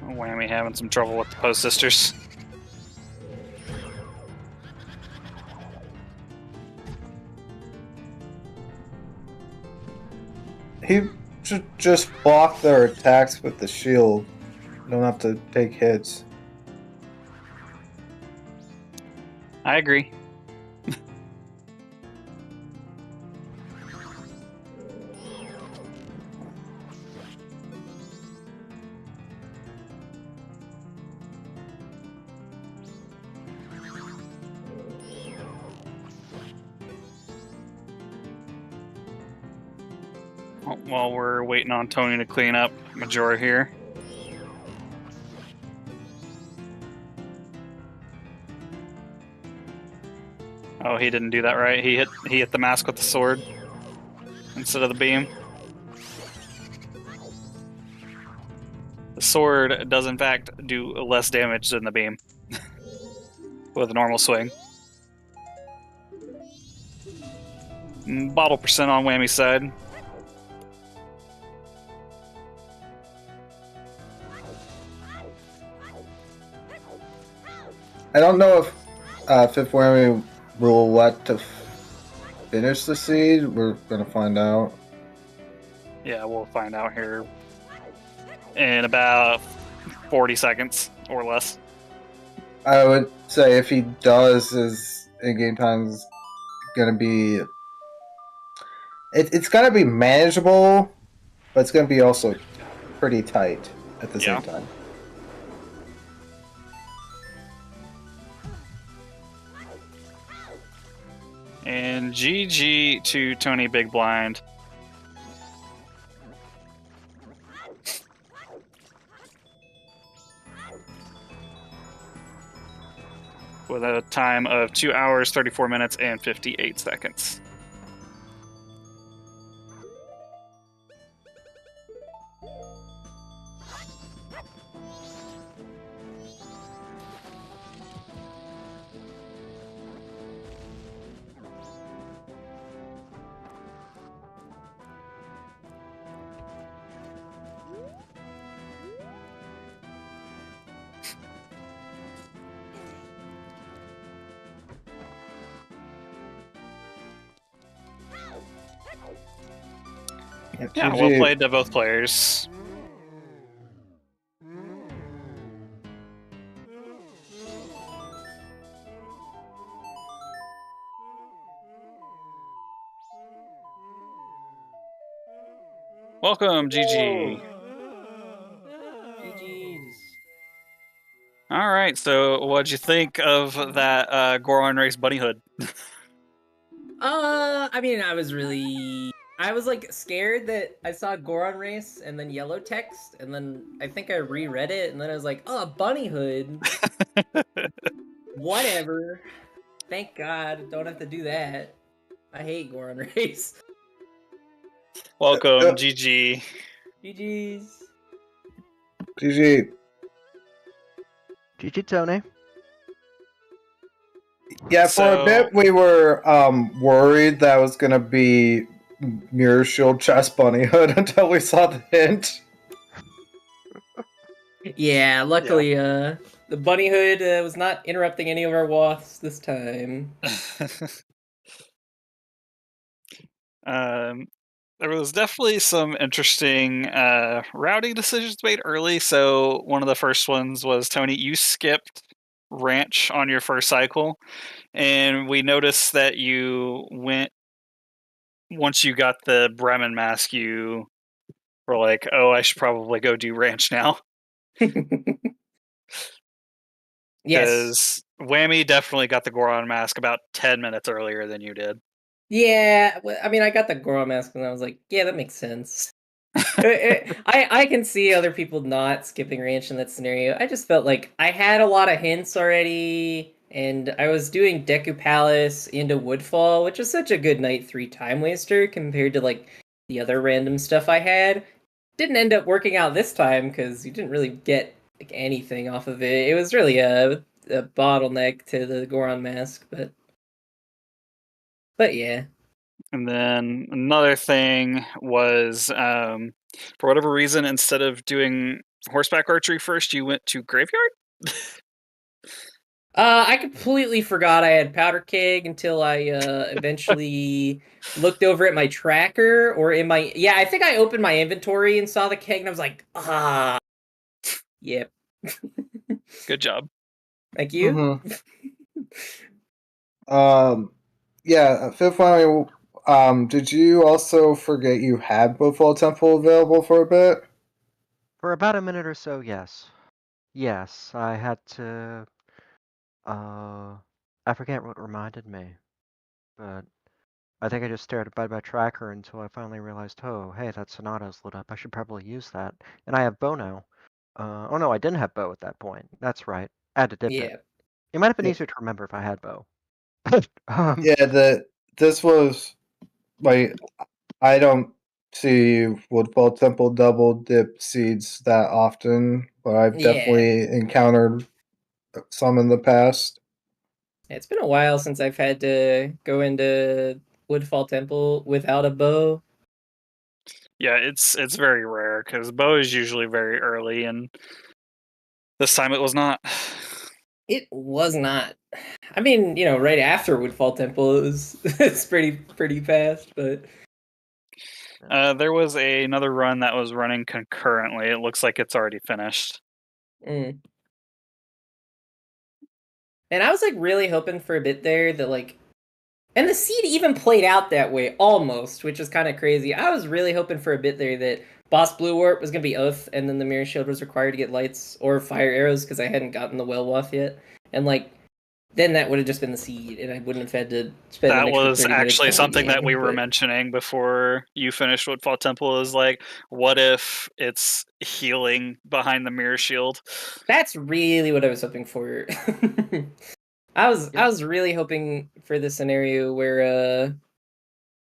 Whammy having some trouble with the Post Sisters. He should just block their attacks with the shield. You don't have to take hits. I agree. While we're waiting on Tony to clean up Majora here. Oh, he didn't do that right. He hit the mask with the sword instead of the beam. The sword does in fact do less damage than the beam with a normal swing. Bottle percent on Whammy's side. I don't know if FifthWhammy will let to finish the seed. We're gonna find out. Yeah, we'll find out here in about 40 seconds or less. I would say if he does, his in-game time is gonna be... It's gonna be manageable, but it's gonna be also pretty tight at the same time. And GG to TonyBigBlind. With a time of 2 hours, 34 minutes, and 58 seconds. Yeah, well played to both players. Welcome, GG. GG's. All right, so what'd you think of that Goron race bunny hood? I mean, I was like scared that I saw Goron race and then yellow text, and then I think I reread it, and then I was like, oh, bunny hood. Whatever. Thank God, don't have to do that. I hate Goron race. Welcome, GG. GG's. GG. GG, Tony. Yeah, for a bit we were worried that was gonna be Mirror Shield Chest Bunny Hood until we saw the hint. Yeah, luckily, the bunny hood was not interrupting any of our waths this time. There was definitely some interesting routing decisions made early. So one of the first ones was, Tony, you skipped Ranch on your first cycle, and we noticed that you went, once you got the Bremen mask, you were like, oh, I should probably go do Ranch now. Yes. Because Whammy definitely got the Goron mask about 10 minutes earlier than you did. Yeah, I mean, I got the Goron mask and I was like, yeah, that makes sense. I can see other people not skipping Ranch in that scenario. I just felt like I had a lot of hints already, and I was doing Deku Palace into Woodfall, which is such a good Night 3 time waster compared to like the other random stuff I had. Didn't end up working out this time because you didn't really get like anything off of it. It was really a bottleneck to the Goron mask, but yeah. And then another thing was, for whatever reason, instead of doing horseback archery first, you went to graveyard? I completely forgot I had powder keg until I eventually looked over at my tracker or in my I think I opened my inventory and saw the keg and I was like, yep. Good job. Thank you. Mm-hmm. Yeah, FifthWhammy, did you also forget you had Woodfall Temple available for a bit? For about a minute or so, yes. Yes, I had to. I forget what reminded me, but I think I just stared by my tracker until I finally realized, oh, hey, that Sonata's lit up. I should probably use that. And I have bow now. Oh no, I didn't have bow at that point. That's right. I had to dip it. It might have been easier to remember if I had bow. This was like, I don't see Woodfall Temple double dip seeds that often, but I've definitely encountered some in the past. It's been a while since I've had to go into Woodfall Temple without a bow. Yeah, it's very rare because bow is usually very early, and this time it was not. It was not. I mean, right after Woodfall Temple, it's pretty fast, but there was another run that was running concurrently. It looks like it's already finished. And I was like really hoping for a bit there that like, and the seed even played out that way almost, which is kind of crazy. I was really hoping for a bit there that Boss Blue Warp was gonna be Oath, and then the Mirror Shield was required to get lights or fire arrows because I hadn't gotten the Wellwath yet, and like then that would have just been the seed, and I wouldn't have had to spend. That an extra was 30 minutes actually playing something the that we game, were mentioning before you finished Woodfall Temple. Is like, what if it's healing behind the Mirror Shield? That's really what I was hoping for. I was really hoping for the scenario where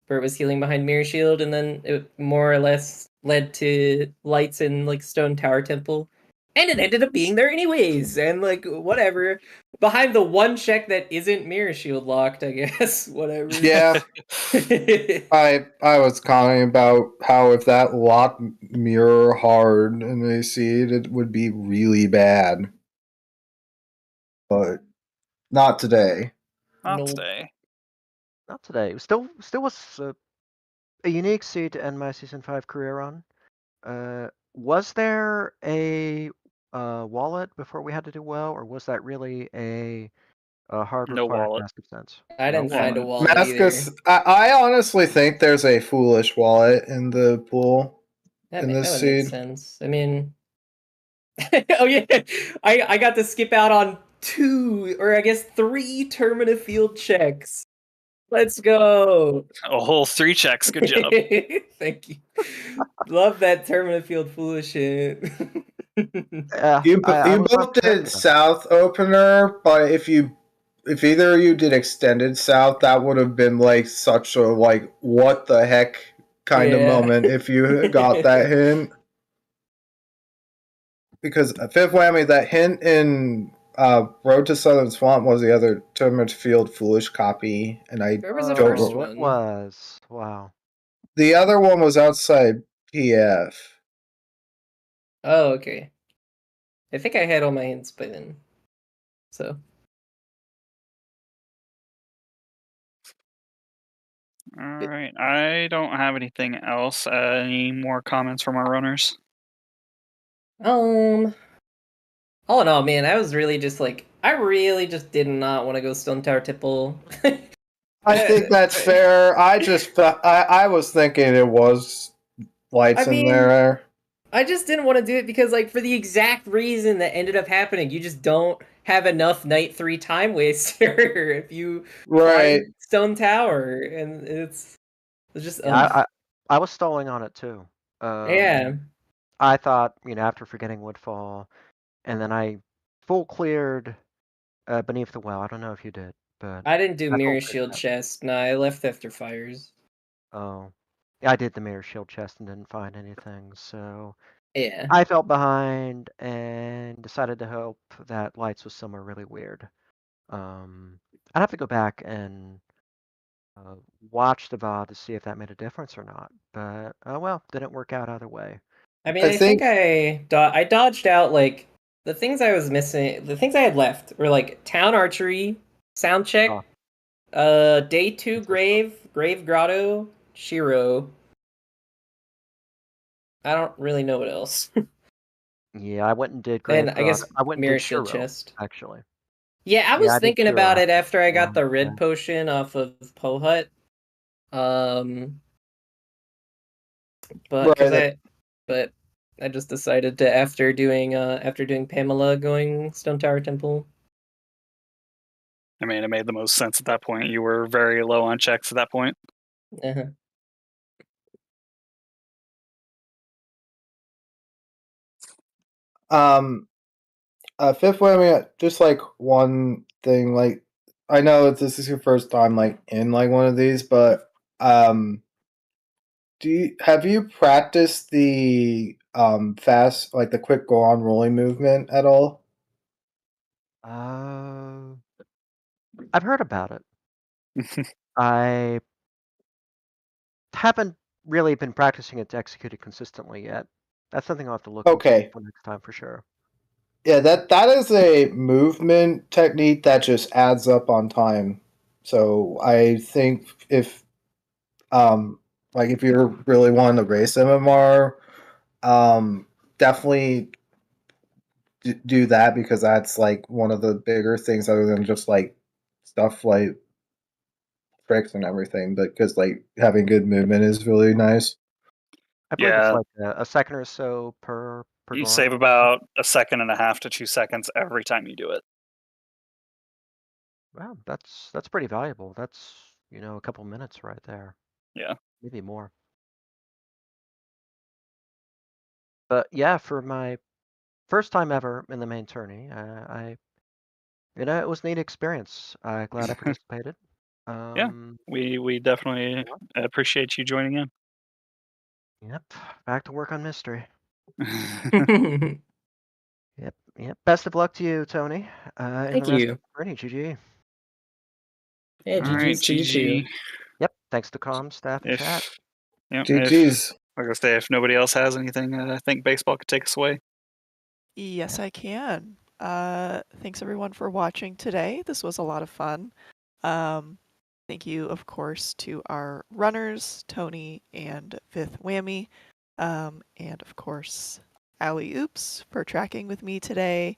it was healing behind Mirror Shield, and then it more or less led to lights in like Stone Tower Temple, and it ended up being there anyways. And like whatever, behind the one check that isn't Mirror Shield locked, I guess. Whatever. Yeah, I was commenting about how if that locked Mirror hard in a seed, it would be really bad. But not today. Not today. Not today. Still was a unique seed to end my season 5 career on. Was there a wallet before we had to do well, or was that really a hard No required wallet. mask of sense? I No didn't find a wallet. wallet either. Maskus, I honestly think there's a foolish wallet in the pool That, in that this would make seed. sense. I mean, oh yeah, I got to skip out on 2, or I guess 3 Termina field checks. Let's go. A whole 3 checks. Good job. Thank you. Love that Termina field foolish shit. Yeah, You I was both did South opener, but if either of you did extended South, that would have been like such a like what the heck kind of Yeah. moment if you got that hint. Because Fifth Whammy, that hint in Road to Southern Swamp was the other Tournament Field Foolish copy, and I Where was the don't first know. it one? was. Wow. The other one was outside PF. Oh, okay. I think I had all my hints by then. So. All right. I don't have anything else. Any more comments from our runners? All in all, man, I was really just like, I really just did not want to go Stone Tower Tipple. I think that's fair. I was thinking it was lights I mean, in there. I just didn't want to do it because, like, for the exact reason that ended up happening, you just don't have enough Night 3 time waster if you Right. climb Stone Tower, and it's just Yeah, I was stalling on it too. yeah. I thought, after forgetting Woodfall, and then I full cleared Beneath the Well. I don't know if you did, but I didn't do I Mirror full cleared Shield that. chest. No, I left after fires. Oh, yeah, I did the Mirror Shield chest and didn't find anything, so Yeah. I felt behind and decided to hope that Lights was somewhere really weird. I'd have to go back and watch the VOD to see if that made a difference or not. But well, didn't work out either way. I mean, I think I dodged out like the things I was missing. The things I had left were like Town Archery, Sound Check, Day 2 Grave Grotto, Shiro. I don't really know what else. Yeah, I went and did Grave And I guess I went and Mirror did Shield Shiro, chest. actually. Yeah, I was I did thinking Shiro about it after I got yeah, the red potion off of Pohut. But I just decided to after doing Pamela going Stone Tower Temple. I mean, it made the most sense at that point. You were very low on checks at that point. Uh-huh. Fifth Whammy, just like one thing, like I know this is your first time like in like one of these, but have you practiced the fast like the quick go on rolling movement at all? I've heard about it. I haven't really been practicing it to execute it consistently yet. That's something I'll have to look into for next time for sure. Yeah, that is a movement technique that just adds up on time. So I think if like if you're really wanting to race MMR, definitely do that because that's like one of the bigger things other than just like stuff like tricks and everything, but because like having good movement is really nice. I believe it's like a second or so per You Goron. save about 1.5 seconds to 2 seconds every time you do it. Wow, that's pretty valuable. That's a couple minutes right there. Yeah, maybe more. But yeah, for my first time ever in the main tourney, it was a neat experience. Glad I participated. Yeah, we definitely appreciate you joining in. Yep, back to work on mystery. Yep. Best of luck to you, Tony. Thank you. GG. Yeah, GG's to you too. Yep. Thanks to comm staff and chat. Yep, GG's. Like I say, if nobody else has anything, I think baseball could take us away. Yes, I can. Thanks everyone for watching today. This was a lot of fun. Thank Thank you, of course, to our runners, Tony and FifthWhammy, and of course, Allie Oops for tracking with me today,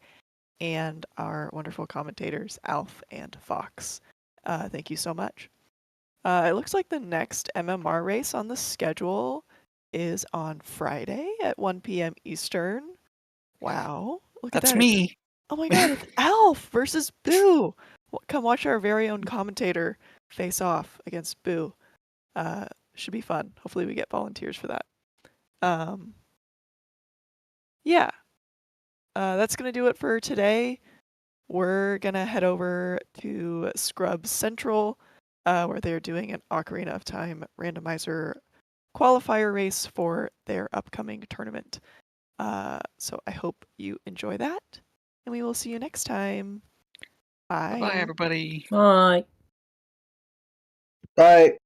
and our wonderful commentators, Alf and Fox. Thank you so much. It looks like the next MMR race on the schedule is on Friday at 1 p.m. Eastern. Wow. Look at That's that. me. Oh my god, it's Alf versus Boo. Come watch our very own commentator face off against Boo. Should be fun. Hopefully we get volunteers for that. Yeah. That's going to do it for today. We're going to head over to Scrubs Central, where they're doing an Ocarina of Time randomizer qualifier race for their upcoming tournament. So I hope you enjoy that, and we will see you next time. Bye. Bye, everybody. Bye. Bye.